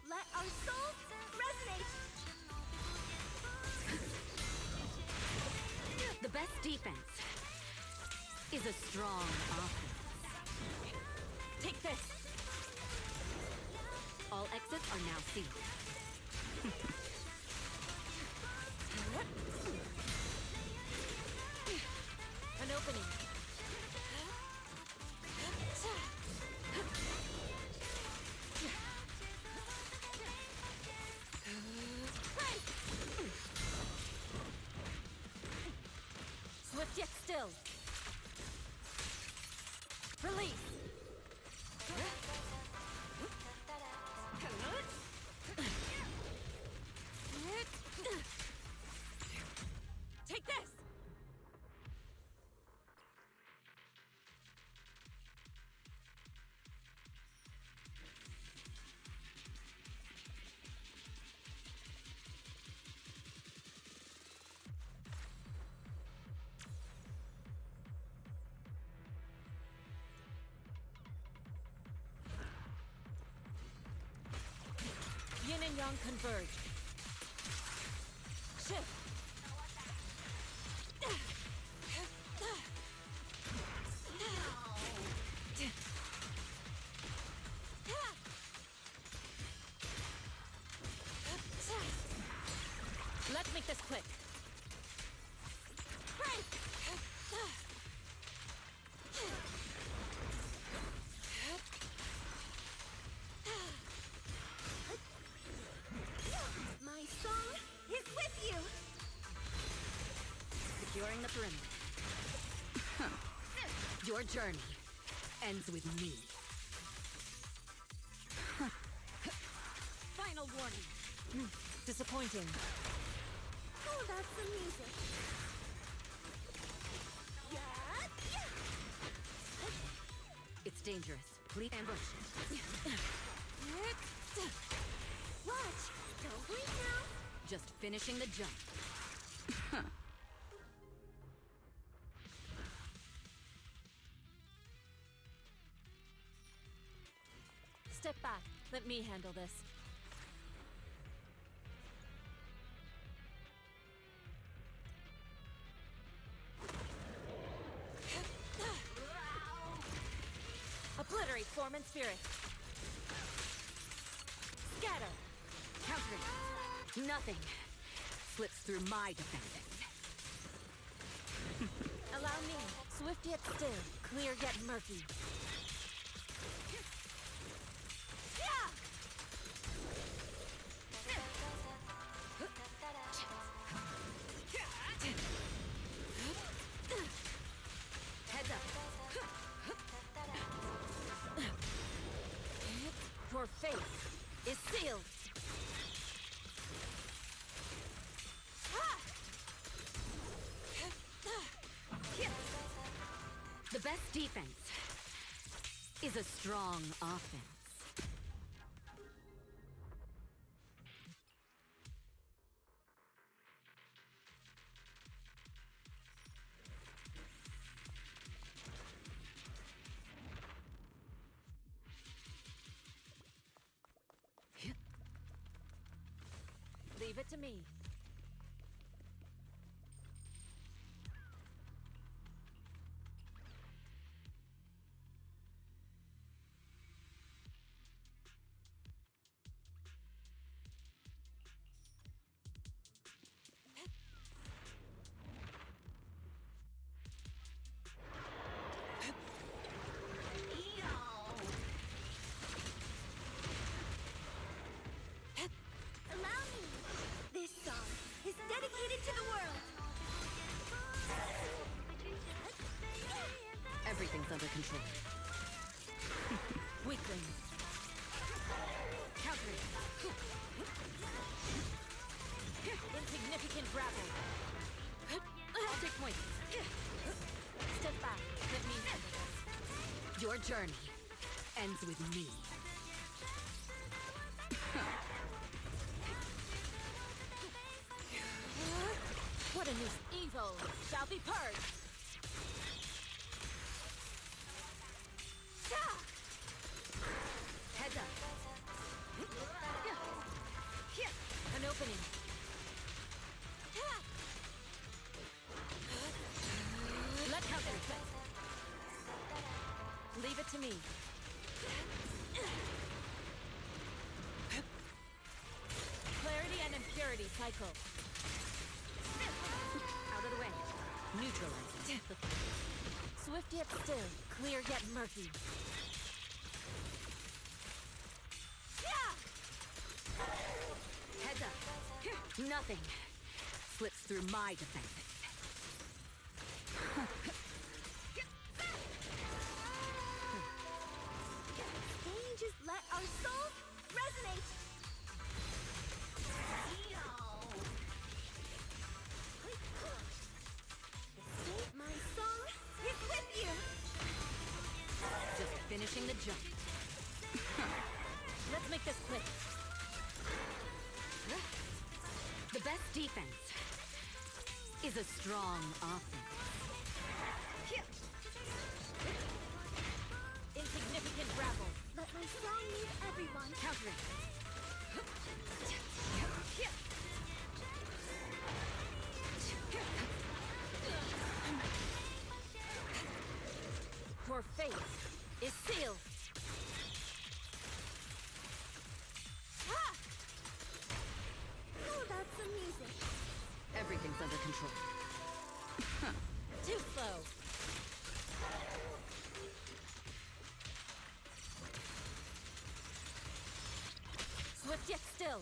Let our souls resonate. The best defense is a strong offense. Take this. All exits are now sealed. An opening. yang converge. Shift. Let's make this quick. My song is with you. Securing the perimeter. Your journey ends with me. Final warning. Disappointing. How about some music? Yeah. It's dangerous. Please ambush. Watch. Don't blink now. Just finishing the jump. Step back. Let me handle this. Obliterate form and spirit. Scatter. Countering. Nothing slips through my defense. Allow me. Swift yet still. Clear yet murky. Heads up. Your fate is sealed. The best defense is a strong offense. Leave it to me. Allow me. This song is dedicated to the world. Everything's under control. Weakling. Countering. Insignificant grapple. I'll take point. Step back. Let me handle this. Your journey ends with me. What a new evil shall be purged. Heads up. An opening. Let counter effect. Leave it to me. Clarity and impurity cycle. Out of the way. Neutralizing. Swift yet still. Clear yet murky. Heads up. Nothing slips through my defenses. Just let our souls resonate. My song is with you. Just finishing the jump. Let's make this quick. The best defense is a strong offense. Insignificant grapple. Let my song meet everyone. Countering. Your fate is sealed. How about some music? Everything's under control. Too slow. Swift yet still.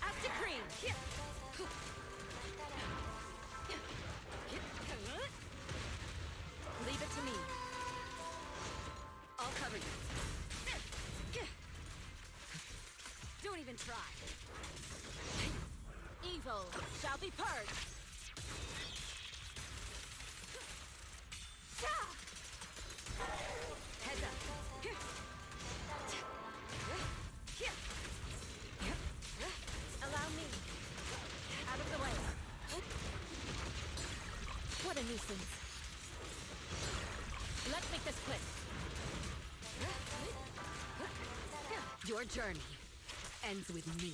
As decreed. Leave it to me. I'll cover you. Don't even try. Evil shall be purged. Heads up. Allow me. Out of the way. What a nuisance. Let's make this quick. Your journey ends with me.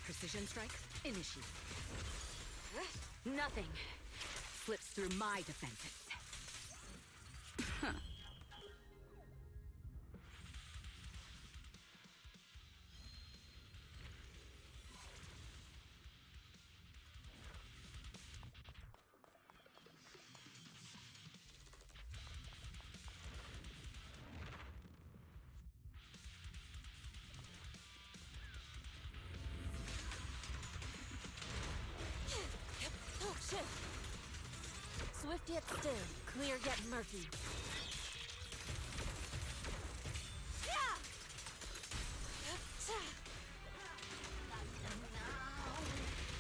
Precision strike, initiate. Nothing slips through my defenses. Oh, shit! Swift yet still, clear yet murky.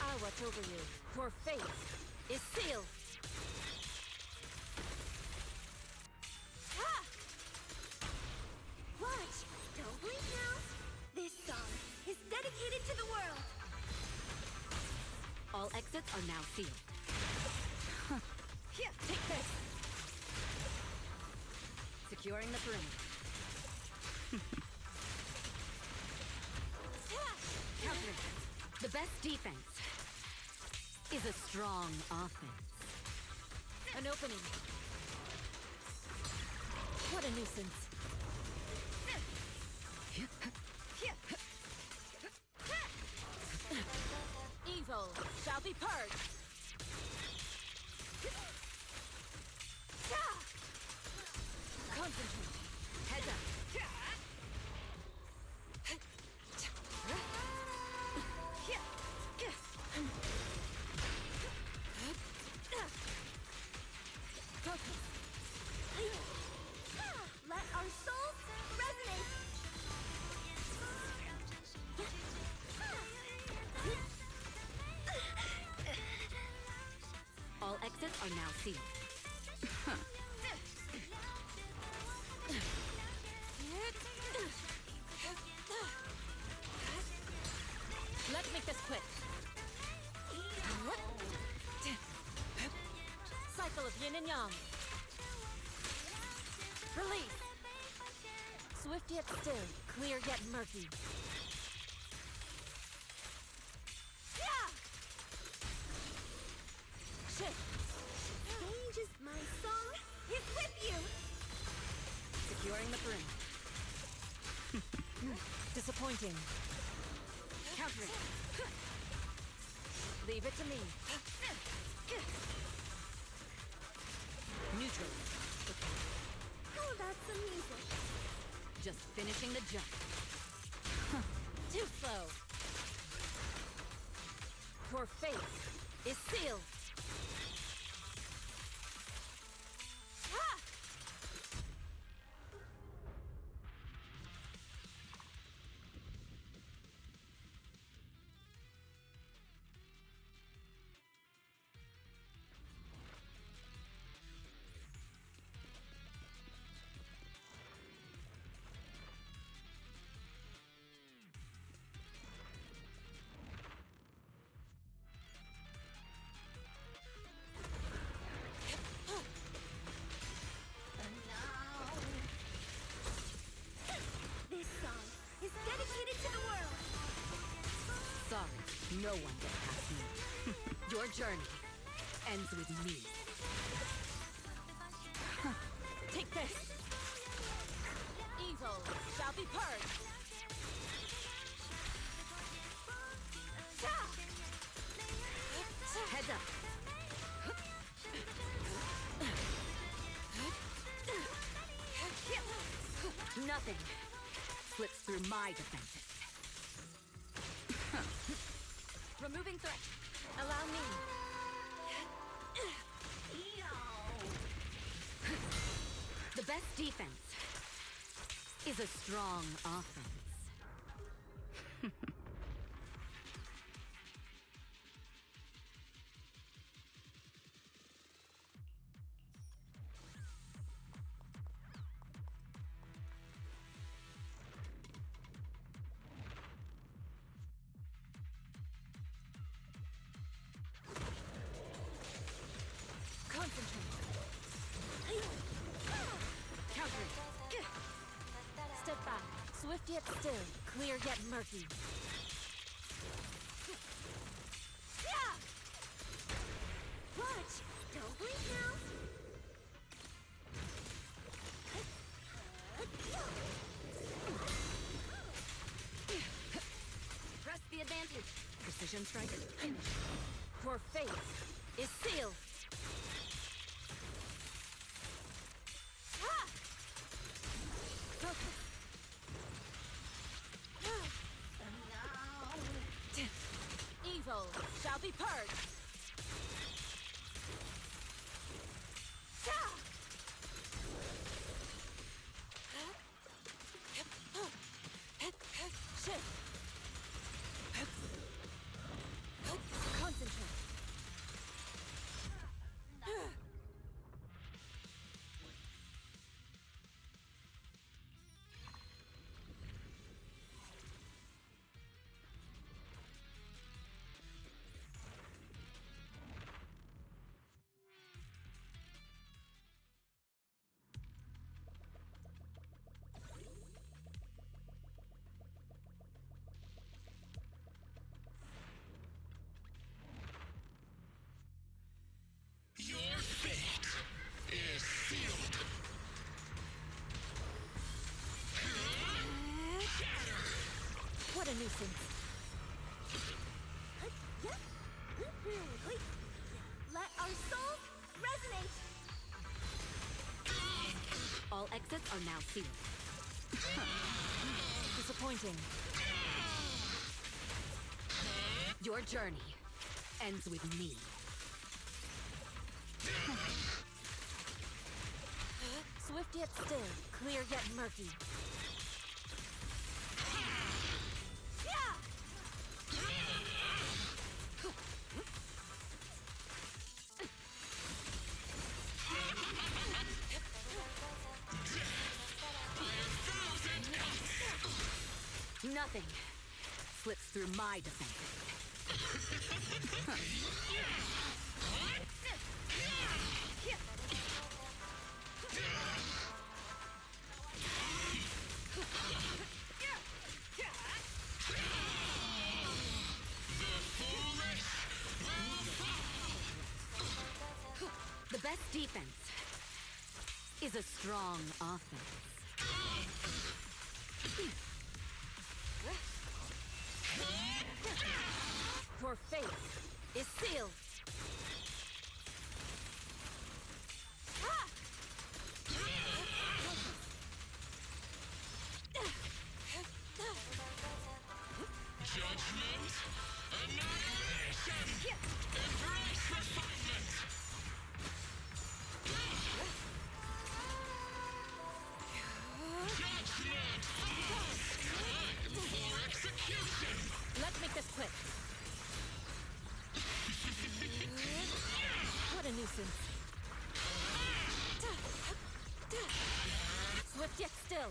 I'll watch over you. Your fate is sealed. Watch! Don't blink now! This song is dedicated to the world! All exits are now sealed. Here, take this! Securing the perimeter. Counter. The best defense is a strong offense. An opening. What a nuisance. Evil shall be purged. Concentrate. Heads up. Focus. Let our souls resonate! All exits are now sealed. Let's make this quick. Cycle of yin and yang. Release. Swift Swift yet still, clear yet murky. Yeah! Shift! Changes my song is with you! Securing the brim. Disappointing. Countering. Leave it to me. Neutral. How about some music? Just finishing the jump. Too slow. Your fate is sealed. Ha! This song is dedicated to the world! Sorry, no one gets past me. Your journey ends with me. Take this! Evil shall be purged! Heads up! Nothing slips through my defenses. Removing threat. Allow me. The best defense is a strong offense. Concentrate. Countering. Step back. Swift yet still. Clear yet murky. Watch! Don't blink now! Press the advantage. Precision strike. Finish. Your fate is sealed. Focus. Evil shall be purged. Shift. Concentrate. Your fate is sealed. What a nuisance. Let our souls resonate! All exits are now sealed. Disappointing. Your journey ends with me. Swift yet still, clear yet murky. Nothing slips through my defenses. is a strong offense. Your fate is sealed. Judgment, annihilation, embrace refinement. Judgment, time for execution. Let's make this quick. What a nuisance. Swift yet still.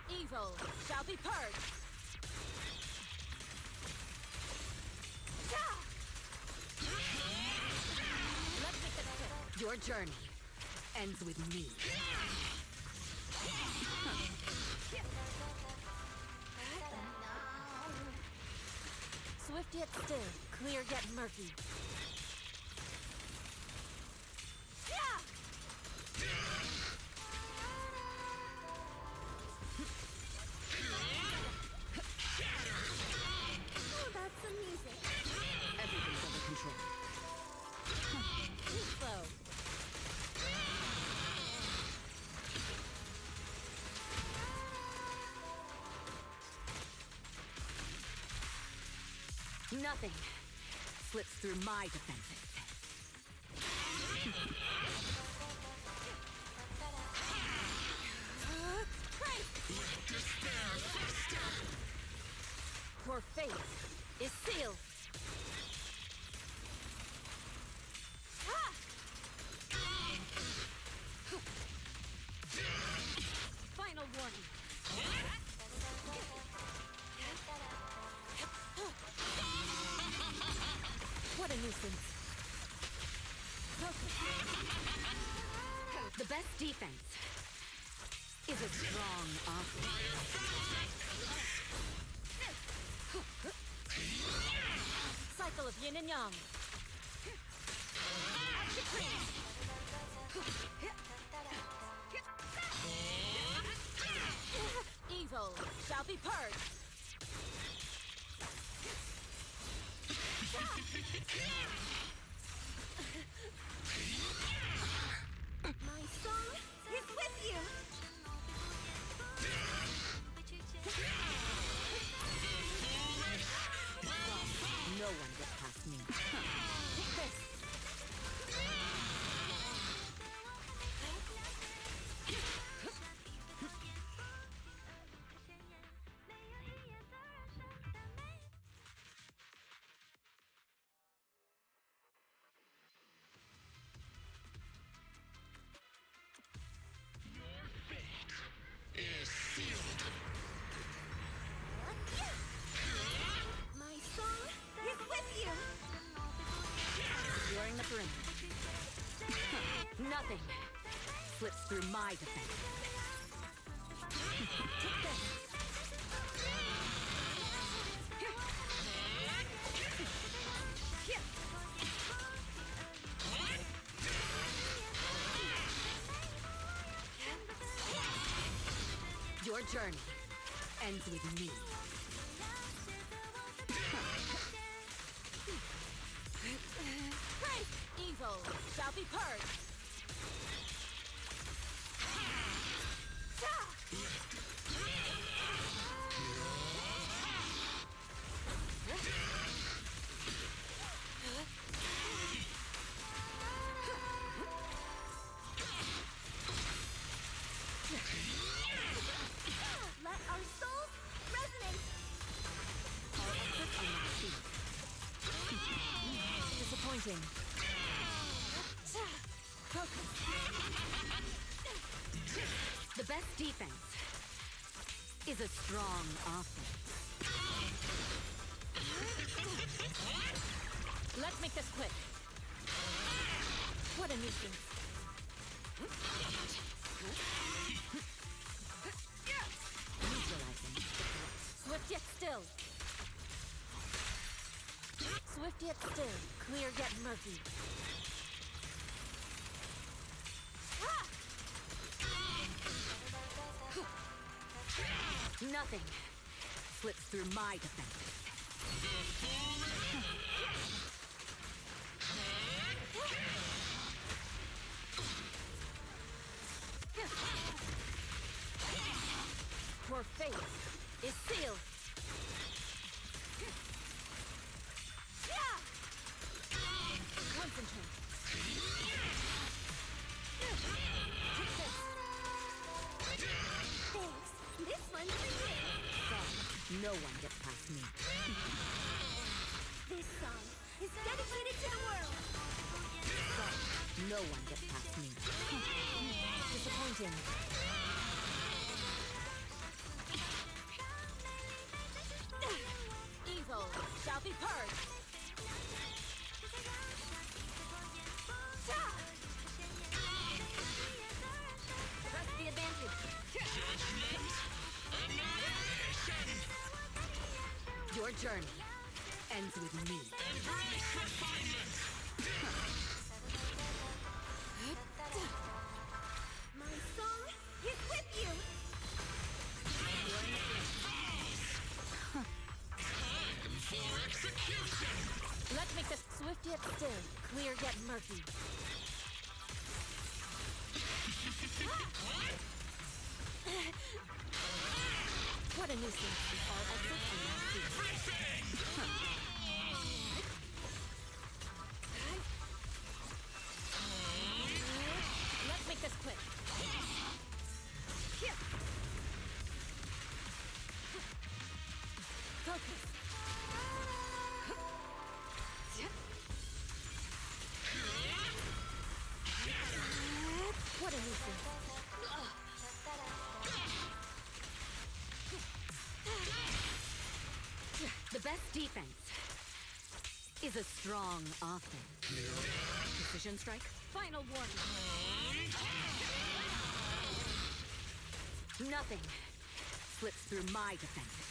Evil shall be purged. Let's make this quick. Your journey ends with me. Swift yet still, clear yet murky. How about some music? Everything's under control. Too slow. Nothing slips through my defenses. Your fate is sealed. Final warning. What a nuisance. The best defense is a strong offense. Cycle of yin and yang. Evil shall be purged. My soul is with you. No one gets past me. Take this. Is sealed. My soul is with you. During the perimeter. Nothing slips through my defense. Take this. Your journey ends with me. Evil shall be purged. Let our souls resonate. All exits are not sealed. Disappointing. The best defense is a strong offense. Let's make this quick. What a nuisance. Neutralizing. Swift yet still. Swift yet still, clear yet murky. Nothing slips through my defenses. Your fate is sealed. Concentrate. Thanks. This one's for you. So, no one gets past me. This song is dedicated to the world. So, no one gets past me. Disappointing. Evil shall be purged. Press the advantage. Your journey ends with me. My song is with you. Let's make this swift yet still, clear yet murky. What a nuisance. All exit and now let's make this quick. Here. Focus. What a nuisance. The best defense is a strong offense. Precision strike. Final warning. Nothing slips through my defenses.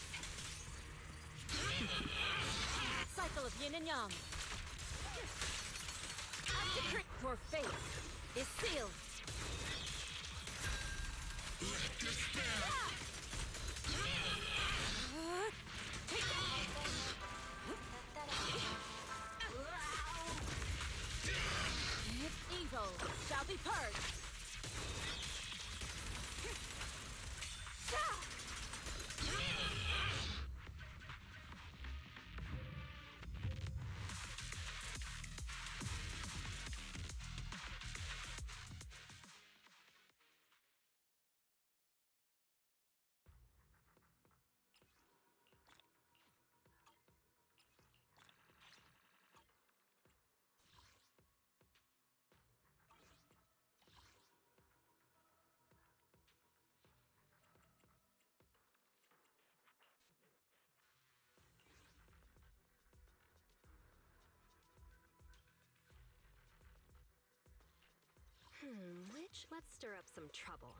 Cycle of yin and yang. Your fate is sealed. Evil shall be purged. Which? Let's stir up some trouble.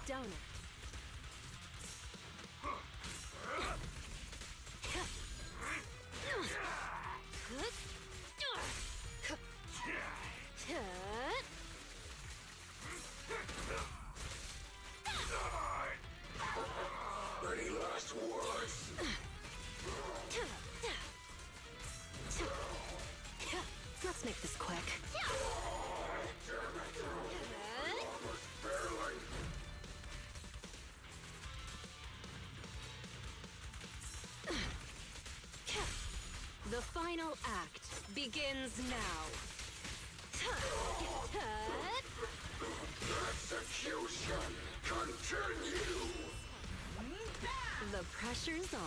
Donut. Any last words? Let's make this quick. The final act begins now. Execution continue. The pressure's on.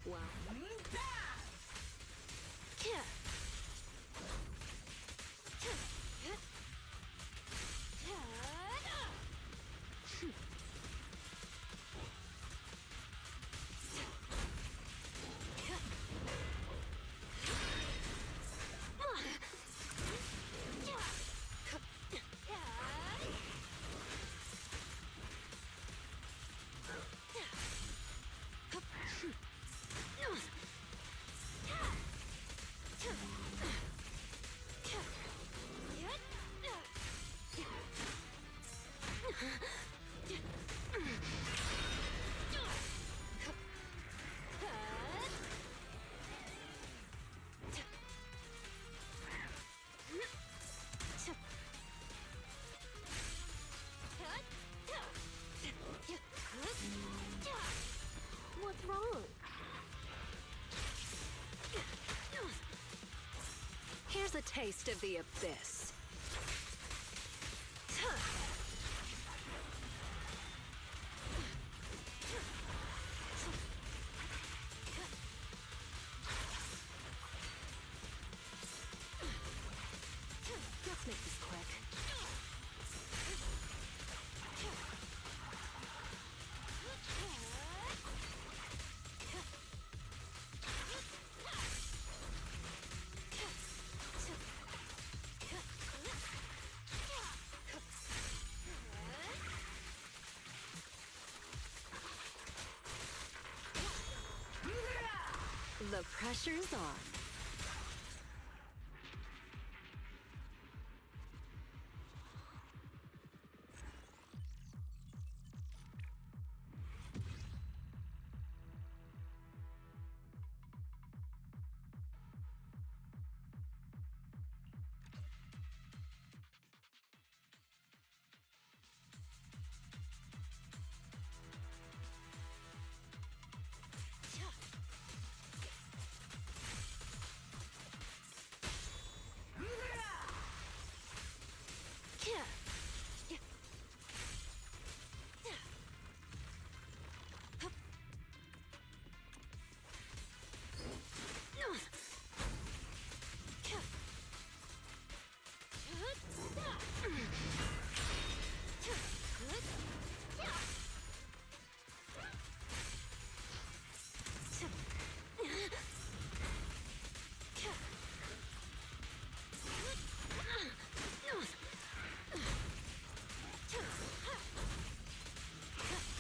Wow. What's wrong? Here's a taste of the abyss. Let's make this quick. The pressure's on.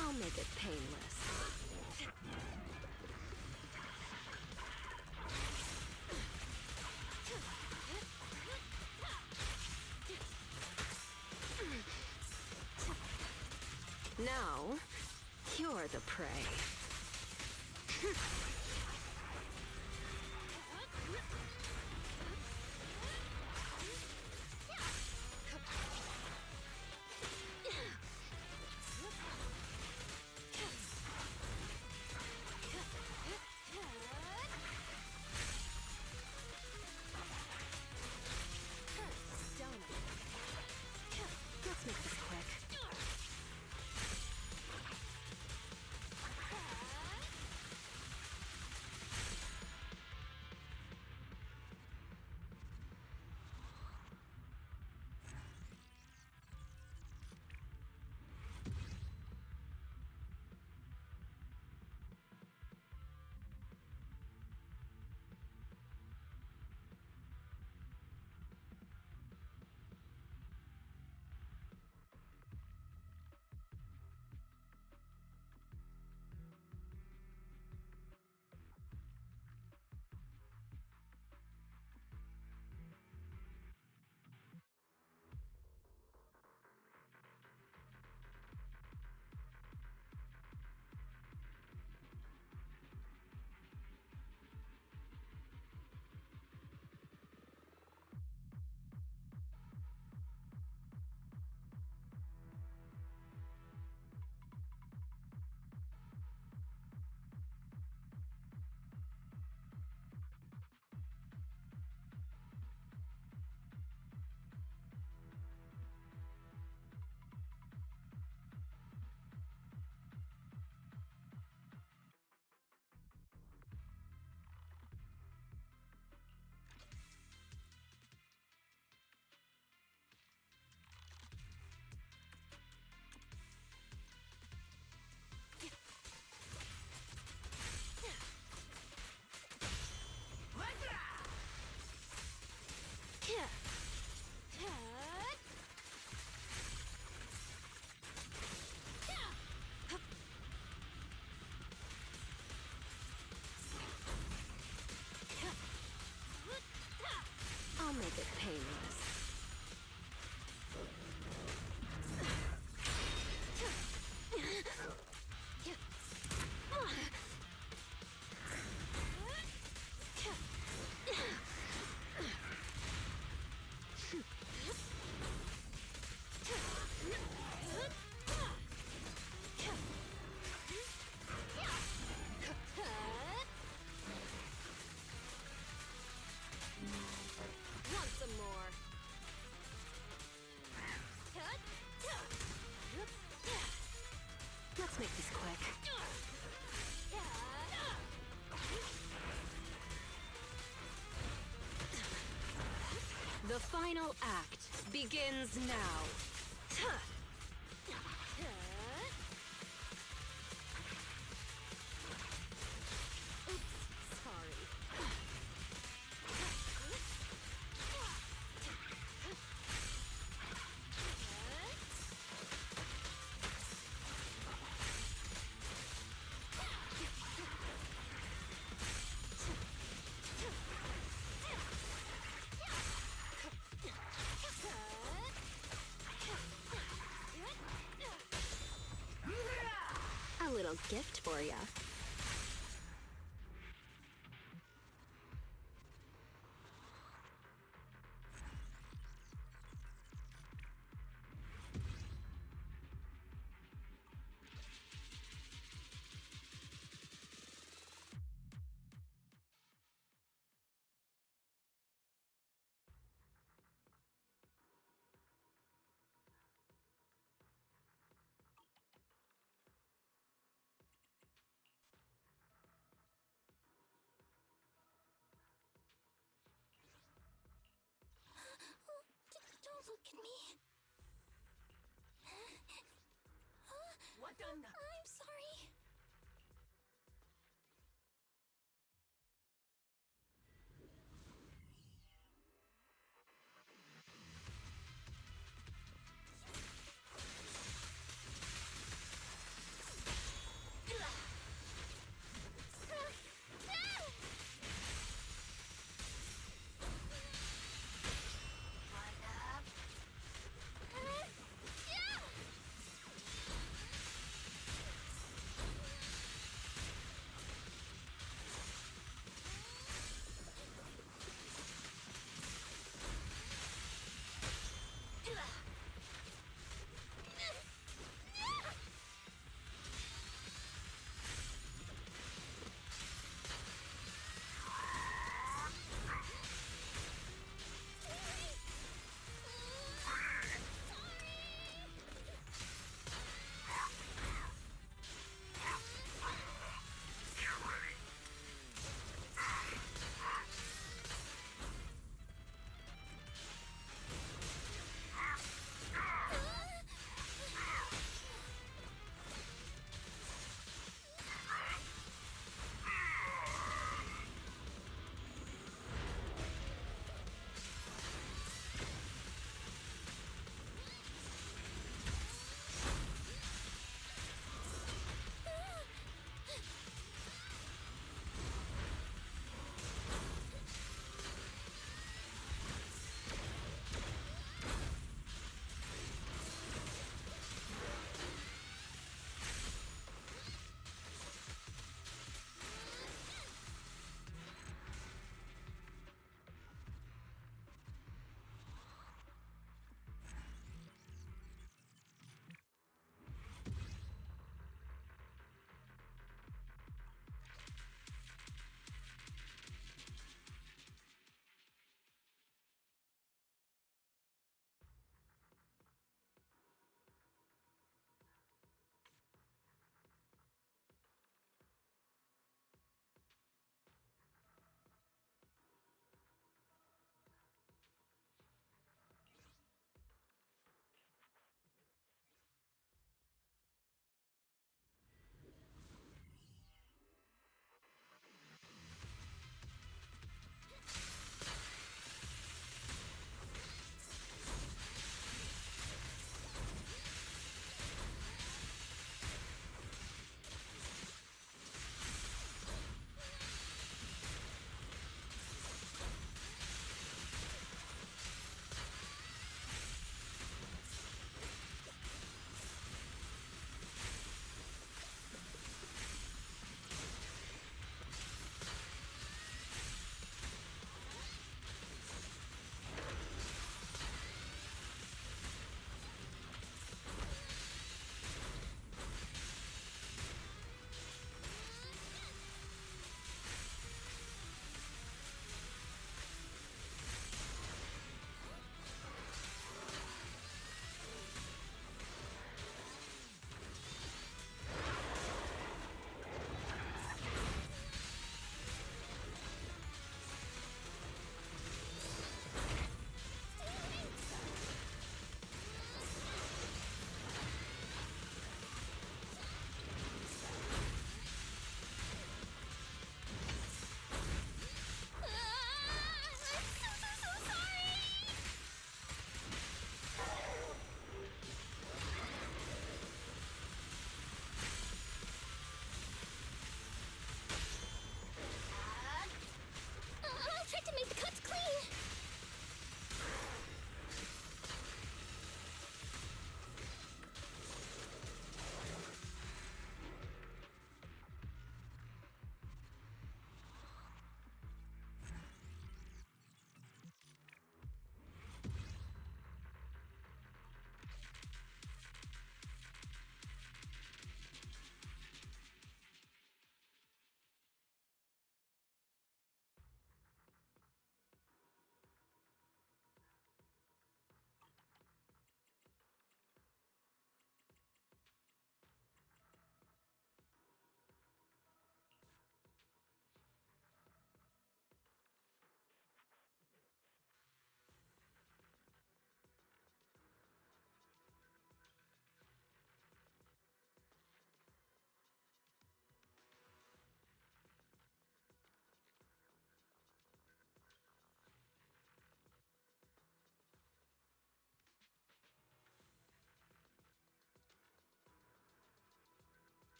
I'll make it painless. Now, you're the prey. Let's make this quick. quick. The final act begins now. Oops, sorry. A little gift for ya. Don't look at me. What the? I'm sorry.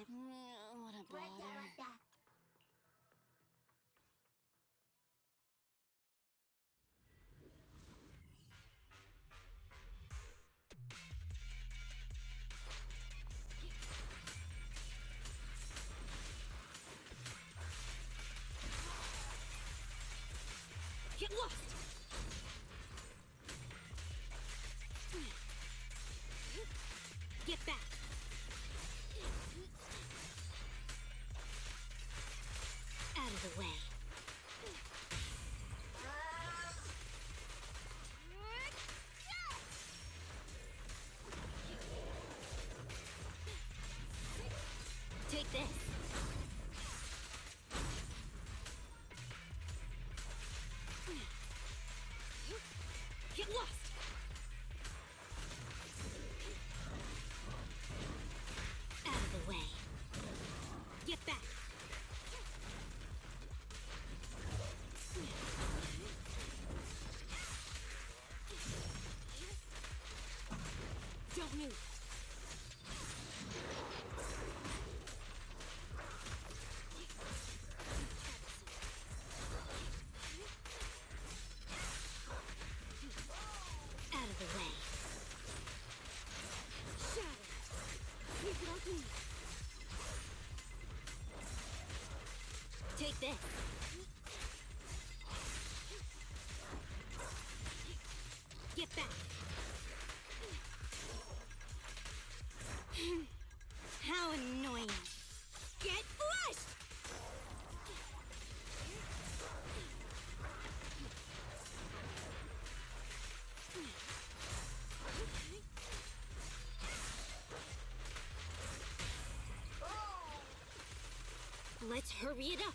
What a bother. Get lost! Get back! Out of the way. Take this. Get lost! Out of the way. Get back! Don't move! Out of the way. Shatter! Sneak it off me! Take this! Get back! How annoying! Get flushed! Let's hurry it up!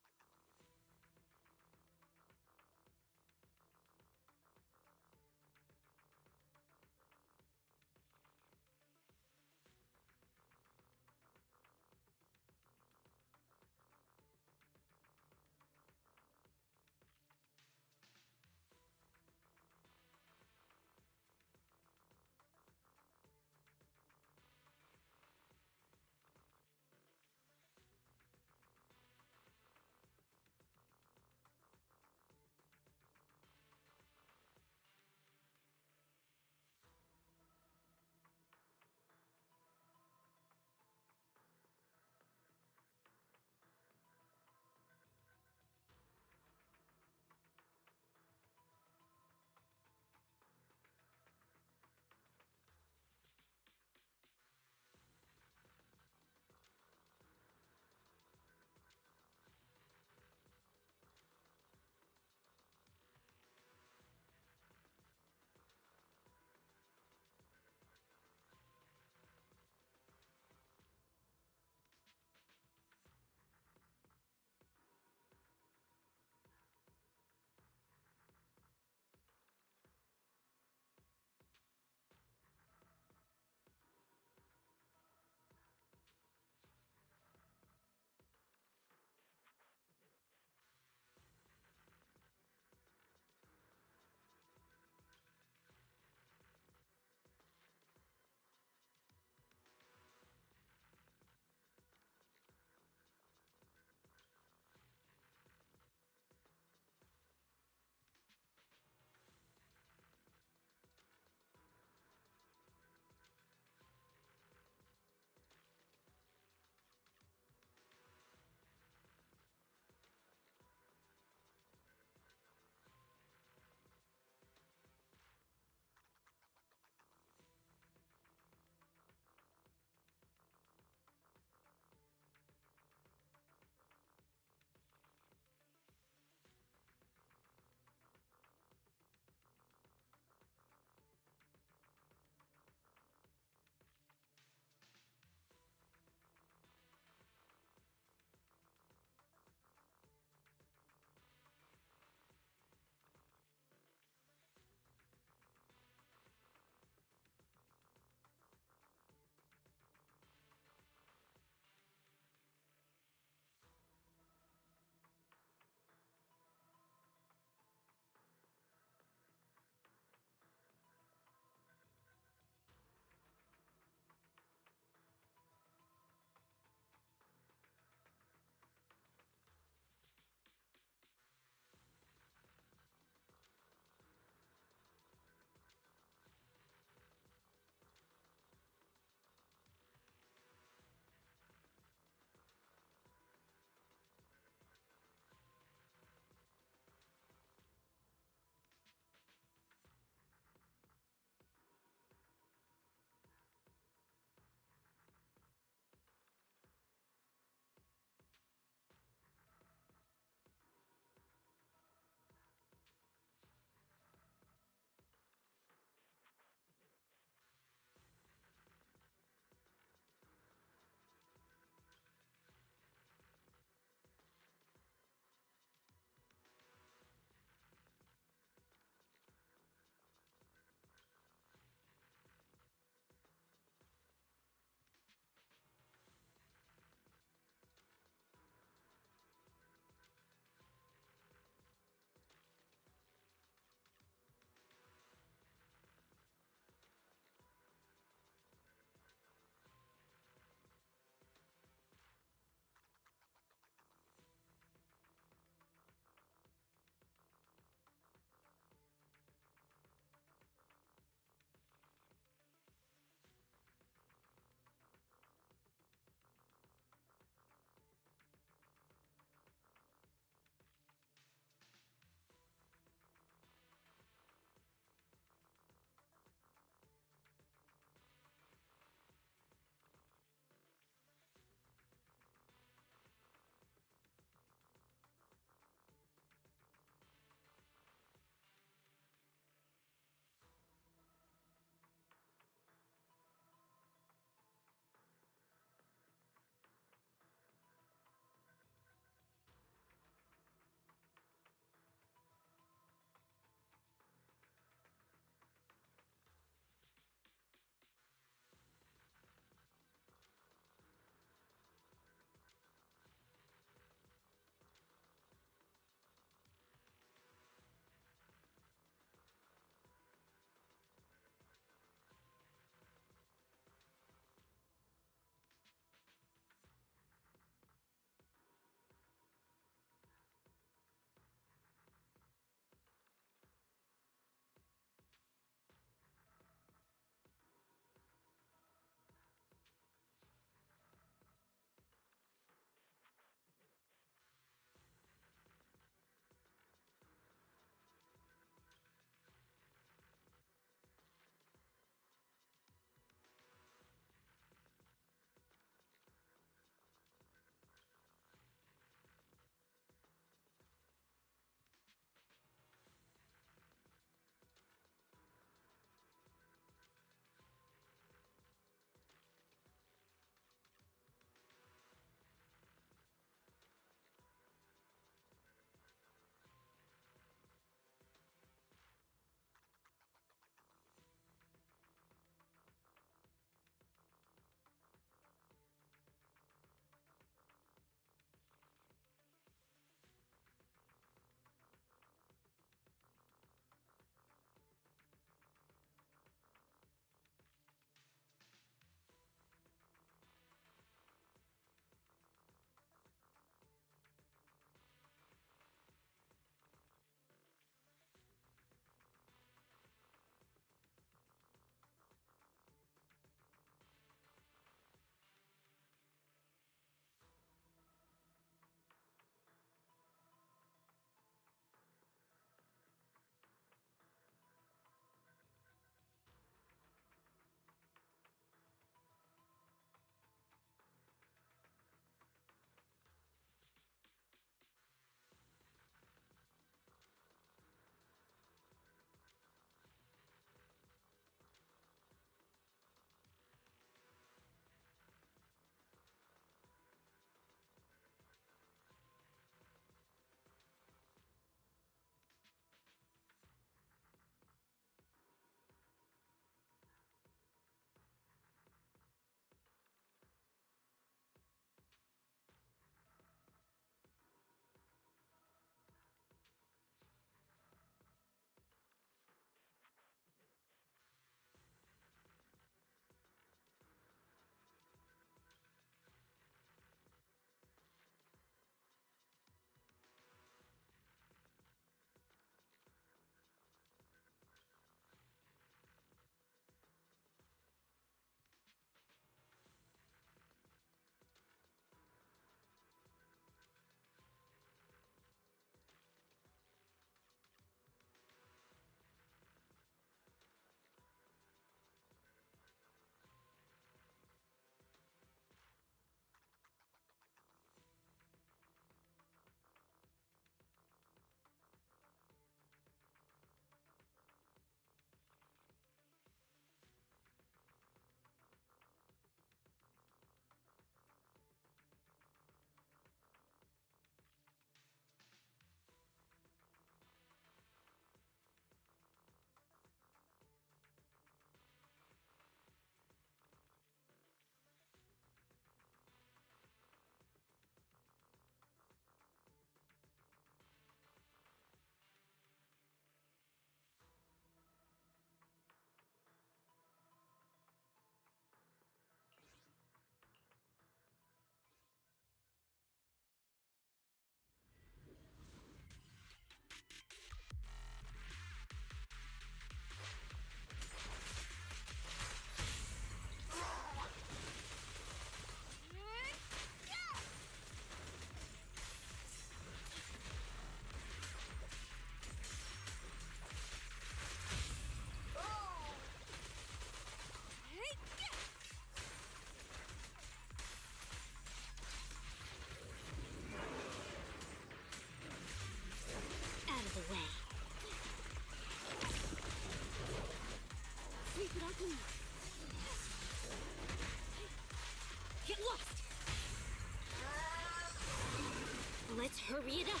Let's hurry it up.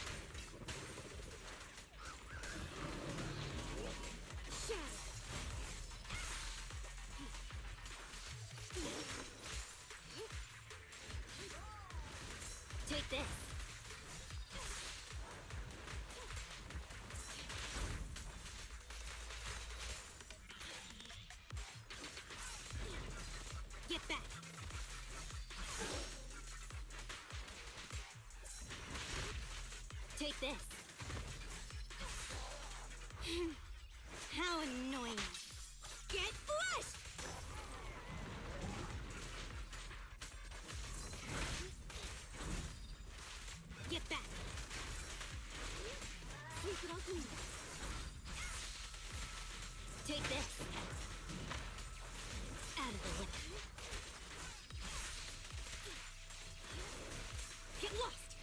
Shatter. Take this. Get back. Take this. How annoying. Get flushed! Get back. Sweep it all clean. Take this. Out of the way. Get lost!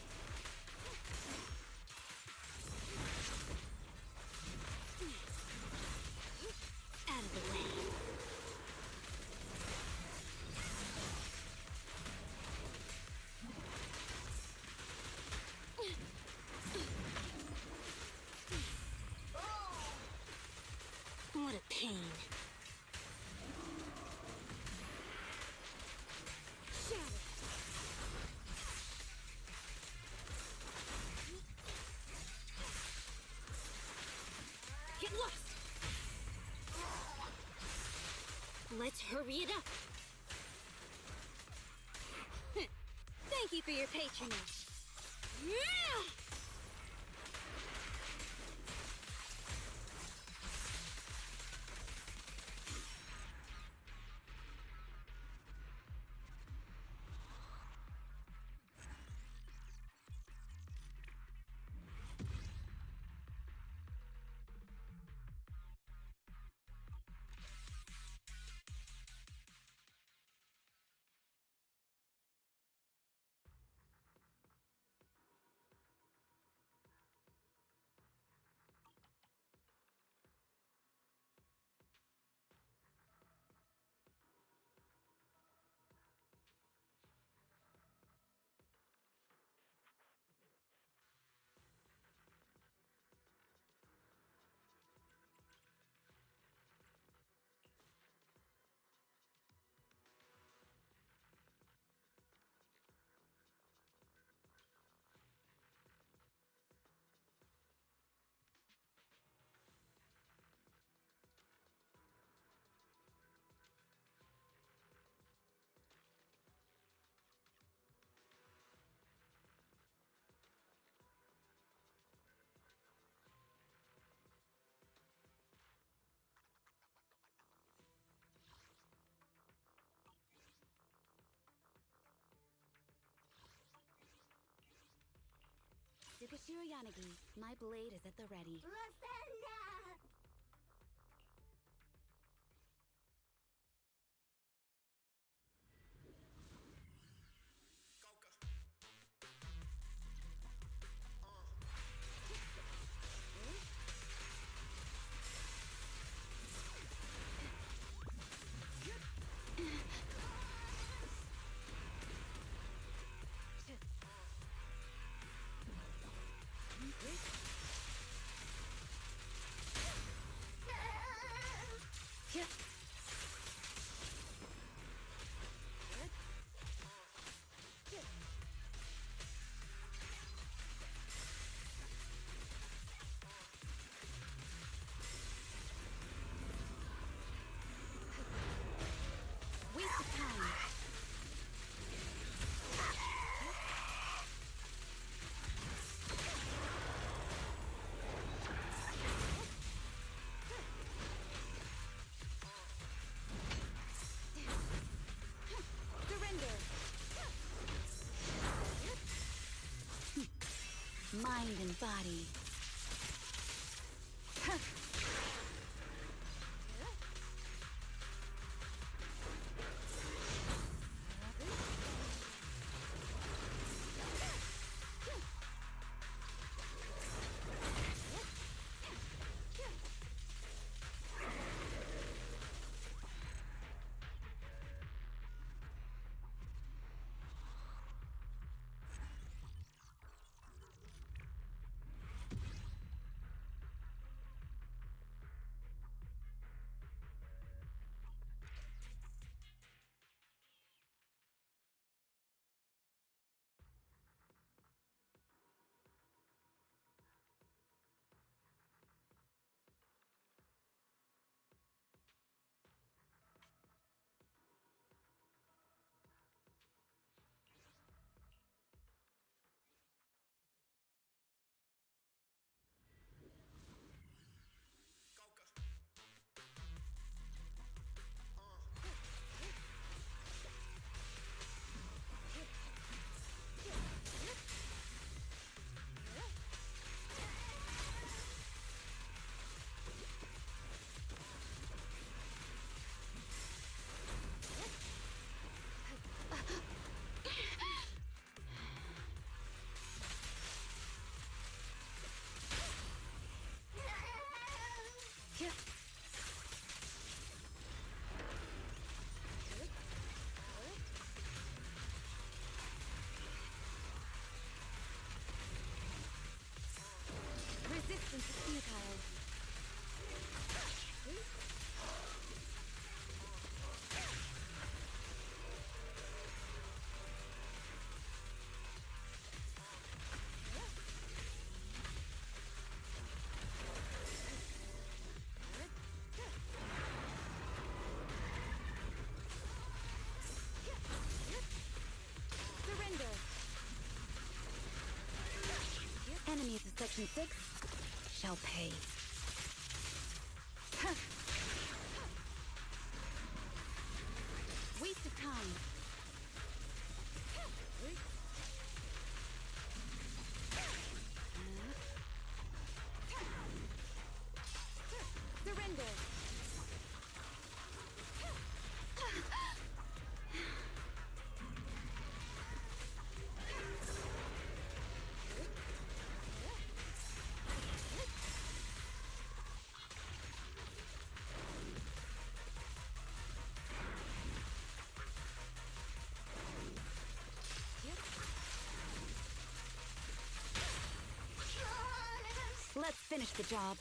Out of the way. What a pain. Shatter. Get lost. Let's hurry it up. Thank you for your patronage. Yeah! Tsukishiro Yanagi, my blade is at the ready. Waste of time. Surrender. Mind and body. resistance is futile. Surrender. Enemies of Section 6 shall pay. Waste of time. Surrender. Let's finish the job.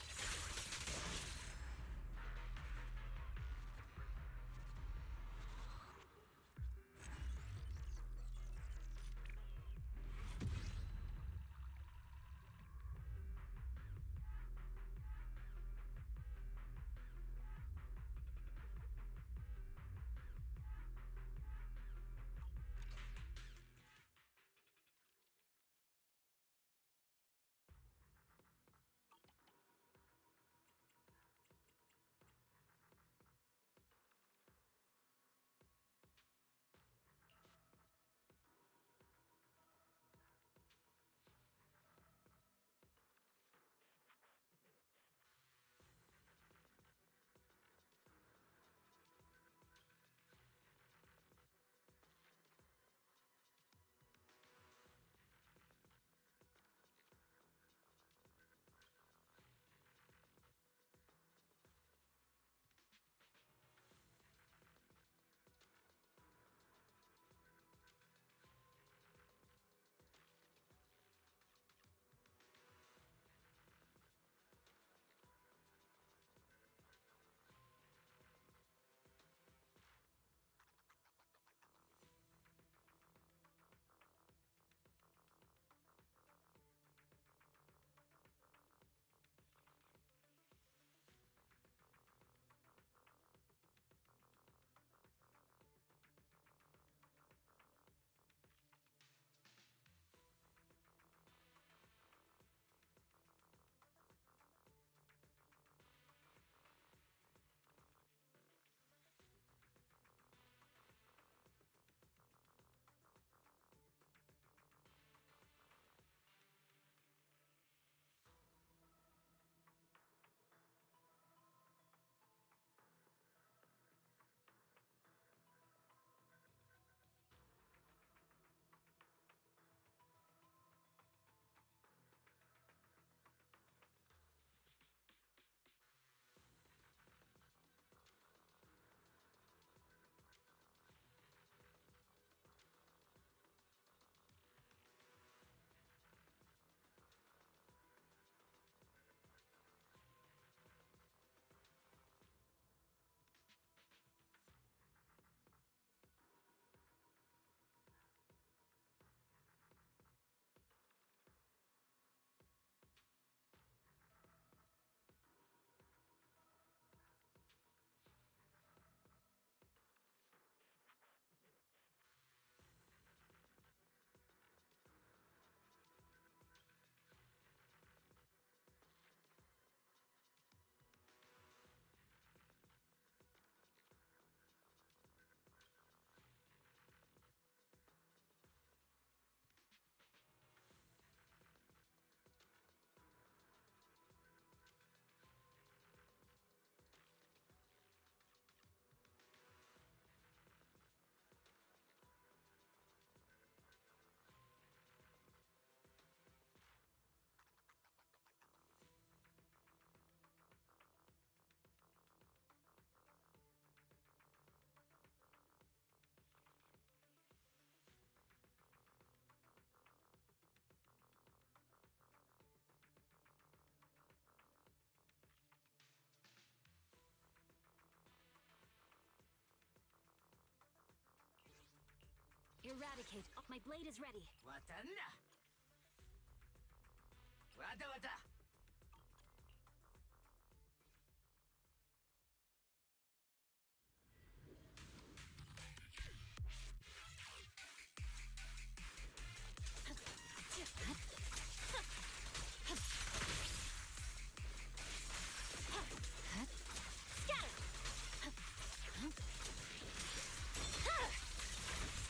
Eradicate. My blade is ready.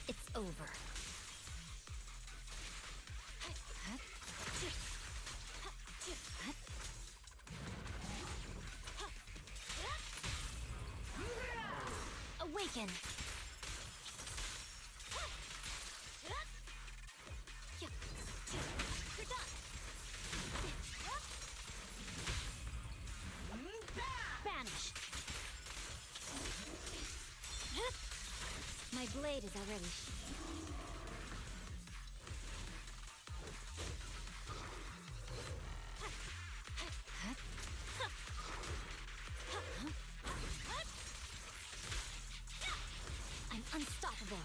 It's over. Awaken. You're done. Banish. My blade is already I'm unstoppable.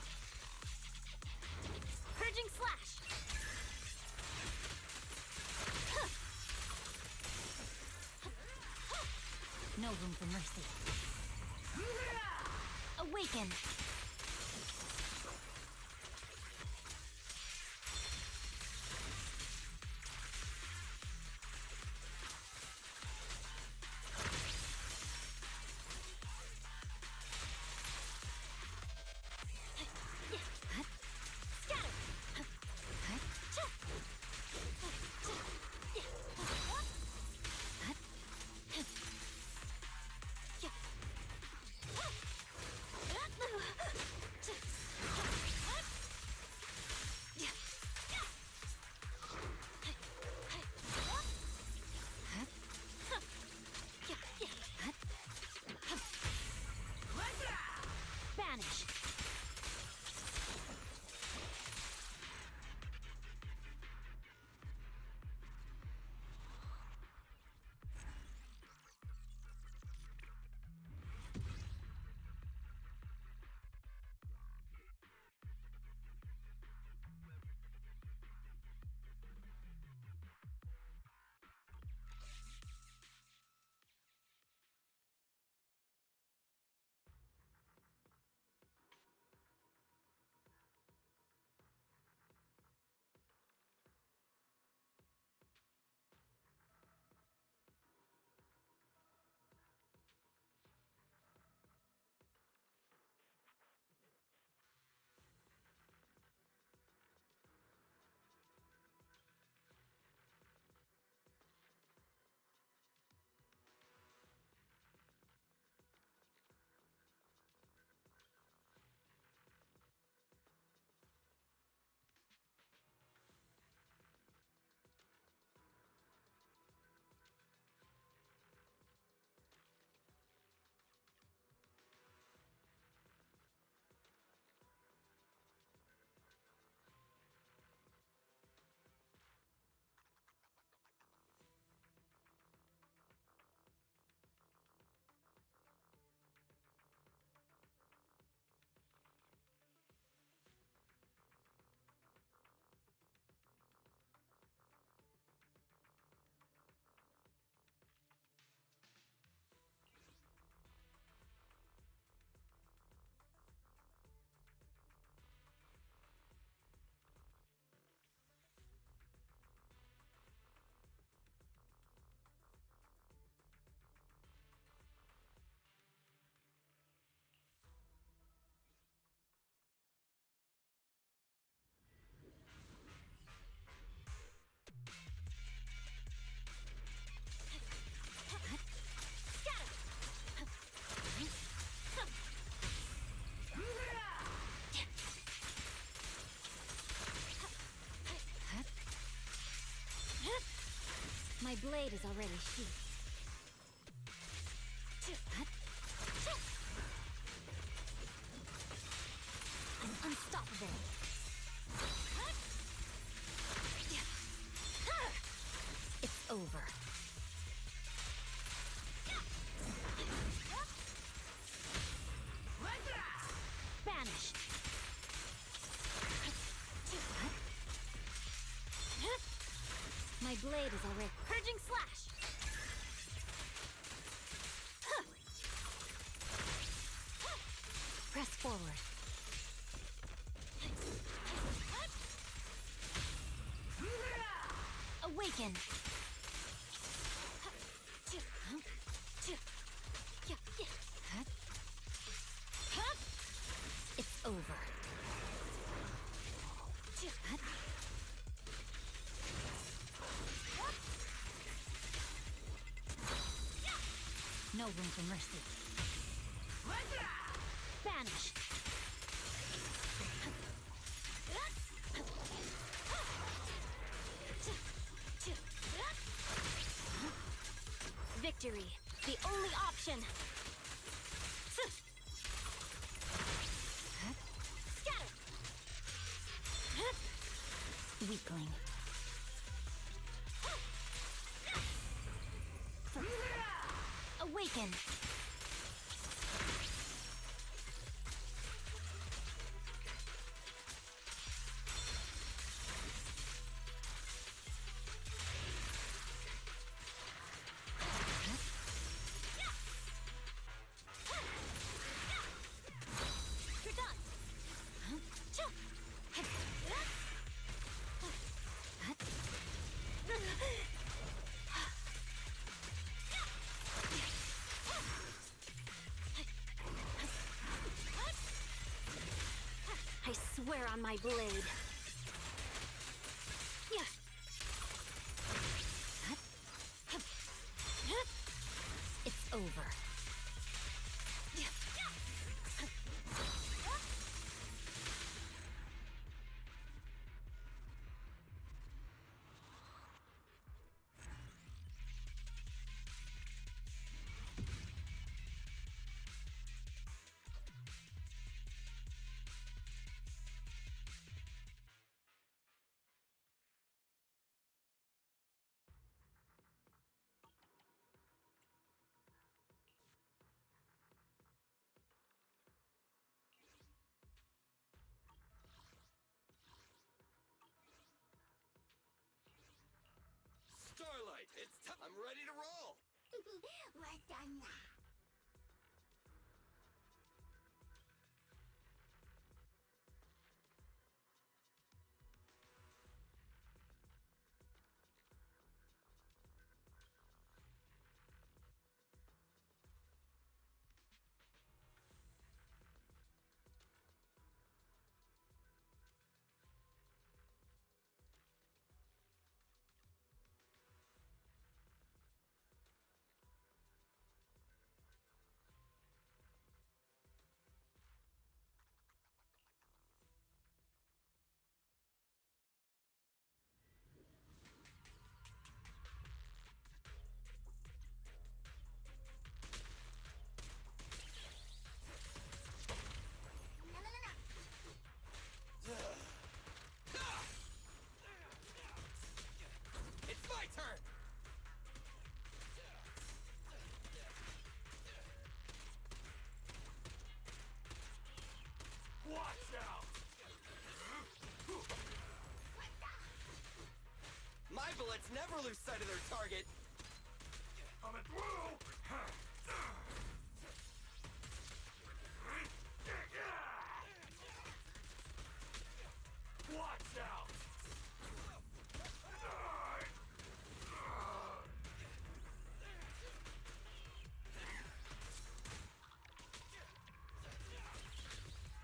Purging slash. No room for mercy. Awaken. Banish. My blade is already sheathed. I'm unstoppable. It's over. Banish. blade is already purging slash. Press forward. Awaken. It's over. No room for mercy. Banish. Victory, the only option. Scatter. Weakling. Awaken. You're done. I swear on my blade. It's over. Starlight, it's time. I'm ready to roll. We're done now. It's my turn. Watch out! My bullets never lose sight of their target. Coming through! Watch out!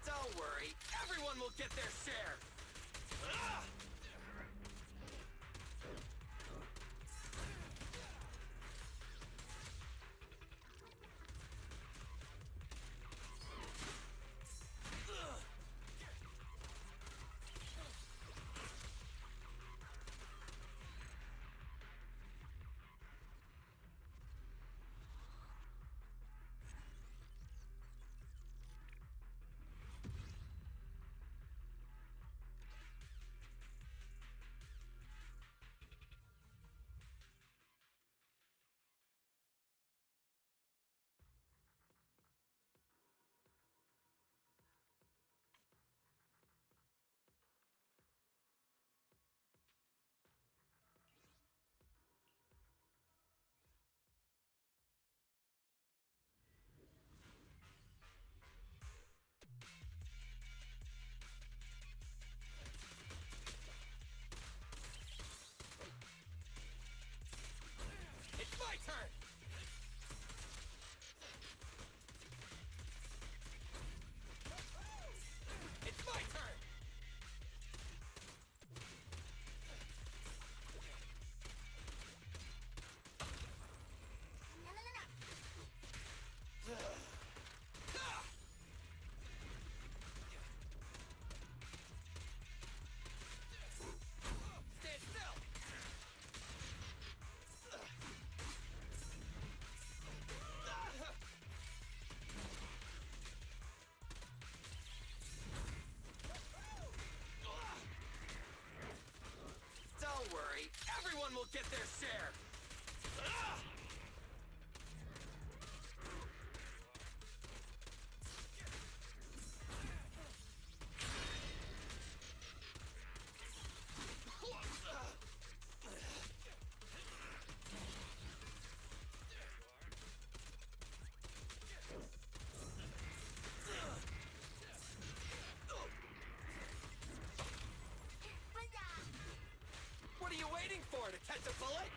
Don't worry, everyone will get their share. their share! What are you waiting for, to catch a bullet?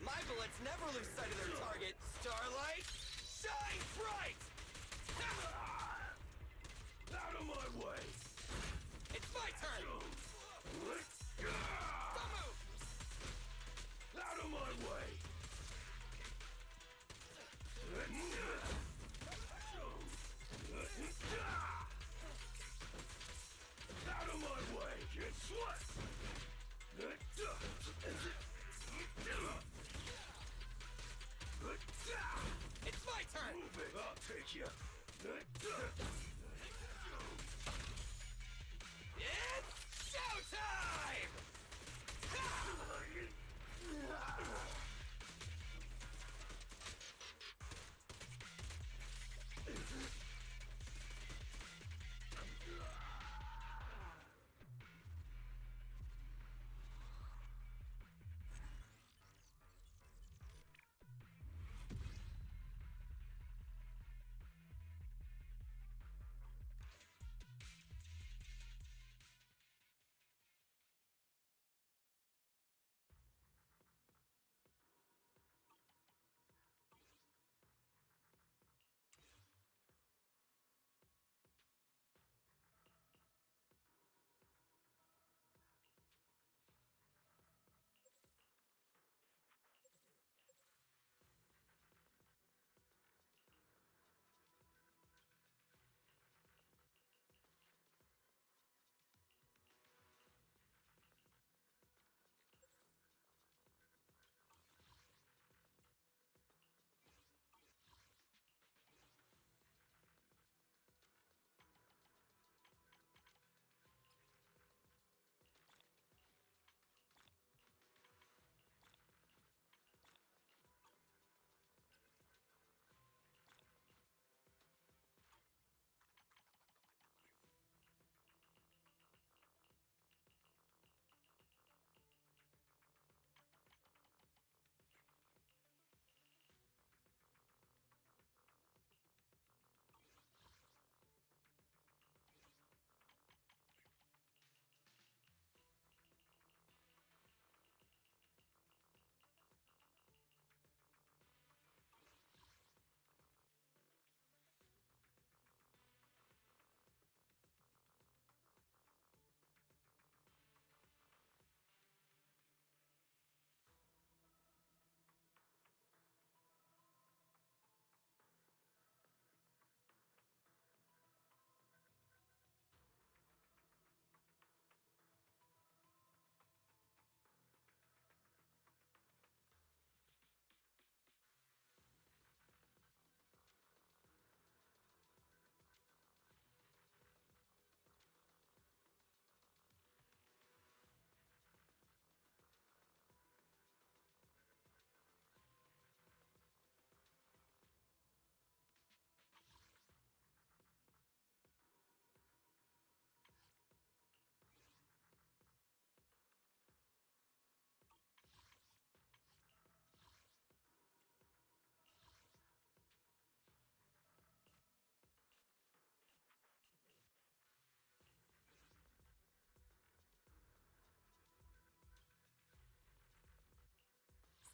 My bullets never lose sight of their target. Starlight, shine bright! Out of my way! It's my turn! Don't move! Out of my way! Out of my way! Get sweat! It's my turn! Move it! I'll take you! It's showtime!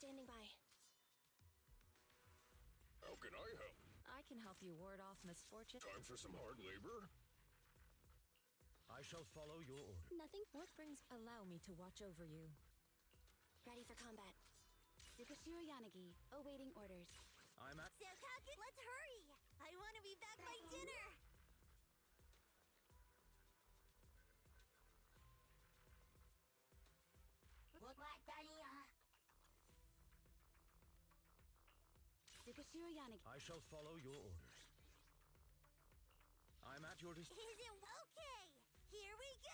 Standing by. How can I help? I can help you ward off misfortune. Time for some hard labor? I shall follow your order. Nothing. What brings... Allow me to watch over you. Ready for combat. Tsukashiro Yanagi, awaiting orders. I'm at... Sokaku, let's hurry! I want to be back by dinner! Tsukashiro Yanagi. I shall follow your orders. Is it okay? Here we go!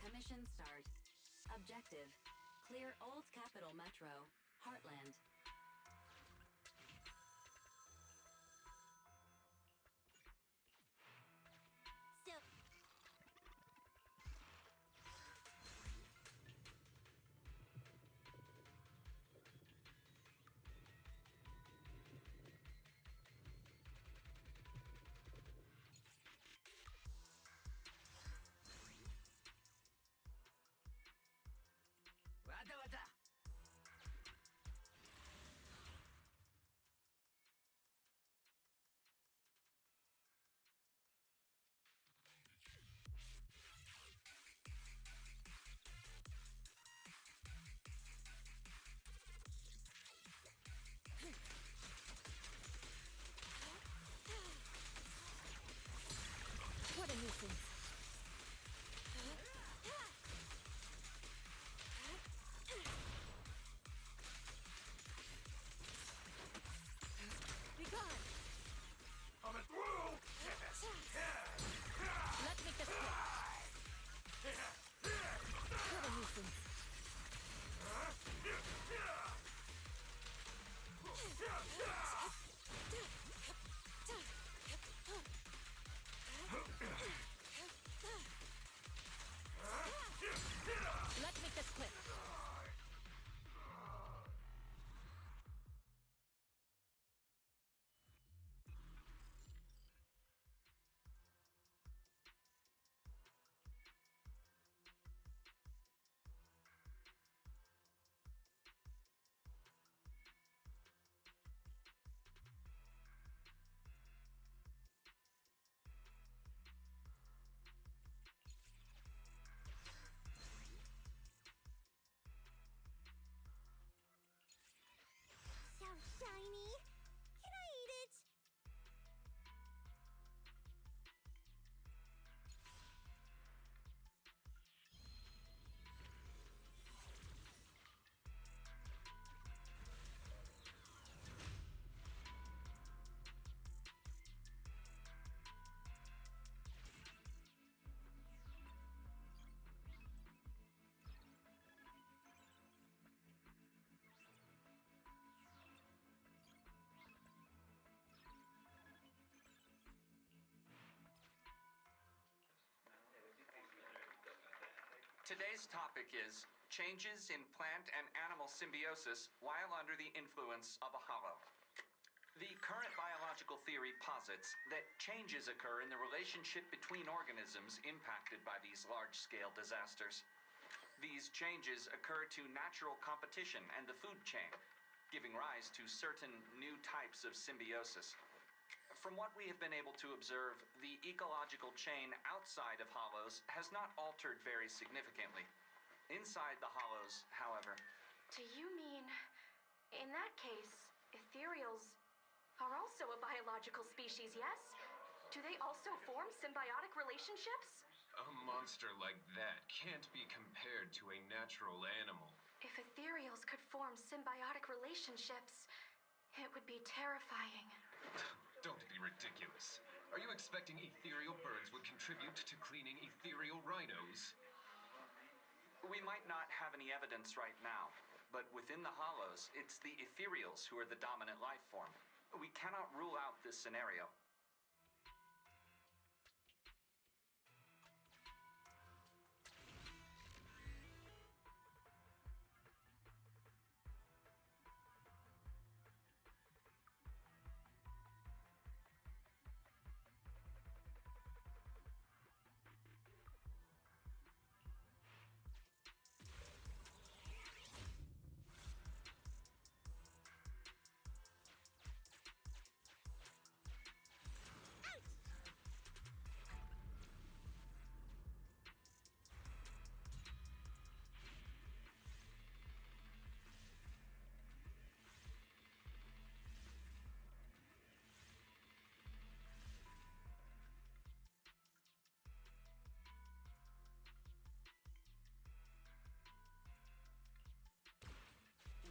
Commission start. Objective. Clear Old Capital Metro, Heartland. So... What a nuisance. Be gone. Coming through! Let's make this quick. What a nuisance. Let's make this quick. So shiny! Can I eat it? Today's topic is changes in plant and animal symbiosis while under the influence of a hollow. The current biological theory posits that changes occur in the relationship between organisms impacted by these large-scale disasters. These changes occur to natural competition and the food chain, giving rise to certain new types of symbiosis. From what we have been able to observe, the ecological chain outside of hollows has not altered very significantly. Inside the hollows, however... Do you mean, in that case, ethereals are also a biological species, yes? Do they also form symbiotic relationships? A monster like that can't be compared to a natural animal. If ethereals could form symbiotic relationships, it would be terrifying. Don't be ridiculous. Are you expecting ethereal birds would contribute to cleaning ethereal rhinos? We might not have any evidence right now, but within the Hollows, it's the Ethereals who are the dominant life form. We cannot rule out this scenario.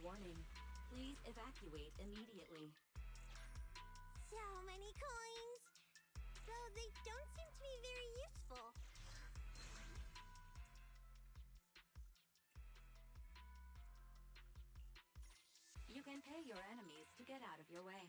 Warning. Please evacuate immediately. So many coins! Though they don't seem to be very useful. You can pay your enemies to get out of your way.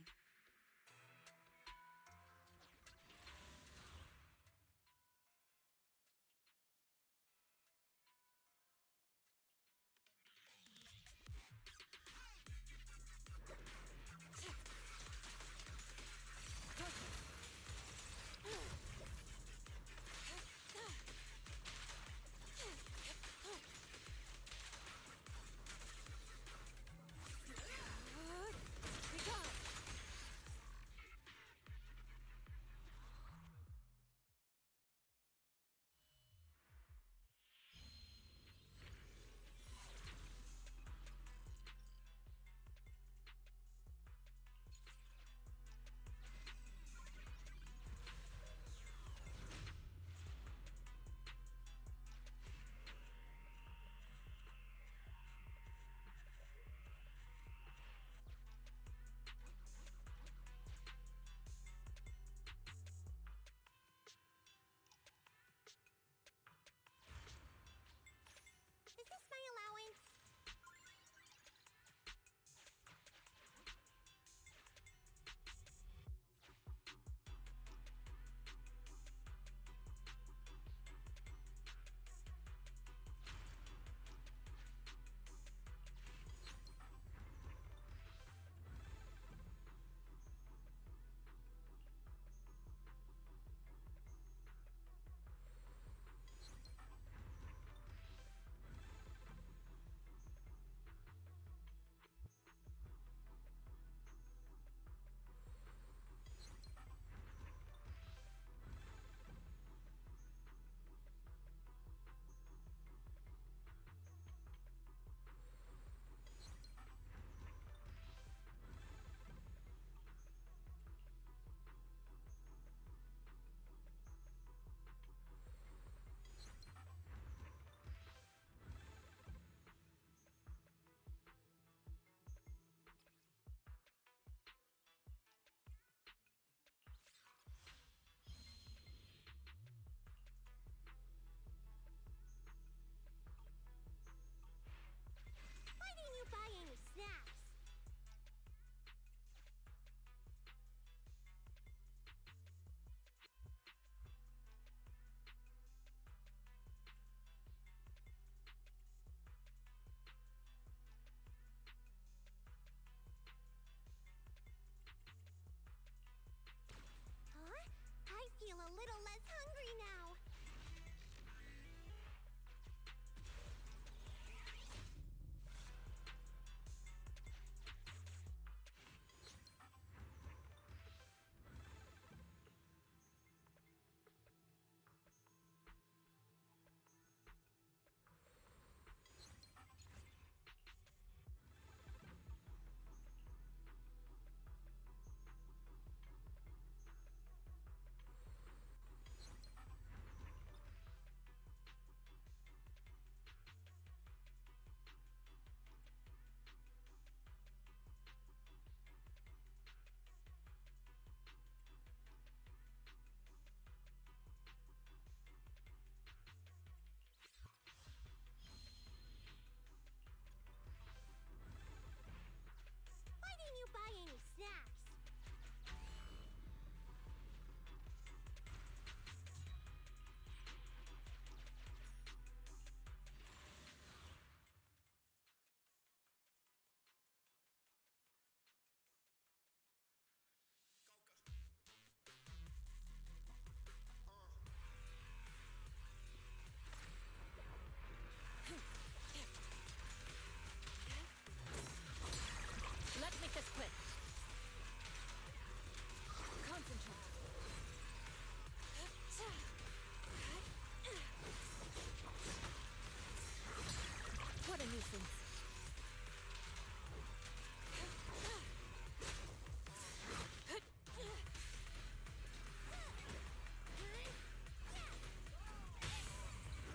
distance.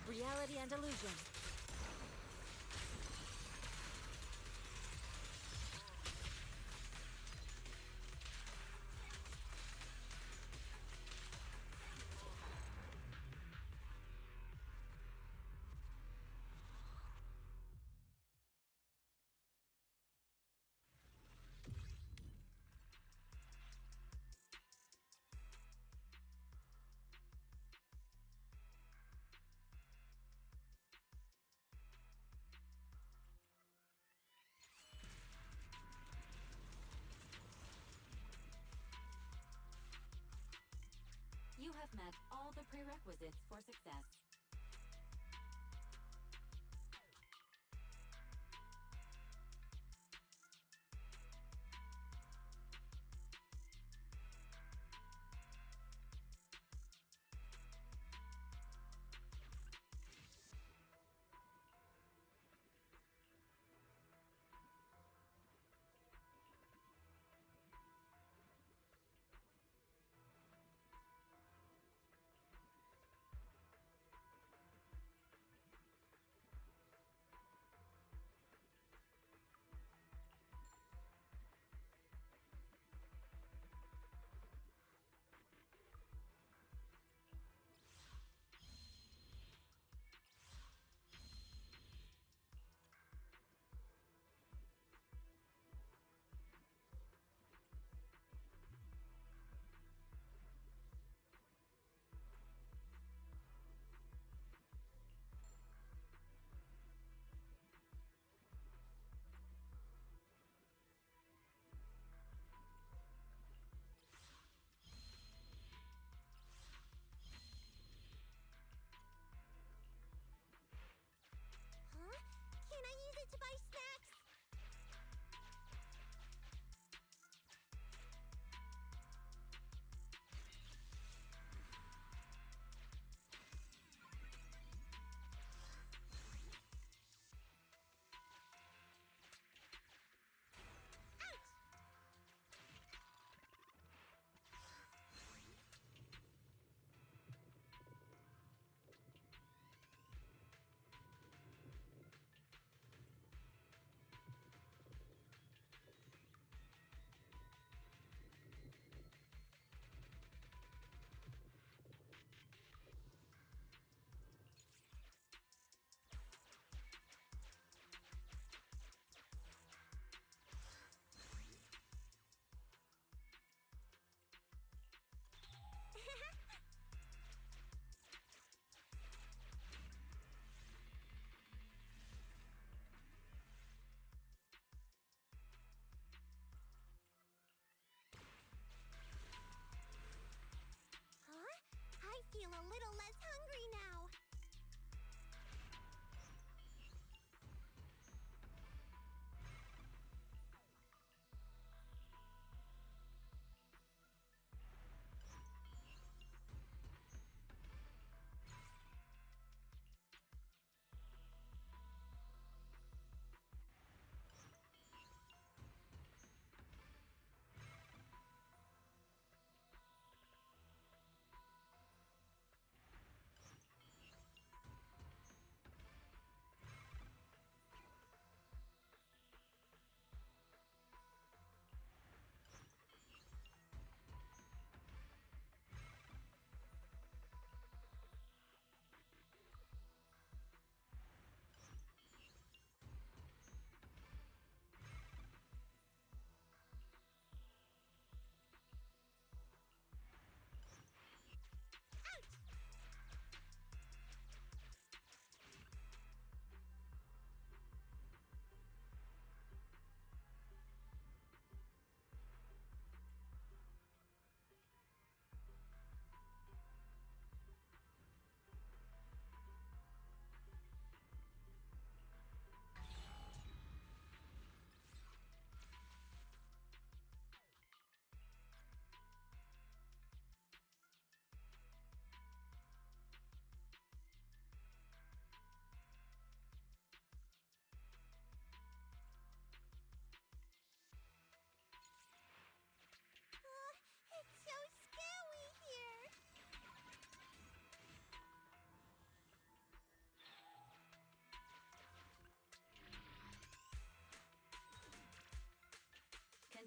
Reality and illusion. You have met all the prerequisites for success. Huh? Can I use it to buy snacks?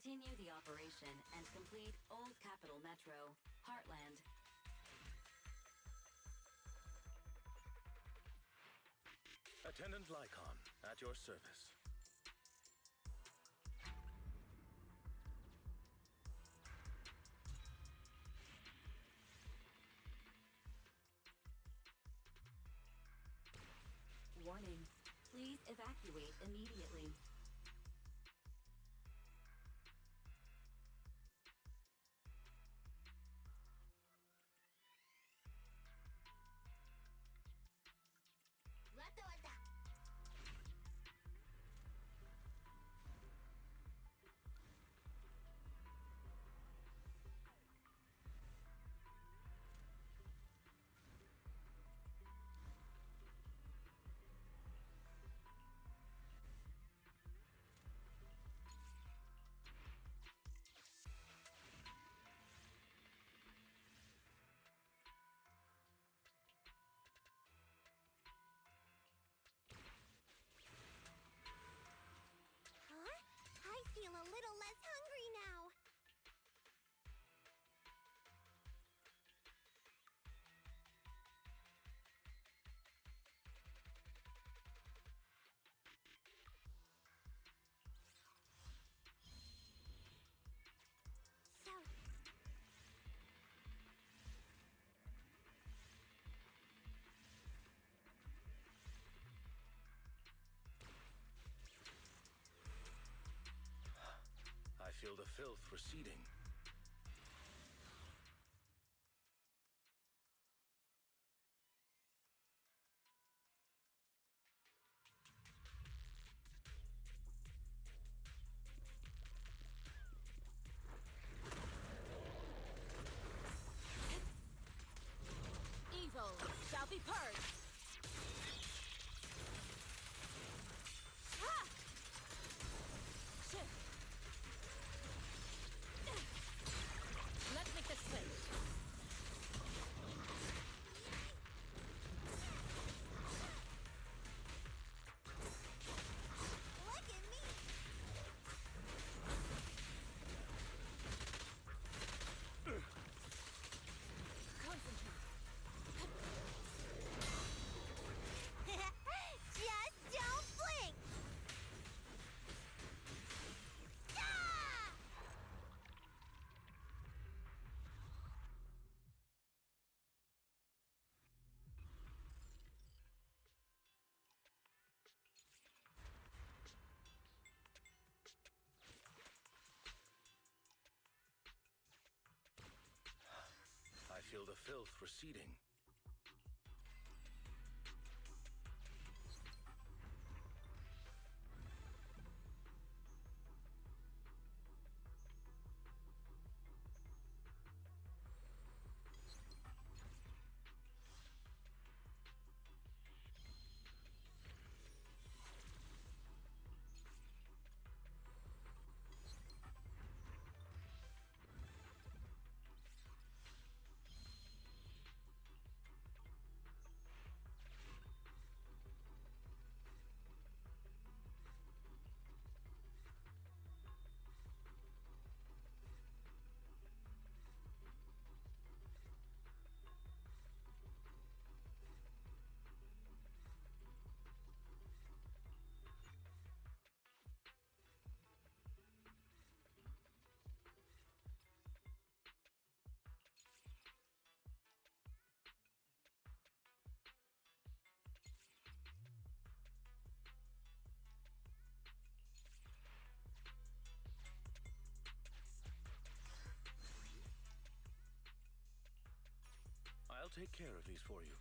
Continue the operation and complete Old Capital Metro, Heartland. Attendant Lycon, at your service. Warning. Please evacuate immediately. Huh? I feel a little less hungry now. So I feel the filth receding. Evil shall be purged! Ah! Shit. Let's make this quick. look at me. Concentrate. Just don't blink. Ah! I feel the filth receding. I'll take care of these for you.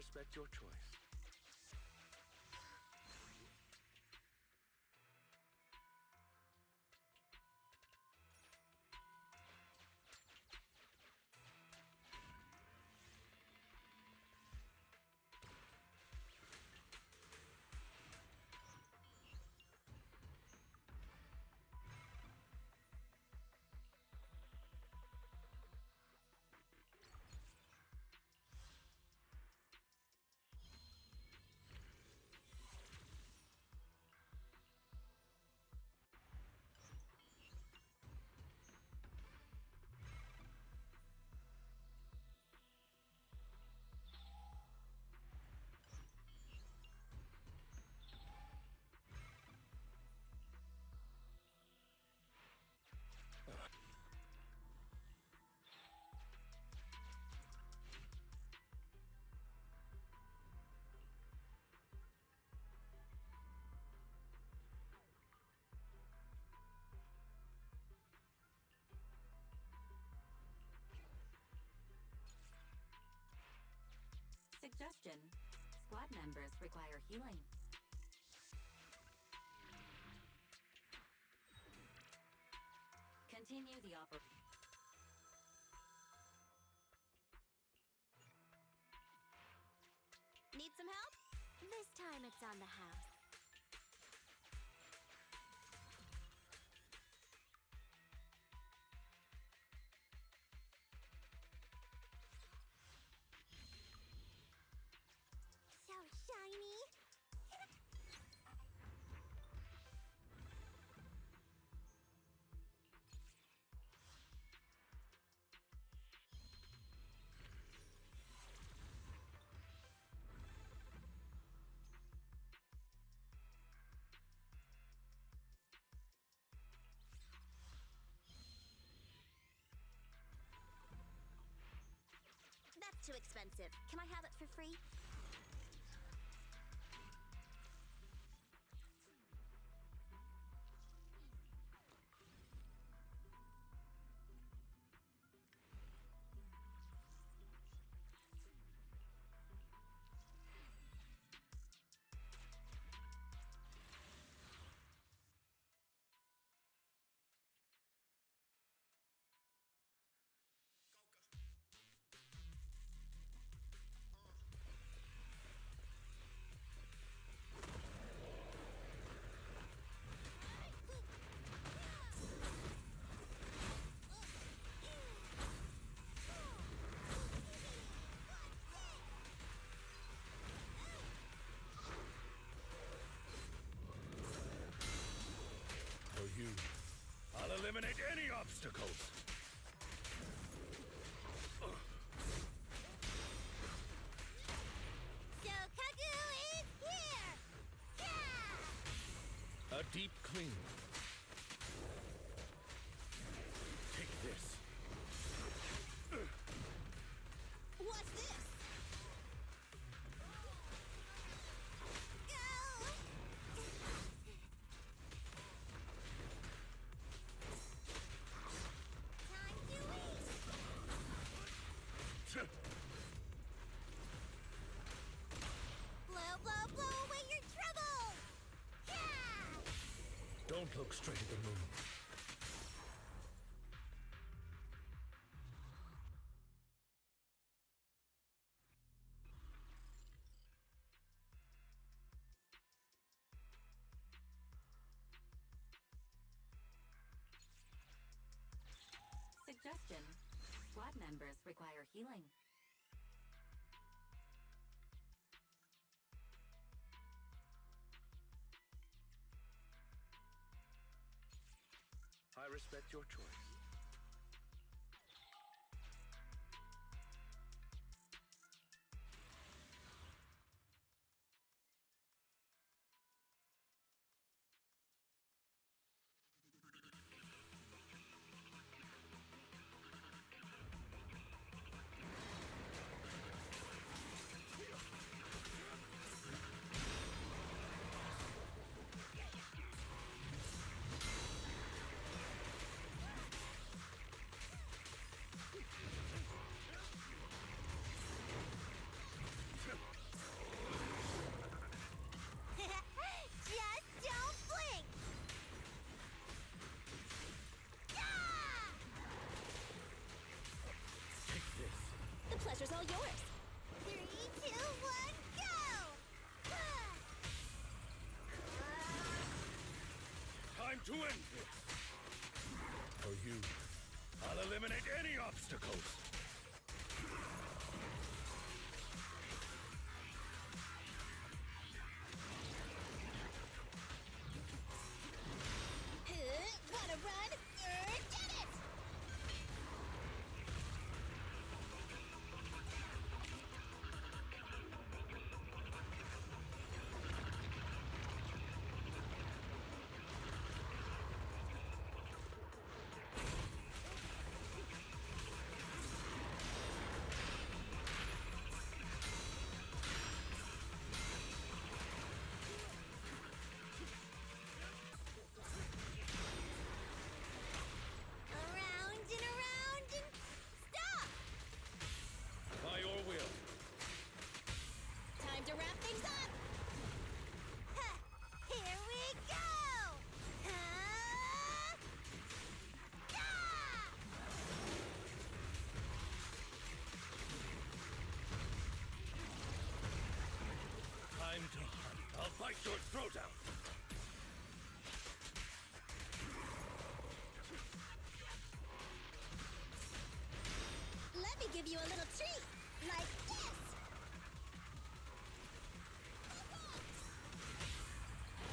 respect your choice. Suggestion. Squad members require healing. Continue the operation. Need some help? This time it's on the house. So shiny. That's too expensive. Can I have it for free? For you, I'll eliminate any obstacles. So Kagu is here! Yeah! A deep clean. Take this. What's this? Go! Time to eat! Blow, blow, blow away your troubles! Yeah! Don't look straight at the moon. Suggestion. Squad members require healing. I respect your choice. to end this. For you, I'll eliminate any obstacles. Wanna run? Get it! Around and around and stop! By your will. Time to wrap things up! Ha! Here we go! Ha! Yeah! Time to hunt. I'll bite your throat out. Let me give you a little treat, like this!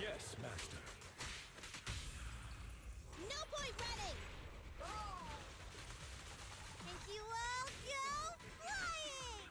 Yes, master. No point running! And you all go flying!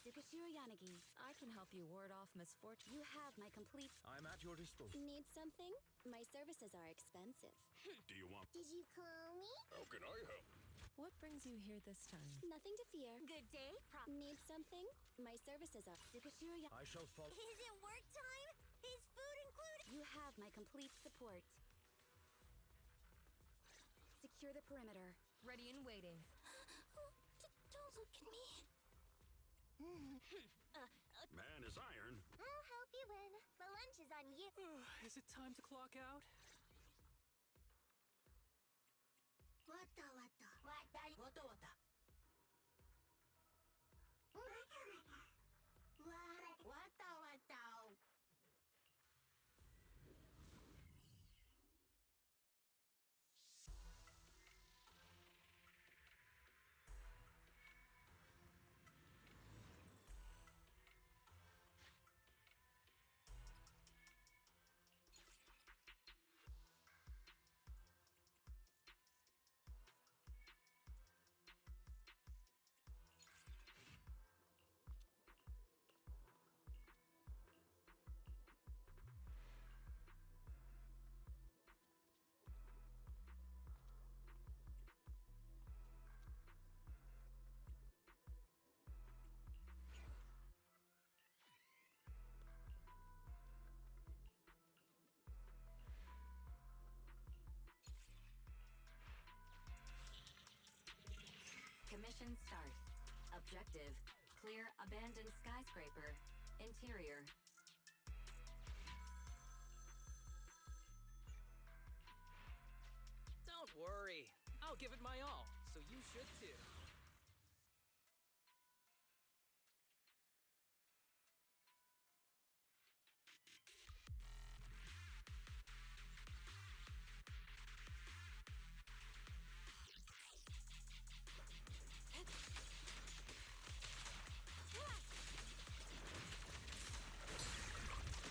Tsukishiro Yanagi, I can help you ward off misfortune. You have my complete... I'm at your disposal. Need something? My services are expensive. Do you want? Did you call me? How can I help? What brings you here this time? Nothing to fear. Good day, Need something? My services are... Tsukishiro Yanagi. I shall follow. Is it work time? Is food included? You have my complete support. Secure the perimeter. Ready and waiting. Don't look at me. Man is iron. I'll help you win. The lunch is on you. Is it time to clock out? Wata wata. Wata wata. Wata wata. Mission start. Objective, clear abandoned skyscraper. Interior. Don't worry. I'll give it my all, so you should too.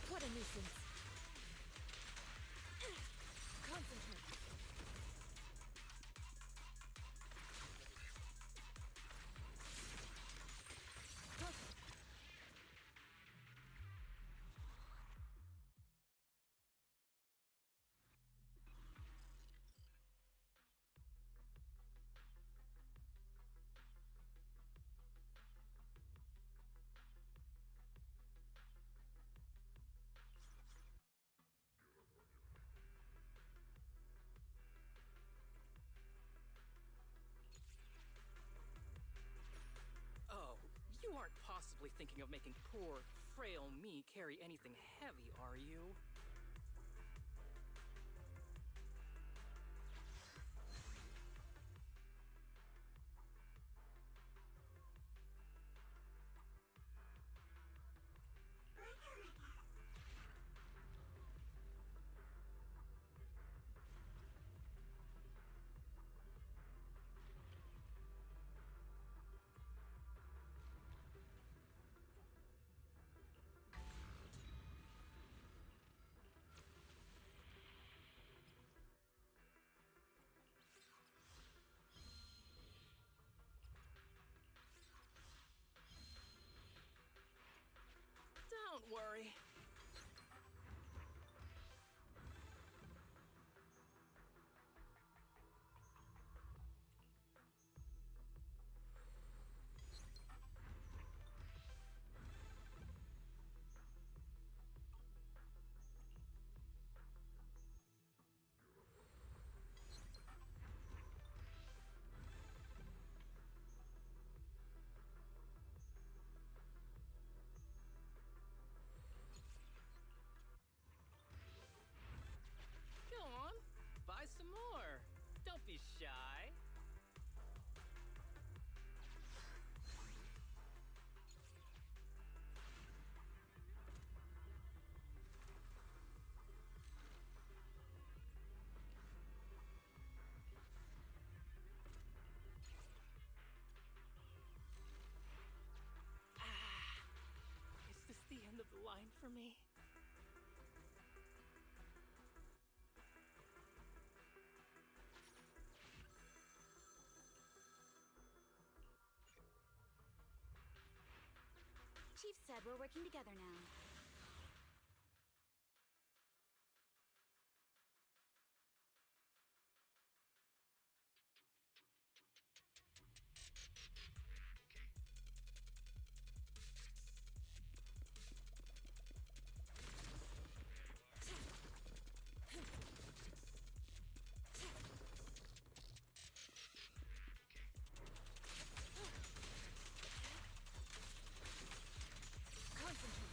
What a nuisance. Concentrate. Oh, you aren't possibly thinking of making poor, frail me carry anything heavy, are you? Don't worry. Go on, buy some more. Don't be shy. Is this the end of the line for me? Chief said we're working together now. Concentrate.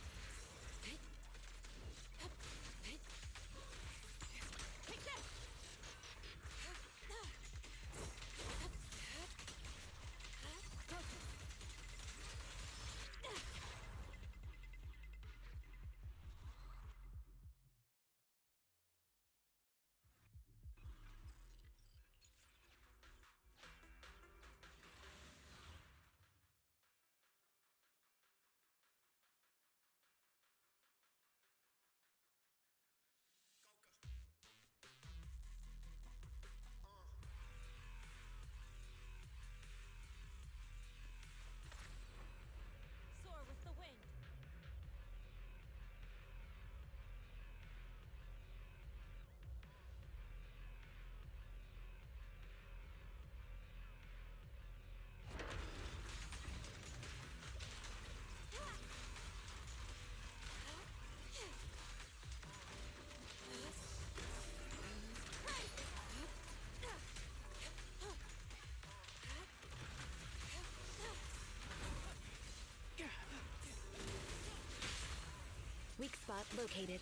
Located.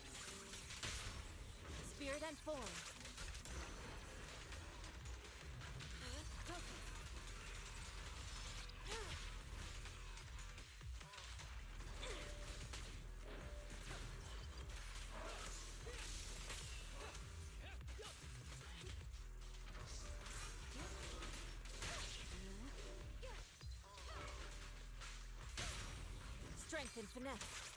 Spirit and form. Strength and finesse.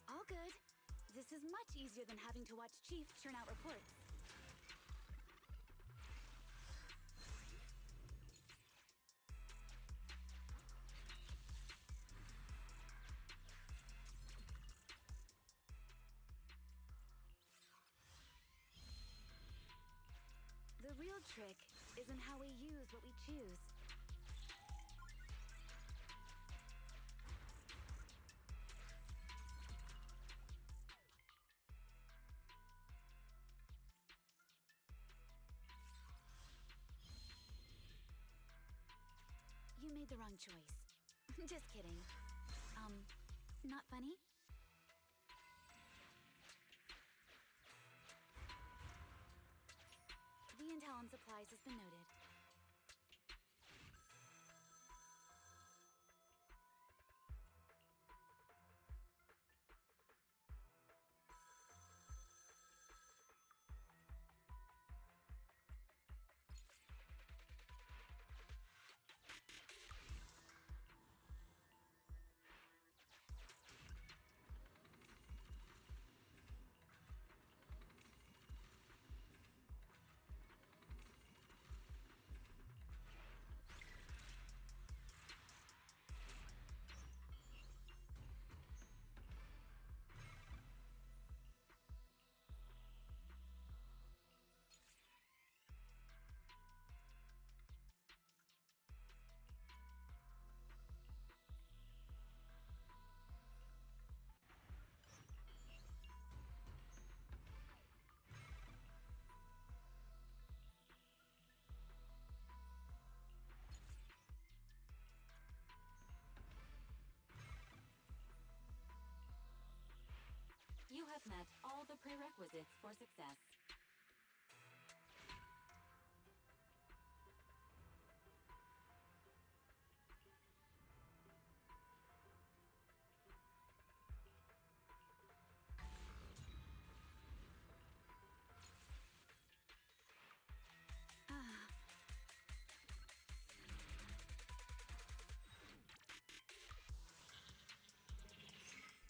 All good. This is much easier than having to watch Chief churn out reports. The real trick isn't how we use what we choose. You made the wrong choice. Just kidding. Not funny? The intel on supplies has been noted. You have met all the prerequisites for success.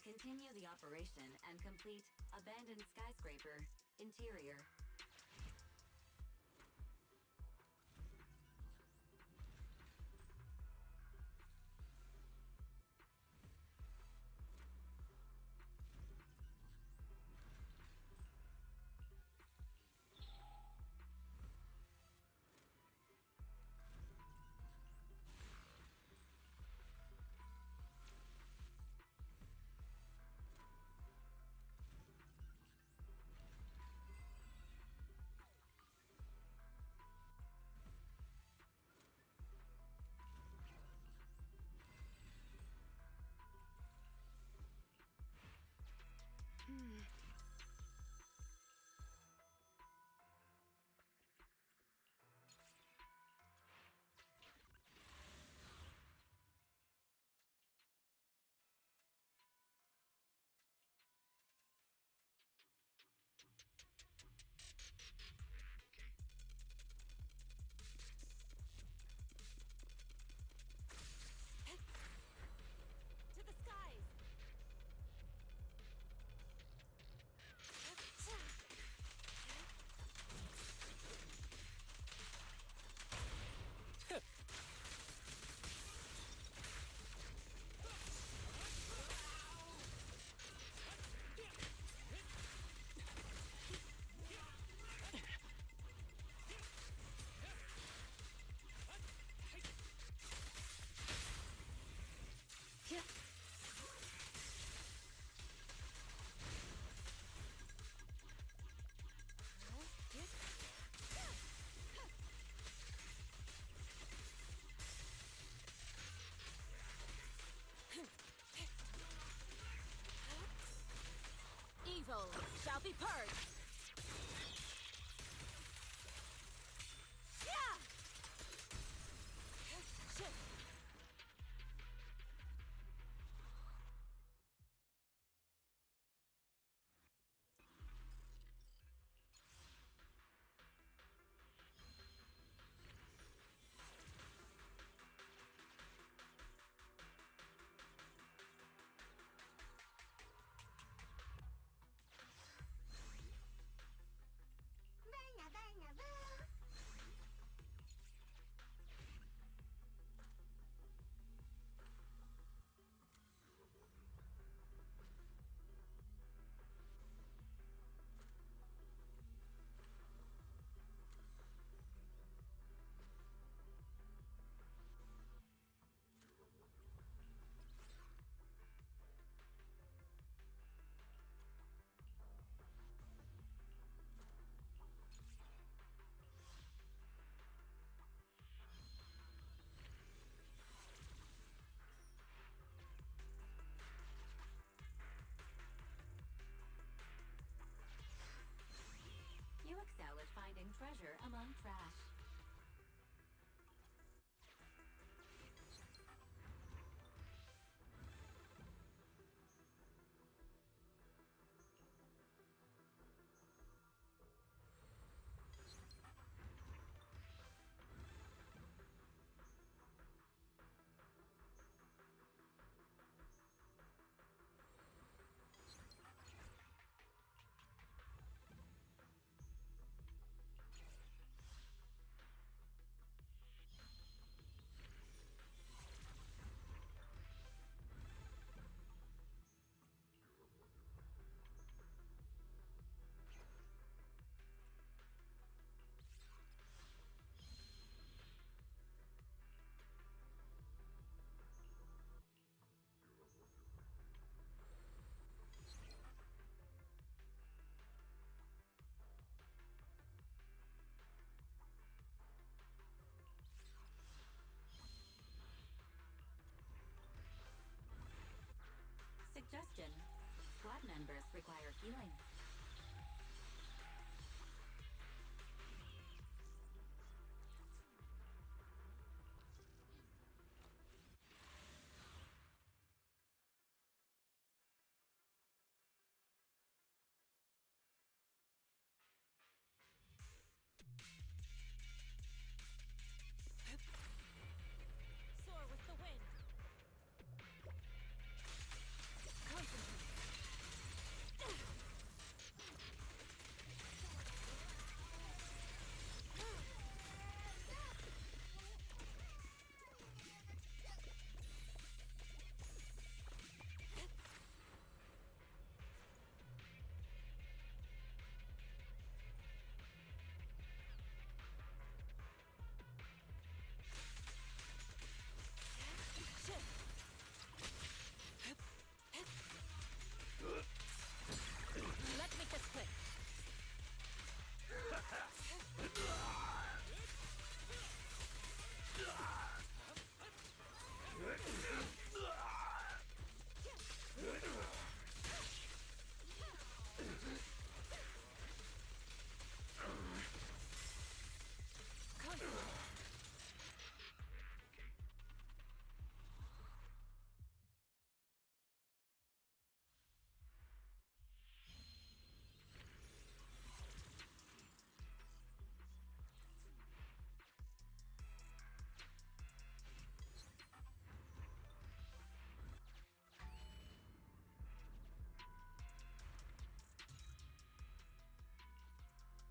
Continue the operation and complete Abandoned Skyscraper, Interior. purge! Yeah! Shit! Venga, venga, venga. You excel at finding treasure among trash. Suggestion. Squad members require healing. Soar with the wind! Concentrate! Let me just click.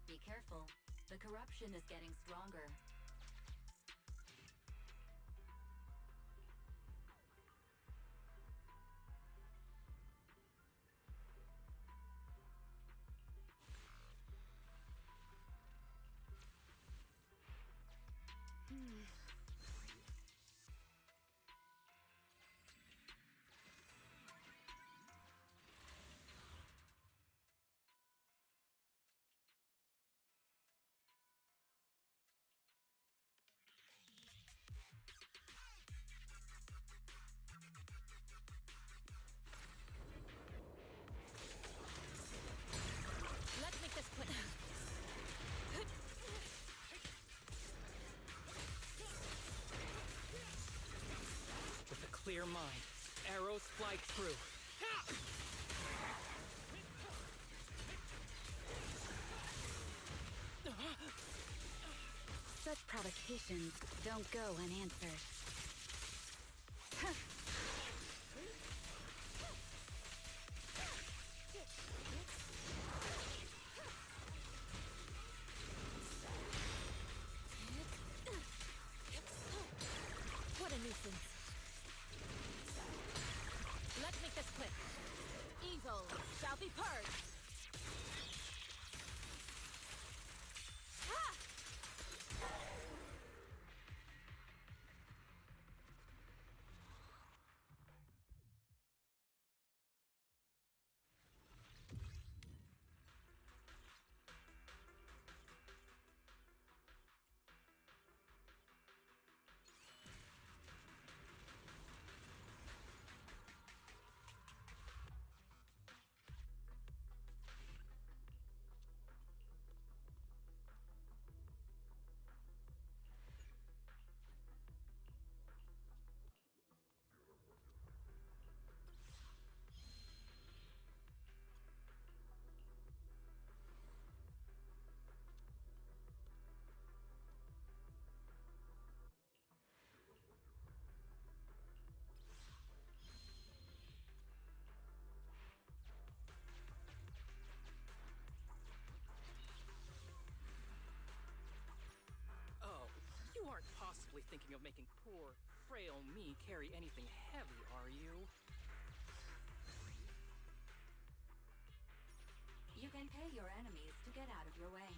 Be careful. The corruption is getting stronger. mind. Arrows fly through. Such provocations don't go unanswered. What a nuisance. Let's make this quick. Evil shall be purged. Oh, you aren't possibly thinking of making poor, frail me carry anything heavy, are you? You can pay your enemies to get out of your way.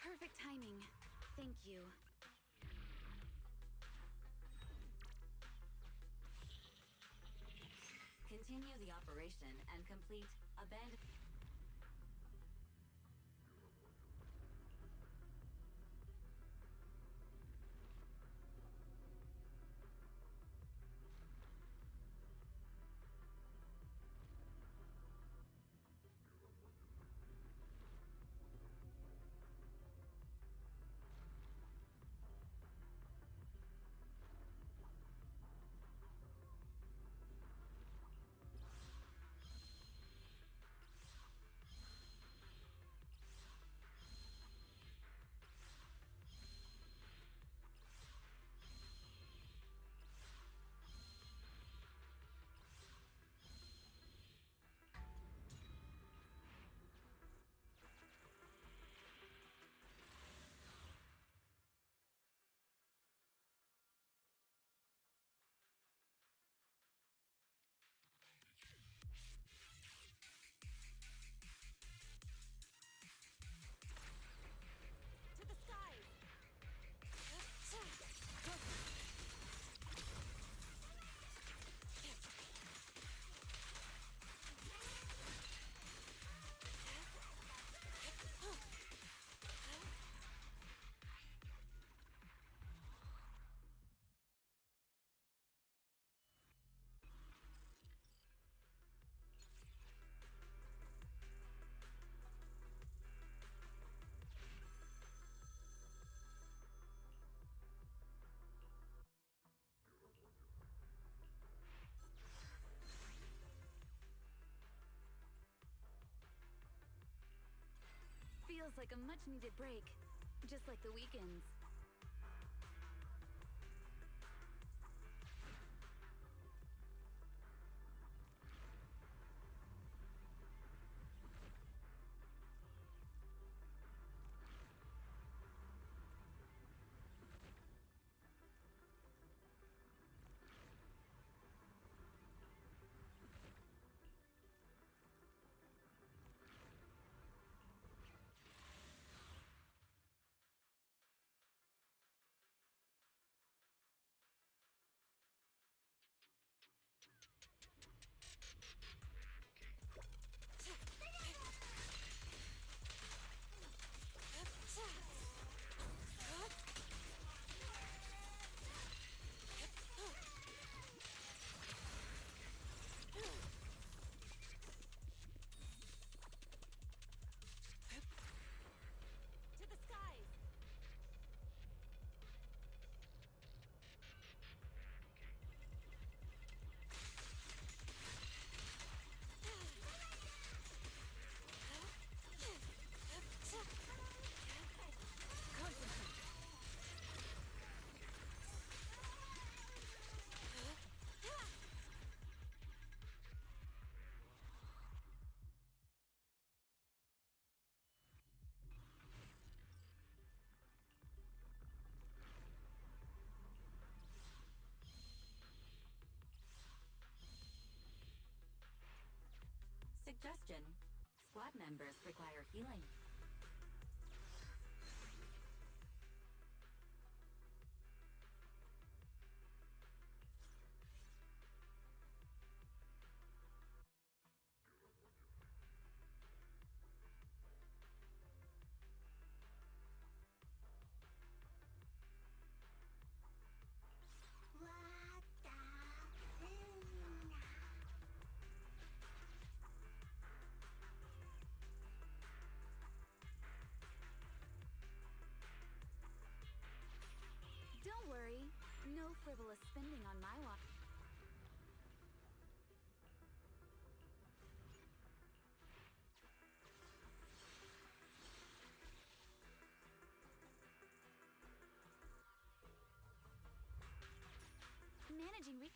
Perfect timing. Thank you. Continue the operation and complete abandon. To the skies! Feels like a much-needed break, just like the weekends. suggestion. Squad members require healing. Don't worry, no frivolous spending on my watch. Managing re-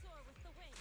Soar with the wind.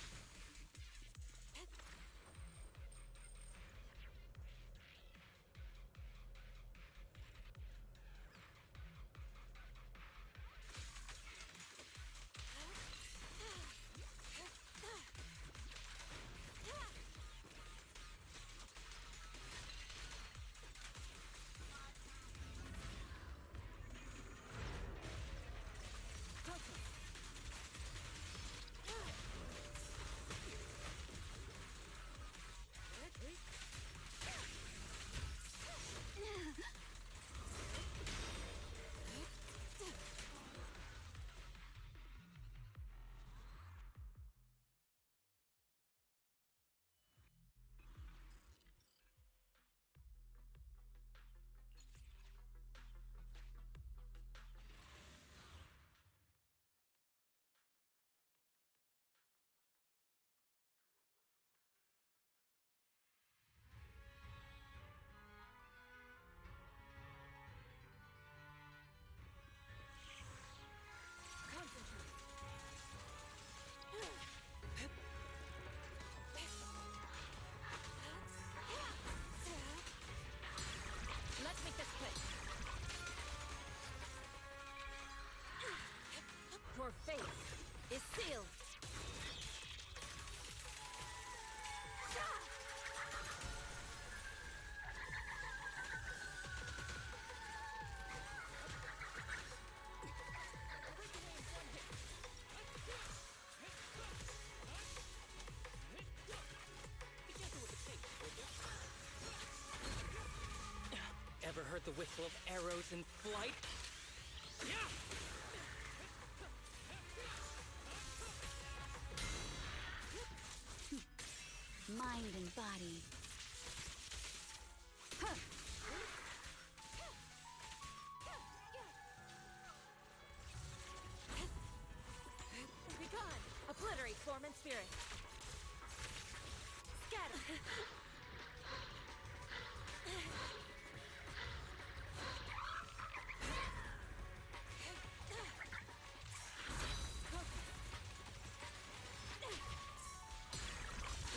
Let's make this quick. Your fate is sealed. Ever heard the whistle of arrows in flight? Mind and body. Huh. Be gone. Obliterate form and spirit. Scatter.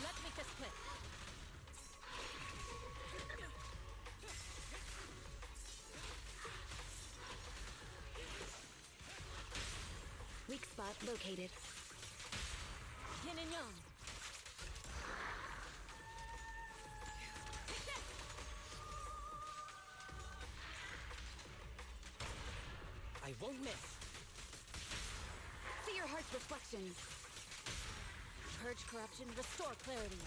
Let's make this quick. Weak spot located. Yin and yang. I won't miss. See your heart's reflection. Purge corruption, restore clarity.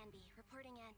Danby, reporting in.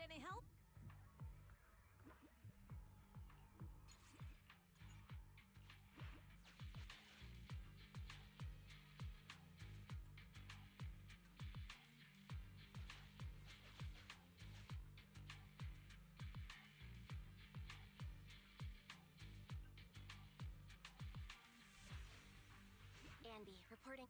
any help? Andy, reporting.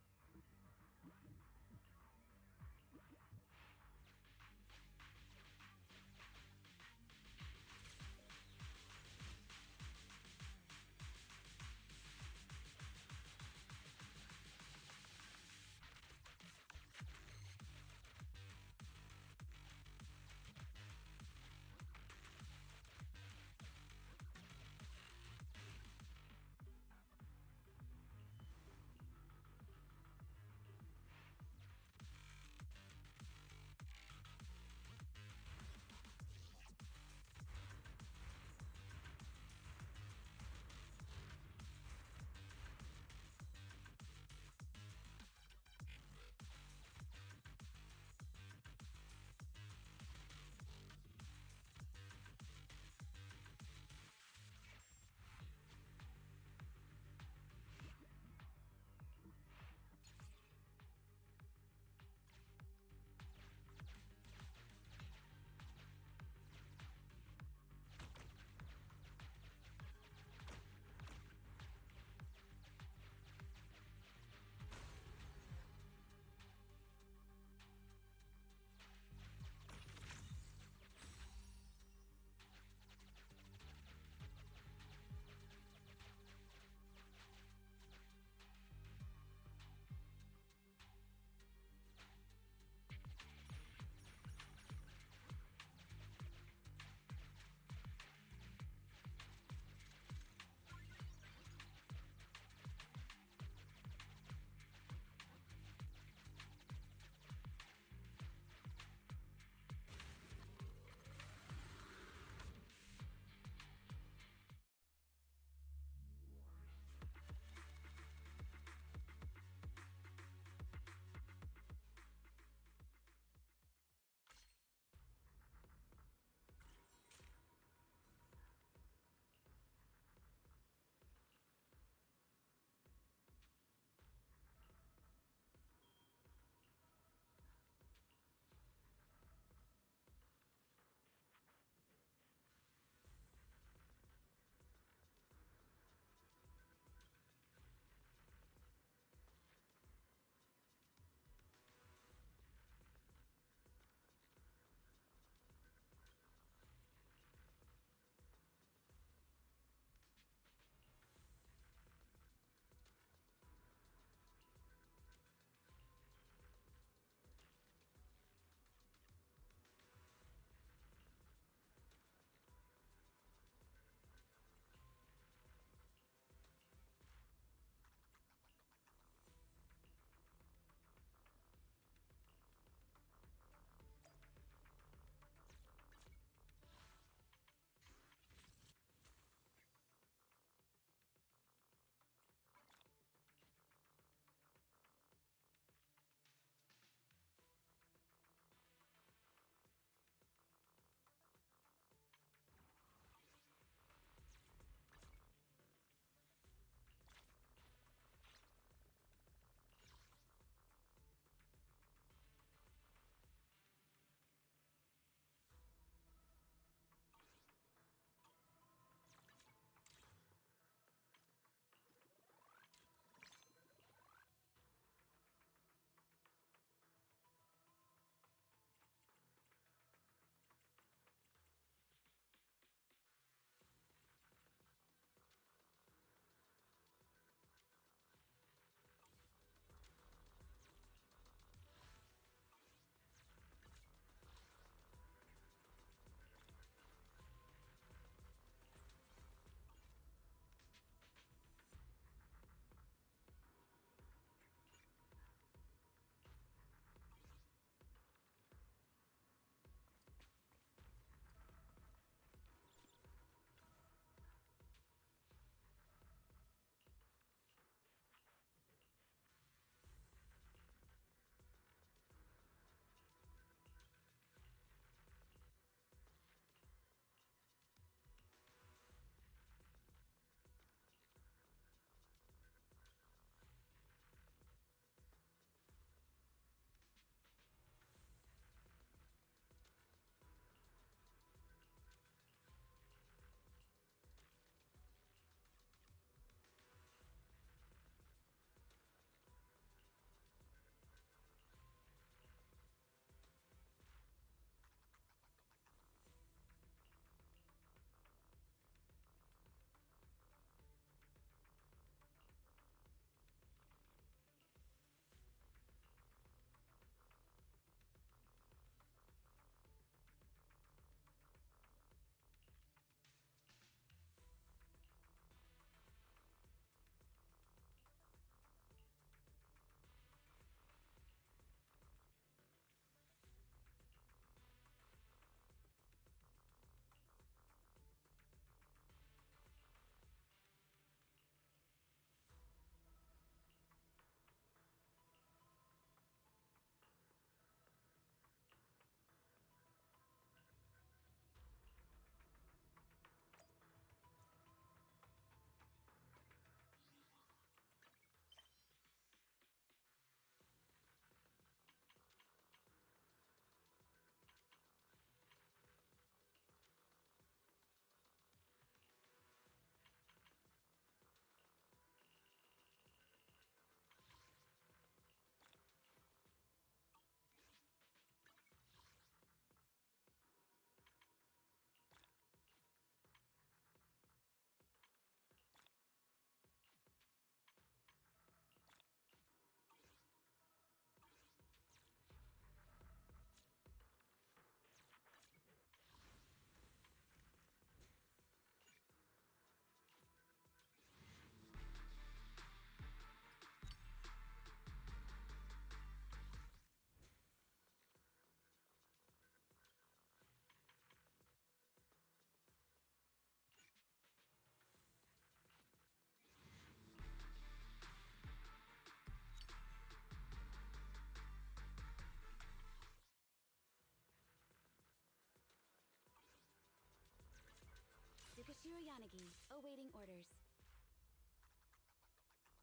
Shirayanagi, awaiting orders.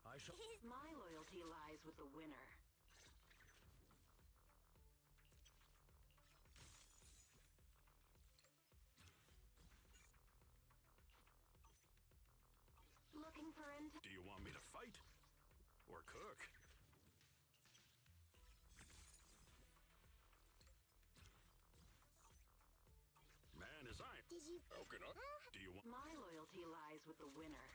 I shall. My loyalty lies with the winner. Looking for Do you want me to fight? Or cook? Man is I. Did you? How can I? Do you want? My loyalty lies with the winner.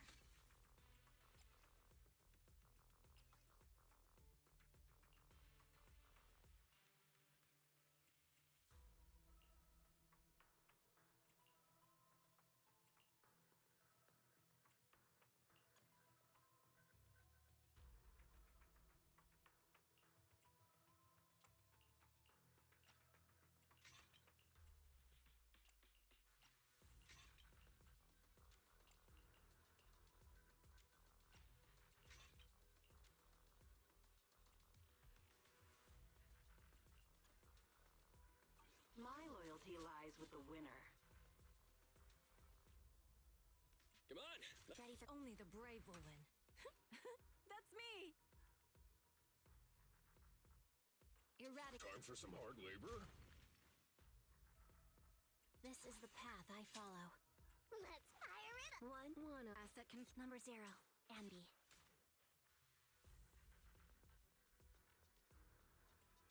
My loyalty lies with the winner. Come on! Ready for only the brave will win. That's me! Eradicate. Time for some hard labor? This is the path I follow. Let's fire it up. One asset number 0. Ambi.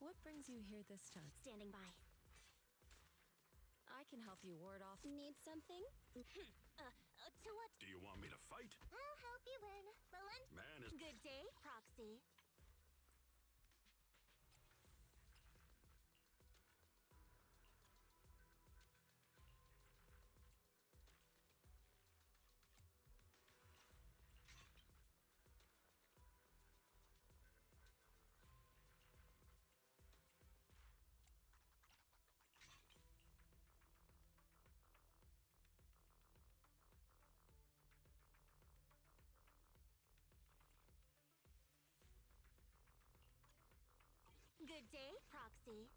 What brings you here this time? Standing by. I can help you ward off. Need something? To what? Do you want me to fight? I'll help you win. Man is. Good day, Proxy. Good day, Proxy.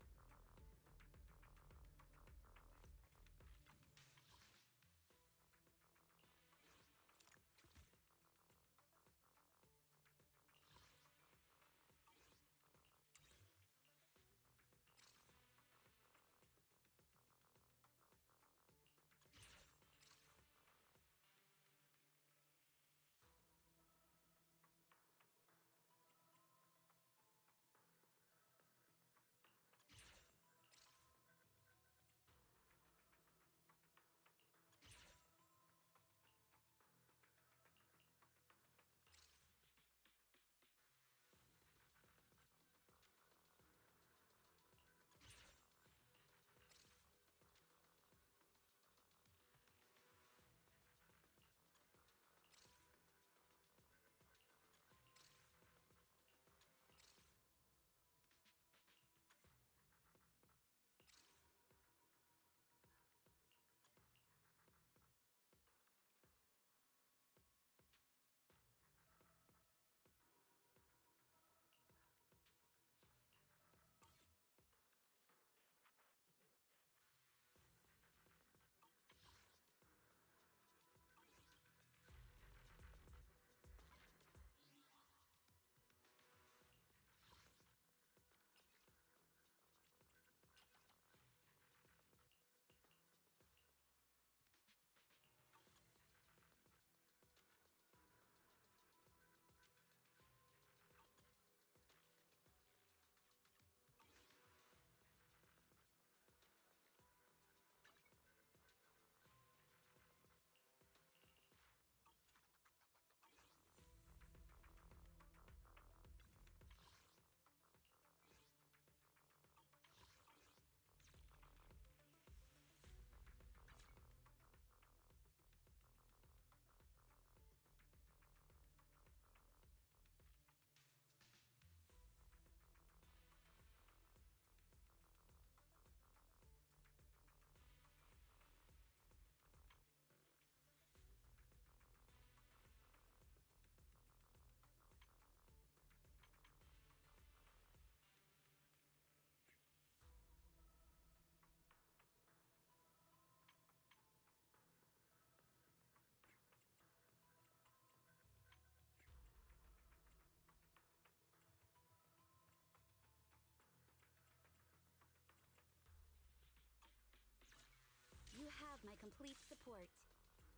have my complete support.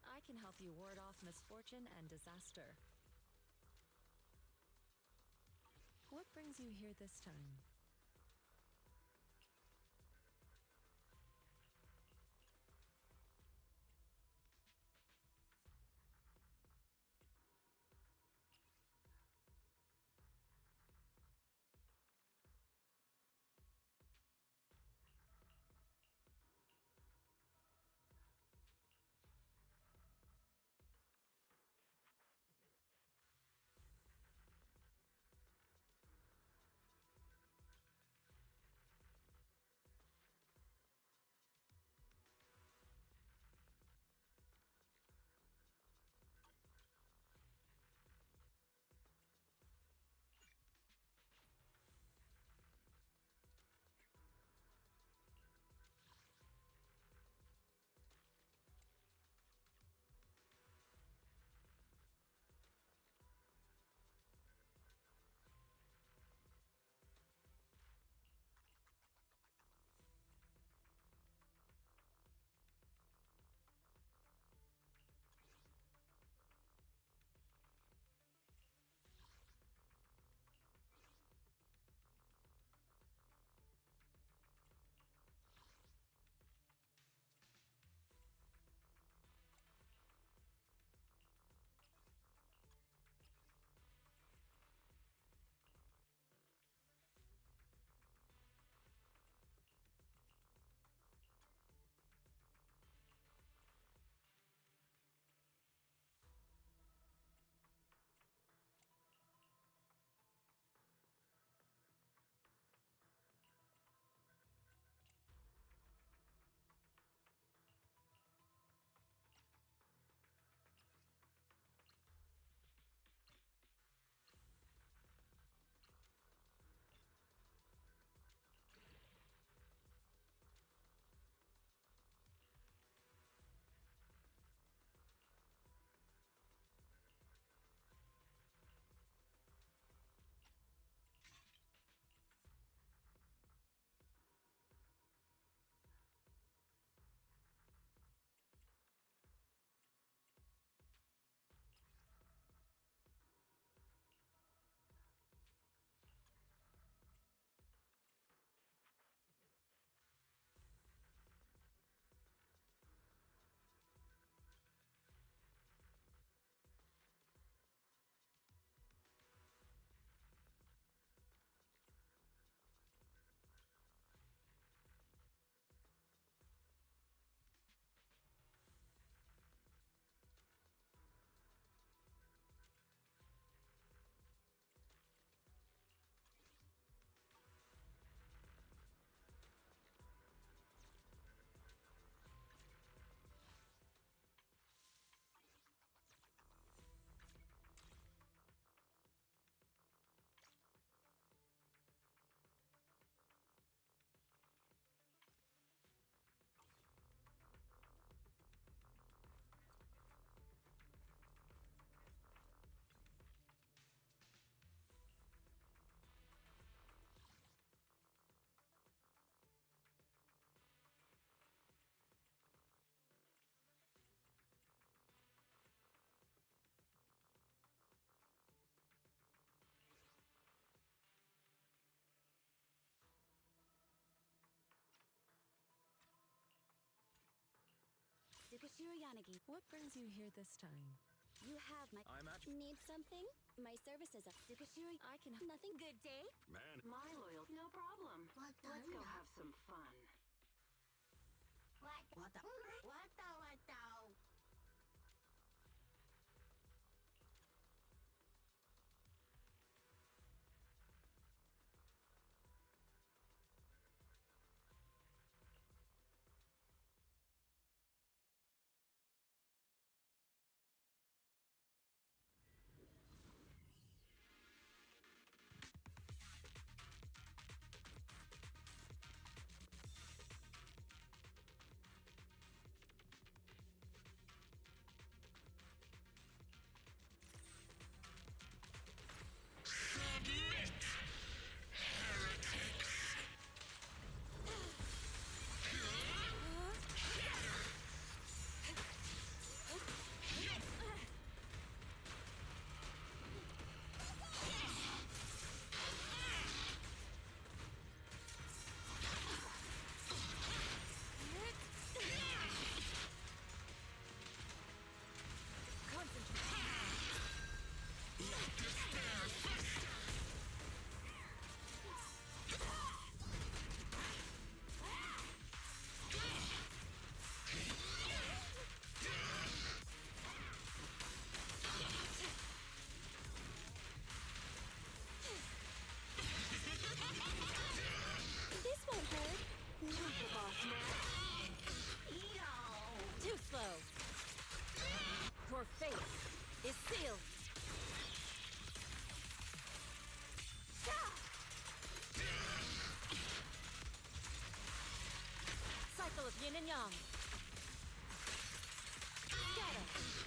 I can help you ward off misfortune and disaster. What brings you here this time? What brings you here this time? You have my... I'm at... Need something? My services are Tsukishiro. I can... Nothing. Good day? Man. My loyalty, no problem. Let's go have some fun. What the? and yang. Scatter.